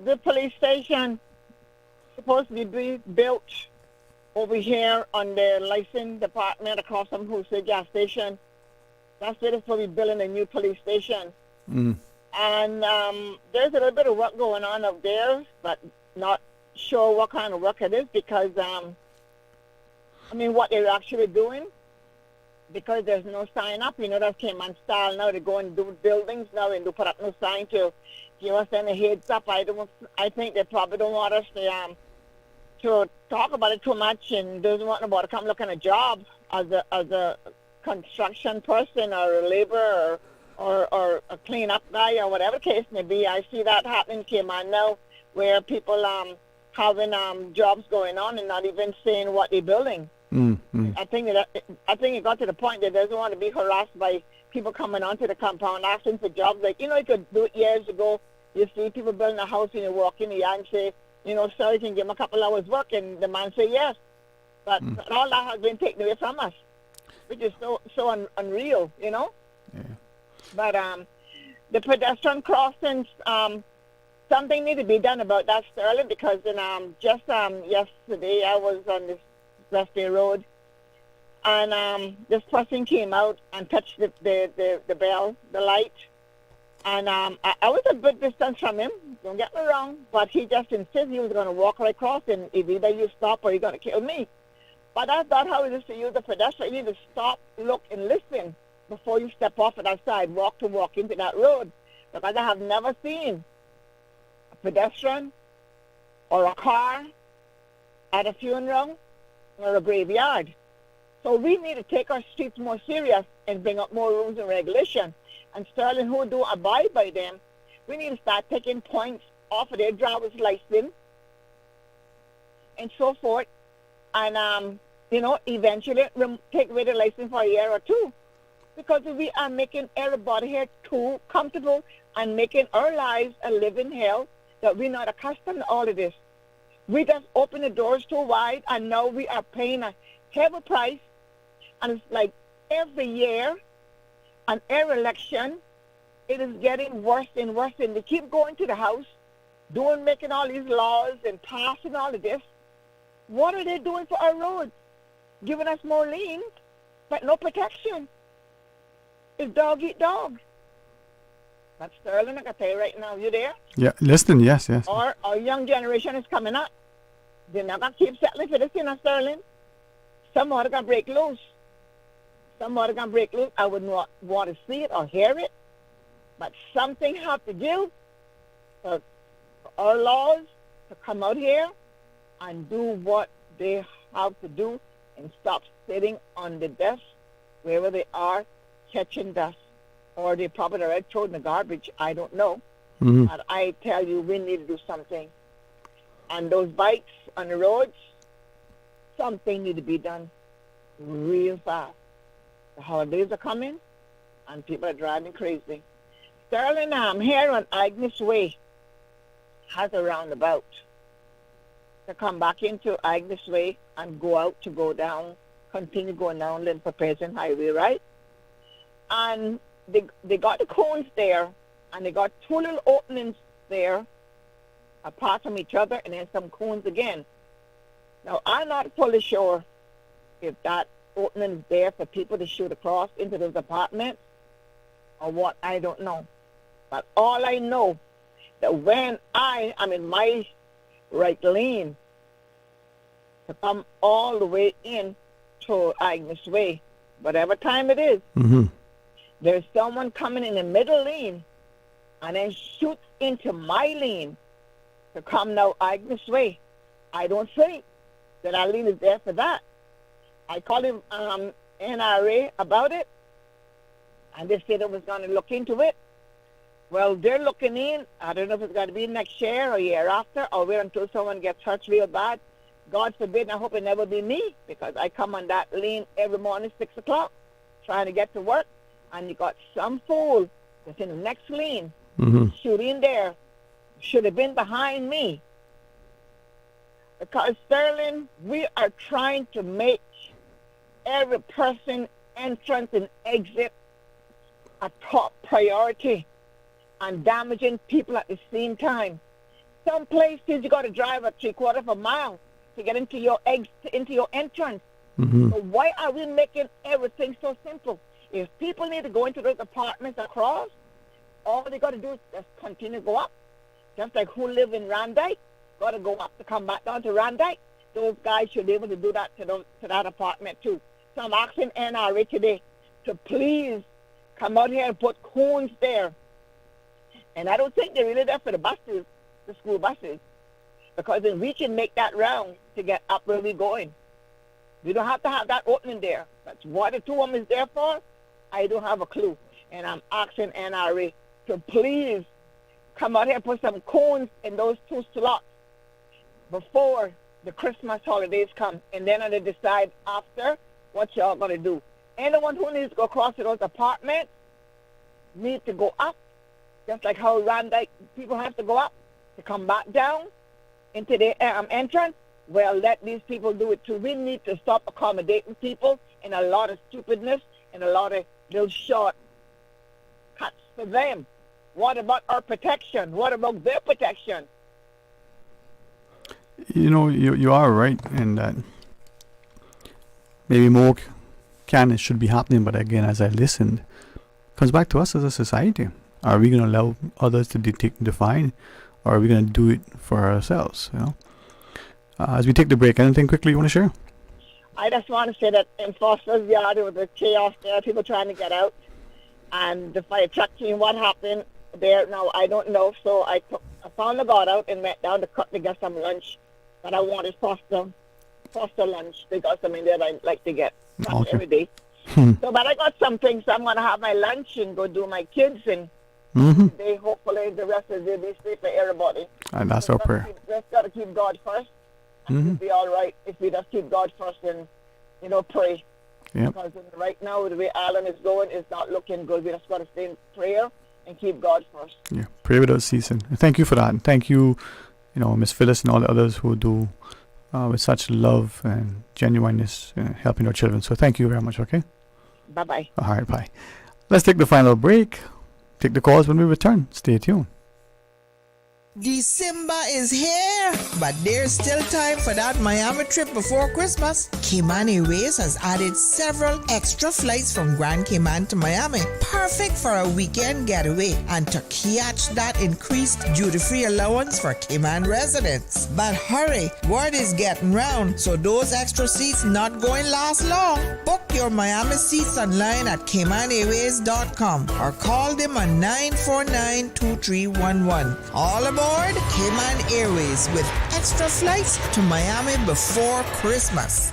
S27: The police station supposed to be built over here on the license department across from Hoosier gas station. That's where they're supposed to be building a new police station.
S6: Mm.
S27: And there's a little bit of work going on up there, but not sure what kind of work it is because, what they're actually doing, because there's no sign up. That came on style now. They go and do buildings now and do put up no sign to give us any heads up. I think they probably don't want us to talk about it too much and doesn't want nobody to come looking at a job as a construction person or a laborer or a cleanup guy or whatever the case may be. I see that happening in Cayman now, where people having jobs going on and not even saying what they're building. I think it got to the point that they doesn't want to be harassed by people coming onto the compound asking for jobs. Like, you could do it years ago. You see people building a house and you walk in the yard and say, sir, you can give them a couple hours work, and the man say yes. But all that has been taken away from us, which is so unreal, Yeah. But the pedestrian crossings, something needs to be done about that, Sterling, because just yesterday I was on this West Bay Road, and this person came out and touched the bell, the light, and I was a good distance from him, don't get me wrong, but he just insisted he was going to walk right across, and either you stop or you're going to kill me. But that's not how it is to use the pedestrian. You need to stop, look, and listen before you step off of that sidewalk to walk into that road, because I have never seen a pedestrian or a car at a funeral or a graveyard. So we need to take our streets more serious and bring up more rules and regulation. And Sterling, who do abide by them, we need to start taking points off of their driver's license and so forth. And, eventually take away the license for a year or two. Because we are making everybody here too comfortable and making our lives a living hell that we're not accustomed to all of this. We just open the doors too wide, and now we are paying a heavy price. And it's like every year and every election, it is getting worse and worse. And they keep going to the House, making all these laws and passing all of this. What are they doing for our roads? Giving us more lanes, but no protection. It's dog eat dog. That's Sterling, I can tell you right now. You there?
S6: Yeah, listen, yes.
S27: Our young generation is coming up. They're not going to keep settling for this, Sterling. Somebody going to break loose. I wouldn't want to see it or hear it. But something have to give for our laws to come out here and do what they have to do and stop sitting on the desk wherever they are catching dust. Or they probably already thrown in the garbage. I don't know.
S6: Mm-hmm.
S27: But I tell you, we need to do something. and those bikes on the roads, something need to be done real fast. The holidays are coming, and people are driving crazy. Sterling here on Agnes Way has a roundabout to come back into Agnes Way and go down, continue going down Lynn Pearson Highway, right? And they got the cones there, and they got two little openings there apart from each other, and then some cones again. Now, I'm not fully sure if that opening is there for people to shoot across into those apartments or what, I don't know. But all I know that when I am in my right lane to come all the way in to Agnes Way, whatever time it is, there's someone coming in the middle lane and then shoots into my lane to come now Agnes Way. I don't think that our lane is there for that. I called him NRA about it, and they said they was going to look into it. Well, they're looking in. I don't know if it's going to be next year or year after, or wait until someone gets hurt real bad. God forbid, I hope it never be me, because I come on that lane every morning, 6 o'clock, trying to get to work, and you got some fool that's in the next lane shooting there. Should have been behind me. Because, Sterling, we are trying to make every person entrance and exit a top priority and damaging people at the same time. Some places you got to drive a 3/4 of a mile to get into your entrance. So why are we making everything so simple? If people need to go into those apartments across, all they got to do is just continue to go up. Just like who live in Randike, got to go up to come back down to Randike. Those guys should be able to do that to that apartment too. So I'm asking NRA today to please come out here and put cones there. And I don't think they're really there for the buses, the school buses, because then we can make that round to get up where we're going. We don't have to have that opening there. That's what the two of them is there for. I don't have a clue. And I'm asking NRA to please come out here and put some cones in those two slots before the Christmas holidays come. And then they decide after what y'all going to do. Anyone who needs to go across to those apartments need to go up, just like how Randike people have to go up to come back down into the entrance. Well, let these people do it too. We need to stop accommodating people in a lot of stupidness and a lot of little short cuts for them. What about our protection? What about their protection?
S6: You know, you are right in that maybe more should be happening, but again, as I listened, it comes back to us as a society. Are we going to allow others to define, or are we going to do it for ourselves? You know, as we take the break, anything quickly you want to share?
S27: I just want to say that in Foster's yard, there was a chaos there, people trying to get out, and the fire truck team, what happened there? Now I don't know. So I found the guard out and went down to cut to get some lunch, but I wanted Foster lunch. They got some in there that I like to get every day. So, but I got some things. So I'm going to have my lunch and go do my kids, and they hopefully the rest of the day be safe for everybody.
S6: And that's our prayer.
S27: Just got to keep God first. And we'll be all right if we just keep God first and, pray.
S6: Yep.
S27: Because right now, the way Ireland is going is not looking good. We just got to stay in prayer and keep God first.
S6: Yeah, pray without ceasing. Thank you for that. And thank you, Miss Phyllis and all the others who do with such love and genuineness helping our children. So thank you very much, okay?
S27: Bye-bye.
S6: All right, bye. Let's take the final break. Take the calls when we return. Stay tuned.
S9: December is here, but there's still time for that Miami trip before Christmas. Cayman Airways has added several extra flights from Grand Cayman to Miami, perfect for a weekend getaway and to catch that increased duty-free allowance for Cayman residents. But hurry, word is getting round, so those extra seats not going last long. Book your Miami seats online at CaymanAirways.com or call them on 949-2311. All aboard Cayman Airways with extra flights to Miami before Christmas.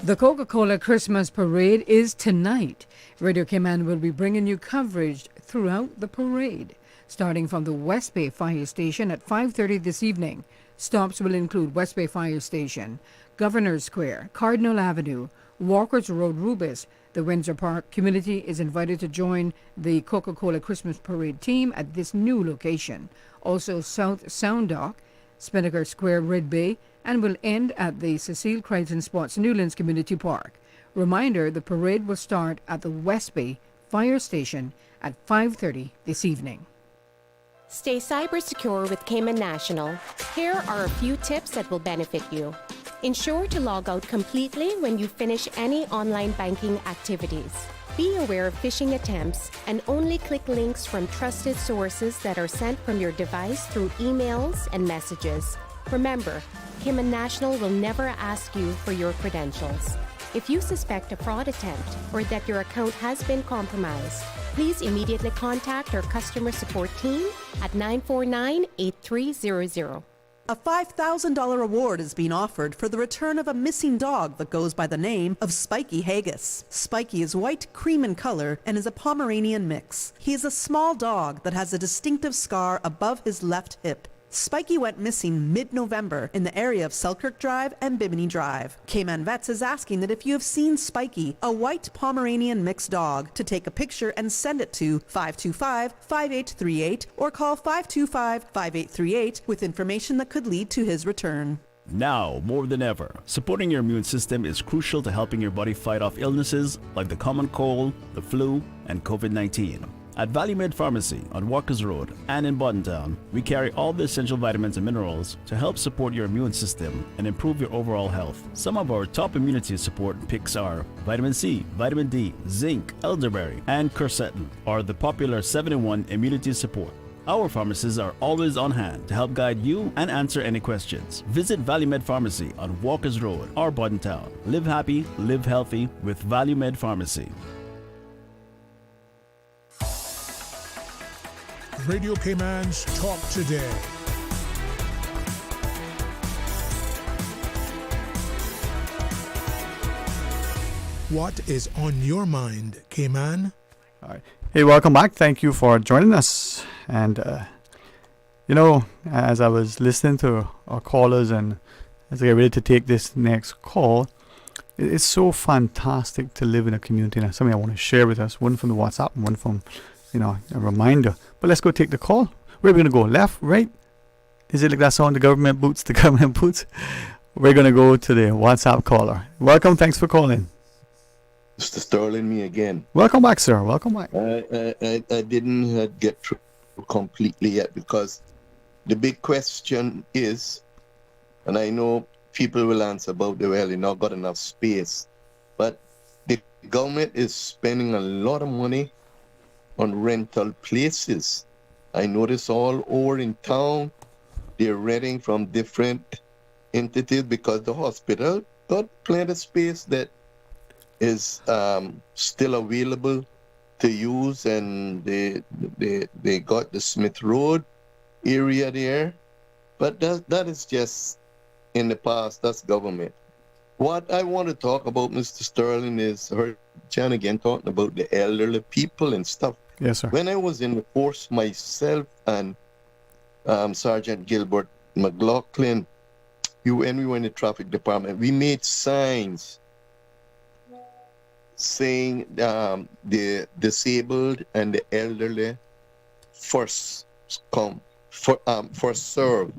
S26: The Coca-Cola Christmas Parade is tonight. Radio Cayman will be bringing you coverage throughout the parade, starting from the West Bay Fire Station at 5:30 this evening. Stops will include West Bay Fire Station, Governor Square, Cardinal Avenue, Walkers Road, Rubis. The Windsor Park community is invited to join the Coca-Cola Christmas Parade team at this new location. Also South Sound Dock, Spinnaker Square, Red Bay, and will end at the Cecile Crichton Sports Newlands Community Park. Reminder, the parade will start at the West Bay Fire Station at 5:30 this evening.
S14: Stay cyber secure with Cayman National. Here are a few tips that will benefit you. Ensure to log out completely when you finish any online banking activities. Be aware of phishing attempts and only click links from trusted sources that are sent from your device through emails and messages. Remember, Cayman National will never ask you for your credentials. If you suspect a fraud attempt or that your account has been compromised, please immediately contact our customer support team at 949-8300.
S1: A $5,000 award is being offered for the return of a missing dog that goes by the name of Spiky Haggis. Spiky is white, cream in color, and is a Pomeranian mix. He is a small dog that has a distinctive scar above his left hip. Spiky went missing mid-November in the area of Selkirk Drive and Bimini Drive. Cayman Vets is asking that if you have seen Spiky, a white Pomeranian mixed dog, to take a picture and send it to 525-5838 or call 525-5838 with information that could lead to his return.
S23: Now, more than ever, supporting your immune system is crucial to helping your body fight off illnesses like the common cold, the flu, and COVID-19. At ValueMed Pharmacy on Walkers Road and in Boddentown, we carry all the essential vitamins and minerals to help support your immune system and improve your overall health. Some of our top immunity support picks are vitamin C, vitamin D, zinc, elderberry, and quercetin, or the popular 7-in-1 immunity support. Our pharmacists are always on hand to help guide you and answer any questions. Visit ValueMed Pharmacy on Walkers Road or Boddentown. Live happy, live healthy with ValueMed Pharmacy.
S5: Radio Cayman's Talk Today. What is on your mind, Cayman?
S6: All right. Hey, welcome back. Thank you for joining us. And, as I was listening to our callers and as I get ready to take this next call, it's so fantastic to live in a community. And something I want to share with us, one from the WhatsApp and one from, a reminder. But let's go take the call. Where are we going to go? Left, right? Is it like that song, the government boots, the government boots? We're going to go to the WhatsApp caller. Welcome. Thanks for calling.
S12: Mr. Sterling, me again.
S6: Welcome back, sir. Welcome back.
S12: I didn't get through completely yet because the big question is, and I know people will answer about the well, you not got enough space, but the government is spending a lot of money on rental places. I notice all over in town, they're renting from different entities because the hospital got plenty of space that is still available to use, and they got the Smith Road area there, but that is just in the past. That's government. What I want to talk about, Mr. Sterling, is heard Jan again talking about the elderly people and stuff.
S6: Yes, sir.
S12: When I was in the force myself and Sergeant Gilbert McLaughlin, when we were in the traffic department, we made signs saying the disabled and the elderly first come, first serve.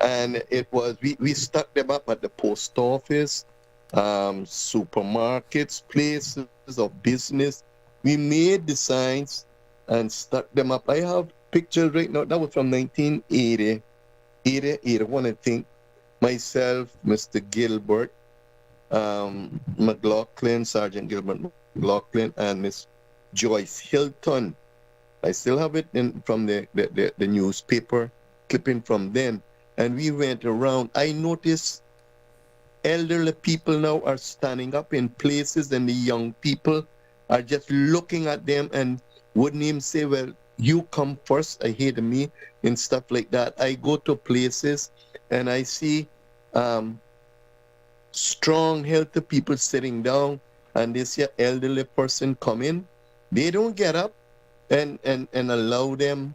S12: And it was, we stuck them up at the post office, supermarkets, places of business. We made the signs and stuck them up. I have pictures right now. That was from 1980, 81, I think. Myself, Mr. Gilbert, McLaughlin, Sergeant Gilbert McLaughlin, and Miss Joyce Hilton. I still have it from the newspaper clipping from then. And we went around. I noticed elderly people now are standing up in places, and the young people are just looking at them and wouldn't even say, well, you come first, I hate me, and stuff like that. I go to places and I see strong, healthy people sitting down, and they see an elderly person come in. They don't get up and allow them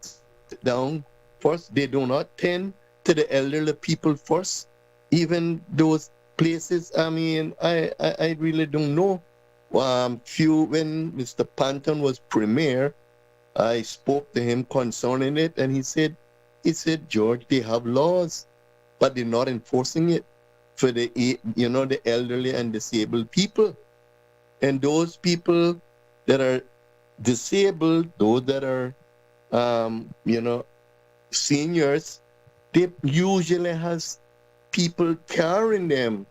S12: sit down first. They do not tend to the elderly people first. Even those places, I mean, I really don't know. When Mr. Panton was premier, I spoke to him concerning it, and he said, George, they have laws, but they're not enforcing it for the elderly and disabled people. And those people that are disabled, those that are, seniors, they usually has people carrying them.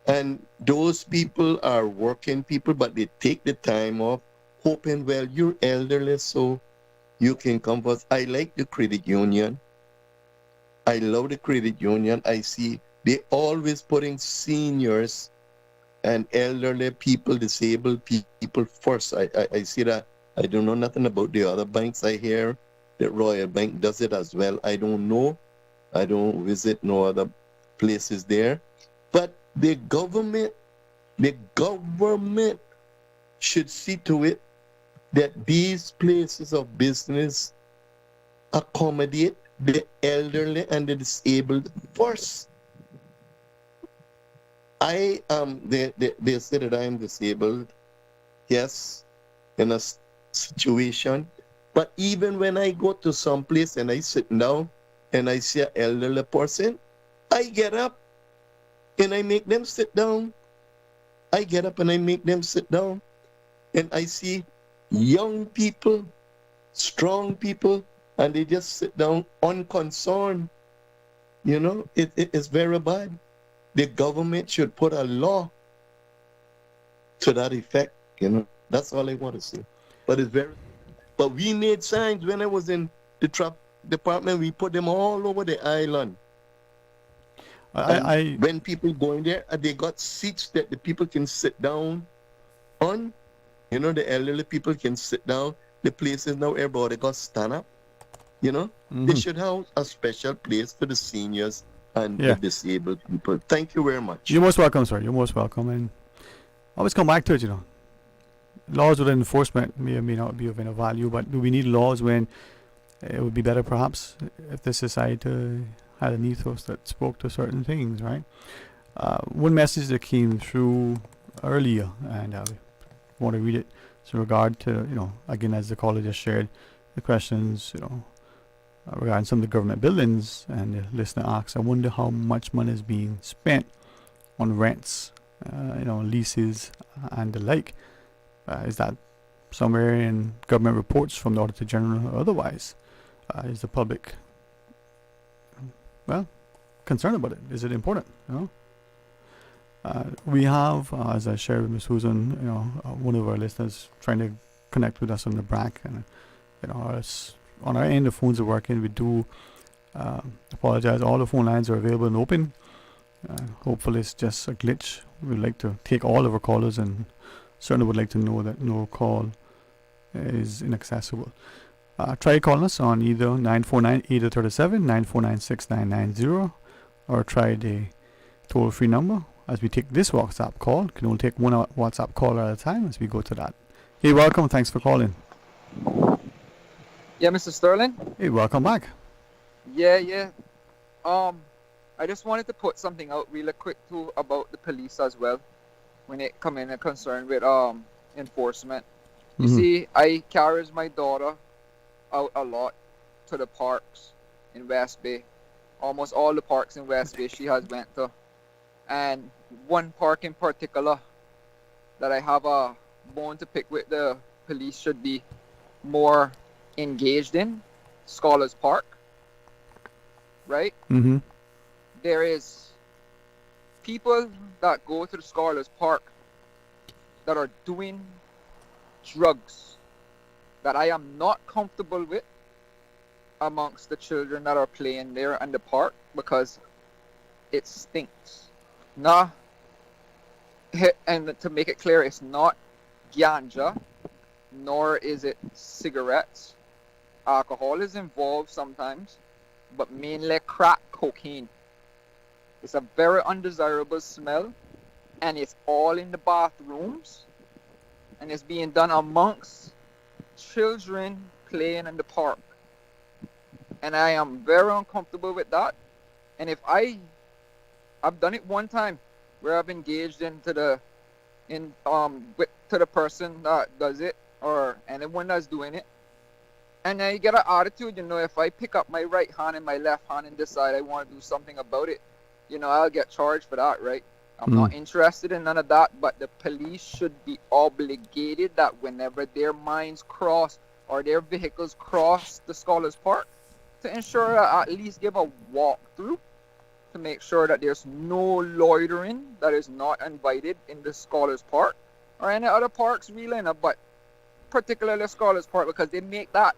S12: And those people are working people, but they take the time off, hoping, well, you're elderly, so you can come first. I like the credit union. I love the credit union. I see they always putting seniors and elderly people, disabled people first. I see that. I don't know nothing about the other banks. I hear that Royal Bank does it as well. I don't know. I don't visit no other places there. But the government should see to it that these places of business accommodate the elderly and the disabled first. They say that I am disabled, yes, in a situation. But even when I go to some place and I sit down and I see an elderly person, I get up and I make them sit down. I get up and I make them sit down. And I see young people, strong people, and they just sit down unconcerned. It is very bad. The government should put a law to that effect. That's all I want to say. But we made signs when I was in the traffic department. We put them all over the island. When people go in there, they got seats that the people can sit down on. The elderly people can sit down. The places now, everybody got stand up. They should have a special place for the seniors and the disabled people. Thank you very much.
S6: You're most welcome, sir. You're most welcome. And always come back to it, Laws with enforcement may or may not be of any value, but do we need laws when it would be better perhaps if the society had an ethos that spoke to certain things, right? One message that came through earlier, and I want to read it. So, in regard to, again, as the caller just shared, the questions, regarding some of the government buildings, and the listener asks, I wonder how much money is being spent on rents, leases, and the like. Is that somewhere in government reports from the Auditor General or otherwise? Is the public, concerned about it? Is it important? We have, as I shared with Ms. Susan, one of our listeners trying to connect with us on the BRAC, and on our end, the phones are working. We do apologize. All the phone lines are available and open. Hopefully, it's just a glitch. We'd like to take all of our callers, and certainly would like to know that no call is inaccessible. Try calling us on either 949-8037, 949-6990, or try the toll-free number. As we take this WhatsApp call, can only take one WhatsApp call at a time as we go to that. Hey, welcome. Thanks for calling.
S4: Yeah, Mr. Sterling?
S6: Hey, welcome back.
S4: Yeah. I just wanted to put something out really quick too about the police as well when it come in a concern with enforcement. You see, I carries my daughter out a lot to the parks in West Bay. Almost all the parks in West Bay she has went to. And one park in particular that I have a bone to pick with the police should be more engaged in, Scholars Park, right? There is people that go to the Scholars Park that are doing drugs that I am not comfortable with amongst the children that are playing there in the park, because it stinks. And to make it clear, it's not ganja, nor is it cigarettes. Alcohol is involved sometimes, but mainly crack cocaine. It's a very undesirable smell, and it's all in the bathrooms, and it's being done amongst children playing in the park. And I am very uncomfortable with that, And if I've done it one time where I've engaged to the person that does it or anyone that's doing it. And then you get an attitude, if I pick up my right hand and my left hand and decide I want to do something about it, I'll get charged for that, right? I'm not interested in none of that, but the police should be obligated that whenever their minds cross or their vehicles cross the Scholars Park, to ensure that at least give a walkthrough to make sure that there's no loitering that is not invited in the Scholars Park or any other parks really, but particularly Scholars Park, because they make that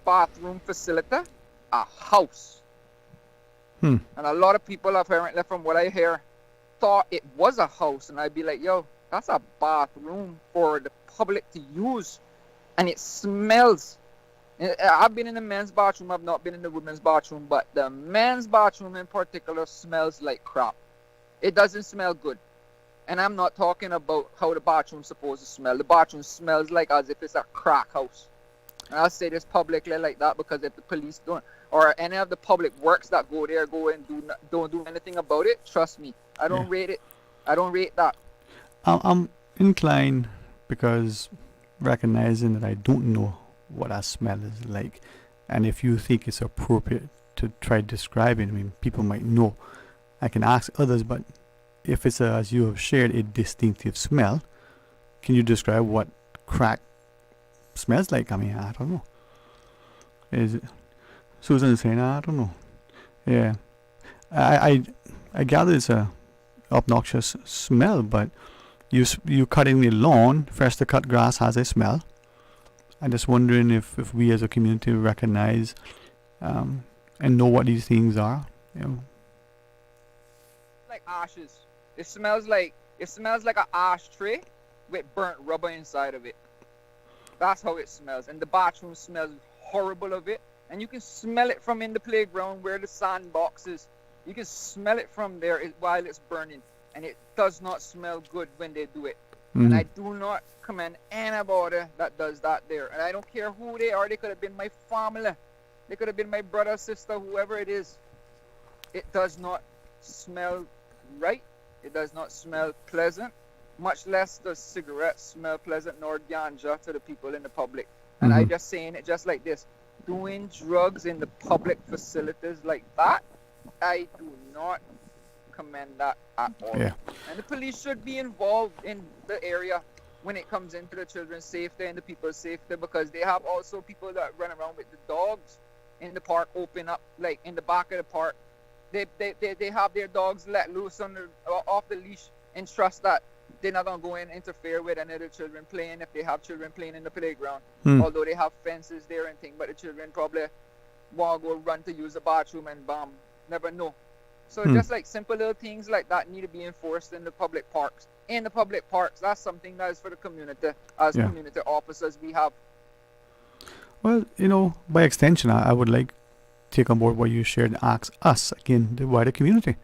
S4: bathroom facility a house. And a lot of people apparently, from what I hear, thought it was a house, and I'd be like, yo, that's a bathroom for the public to use, and it smells. I've been in the men's bathroom, I've not been in the women's bathroom, but the men's bathroom in particular smells like crap. It doesn't smell good. And I'm not talking about how the bathroom's supposed to smell. The bathroom smells like as if it's a crack house. And I'll say this publicly like that, because if the police don't, or any of the public works that go there, go and don't do anything about it, trust me, I don't rate it. I don't rate that.
S6: I'm inclined, because recognizing that I don't know what that smell is like, and if you think it's appropriate to try describing, I mean, people might know. I can ask others, but if it's as you have shared, a distinctive smell, can you describe what crack smells like? I mean, I don't know. Is it? Susan is saying, I don't know. Yeah, I gather it's a obnoxious smell, but you cutting the lawn, fresh to cut grass has a smell. I'm just wondering if we as a community recognize and know what these things are.
S4: Like ashes. It smells like an ashtray with burnt rubber inside of it. That's how it smells. And the bathroom smells horrible of it. And you can smell it from in the playground where the sandbox is. You can smell it from there while it's burning. And it does not smell good when they do it. And I do not commend anybody that does that there. And I don't care who they are. They could have been my family. They could have been my brother, sister, whoever it is. It does not smell right. It does not smell pleasant. Much less does cigarettes smell pleasant, nor ganja to the people in the public. And I just saying it just like this. Doing drugs in the public facilities like that, I do not commend that at all.
S6: Yeah.
S4: And the police should be involved in the area when it comes into the children's safety and the people's safety, because they have also people that run around with the dogs in the park, open up, like in the back of the park. They have their dogs let loose off the leash and trust that they're not going to go in and interfere with any of the children playing, if they have children playing in the playground. Although they have fences there and things, but the children probably want to go run to use the bathroom and never know. So just like simple little things like that need to be enforced in the public parks. In the public parks, that's something that is for the community. As community officers, we have.
S6: Well, by extension, I would like to take on board what you shared and ask us, again, the wider community.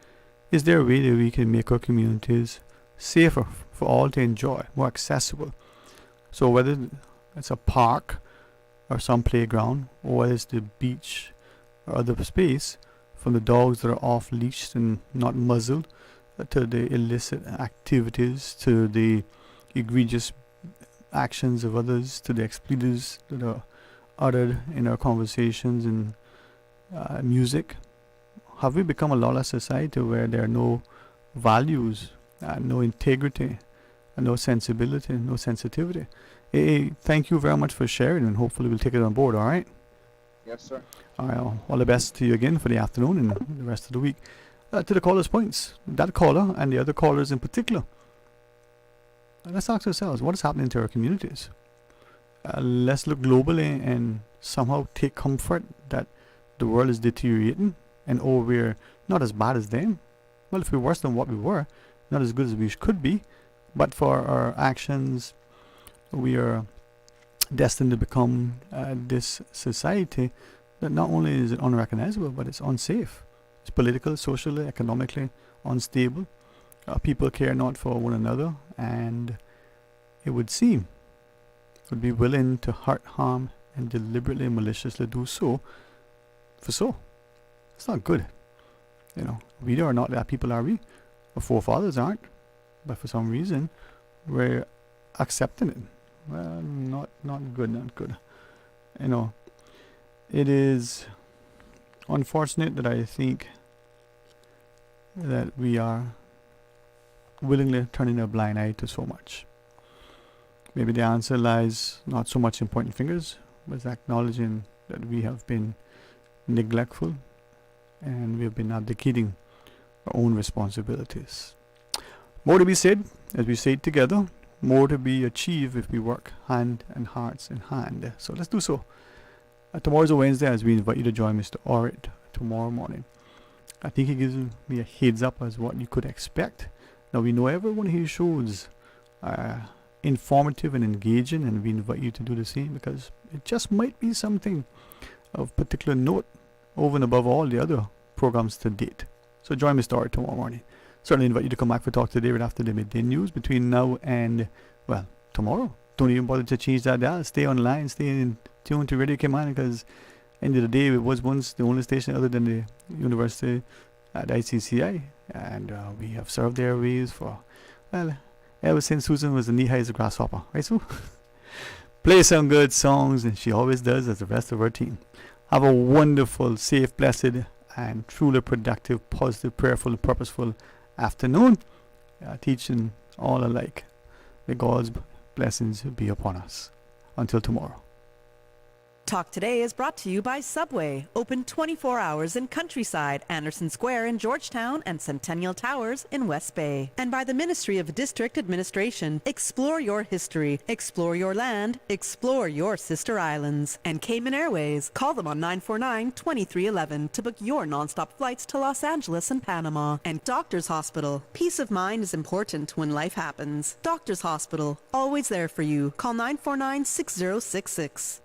S6: Is there a way that we can make our communities safer for all to enjoy, more accessible? So whether it's a park or some playground, or whether it's the beach or other space, from the dogs that are off leashed and not muzzled, to the illicit activities, to the egregious actions of others, to the expletives that are uttered in our conversations and music. Have we become a lawless society where there are no values, no integrity, no sensibility, no sensitivity? Hey, thank you very much for sharing, and hopefully we'll take it on board, all right?
S4: Yes, sir.
S6: All right, all the best to you again for the afternoon and the rest of the week. To the callers' points, that caller and the other callers in particular, let's ask ourselves, what is happening to our communities? Let's look globally and somehow take comfort that the world is deteriorating and we're not as bad as them. Well, if we're worse than what we were, not as good as we could be, but for our actions, we are destined to become this society that not only is it unrecognizable, but it's unsafe. It's politically, socially, economically unstable. People care not for one another, and it would seem would be willing to hurt, harm, and deliberately, maliciously do so for so. It's not good. You know, we are not that people, are we? Our forefathers aren't. But for some reason, we're accepting it. Well, not good. You know, it is unfortunate that I think that we are willingly turning a blind eye to so much. Maybe the answer lies not so much in pointing fingers, but acknowledging that we have been neglectful and we have been abdicating our own responsibilities. More to be said as we say it together, more to be achieved if we work hand and hearts in hand. So let's do so. Tomorrow's a Wednesday as we invite you to join Mr. Orrit tomorrow morning. I think he gives me a heads up as what you could expect. Now we know every one of his shows are informative and engaging, and we invite you to do the same because it just might be something of particular note over and above all the other programs to date. So join Mr. Orrit tomorrow morning. Certainly invite you to come back for Talk Today right after the midday news between now and, well, tomorrow. Don't even bother to change that dial. Stay online, stay in tune to Radio Cayman, because end of the day it was once the only station other than the university at ICCI, and we have served the airwaves for, well, ever since Susan was a knee-high as a grasshopper, right, Sue? Play some good songs, and she always does, as the rest of her team. Have a wonderful, safe, blessed, and truly productive, positive, prayerful, and purposeful afternoon. Teaching all alike. May God's blessings be upon us. Until tomorrow.
S1: Talk Today is brought to you by Subway, open 24 hours in Countryside, Anderson Square in Georgetown, and Centennial Towers in West Bay. And by the Ministry of District Administration, explore your history, explore your land, explore your sister islands. And Cayman Airways, call them on 949-2311 to book your nonstop flights to Los Angeles and Panama. And Doctors Hospital, peace of mind is important when life happens. Doctors Hospital, always there for you. Call 949-6066.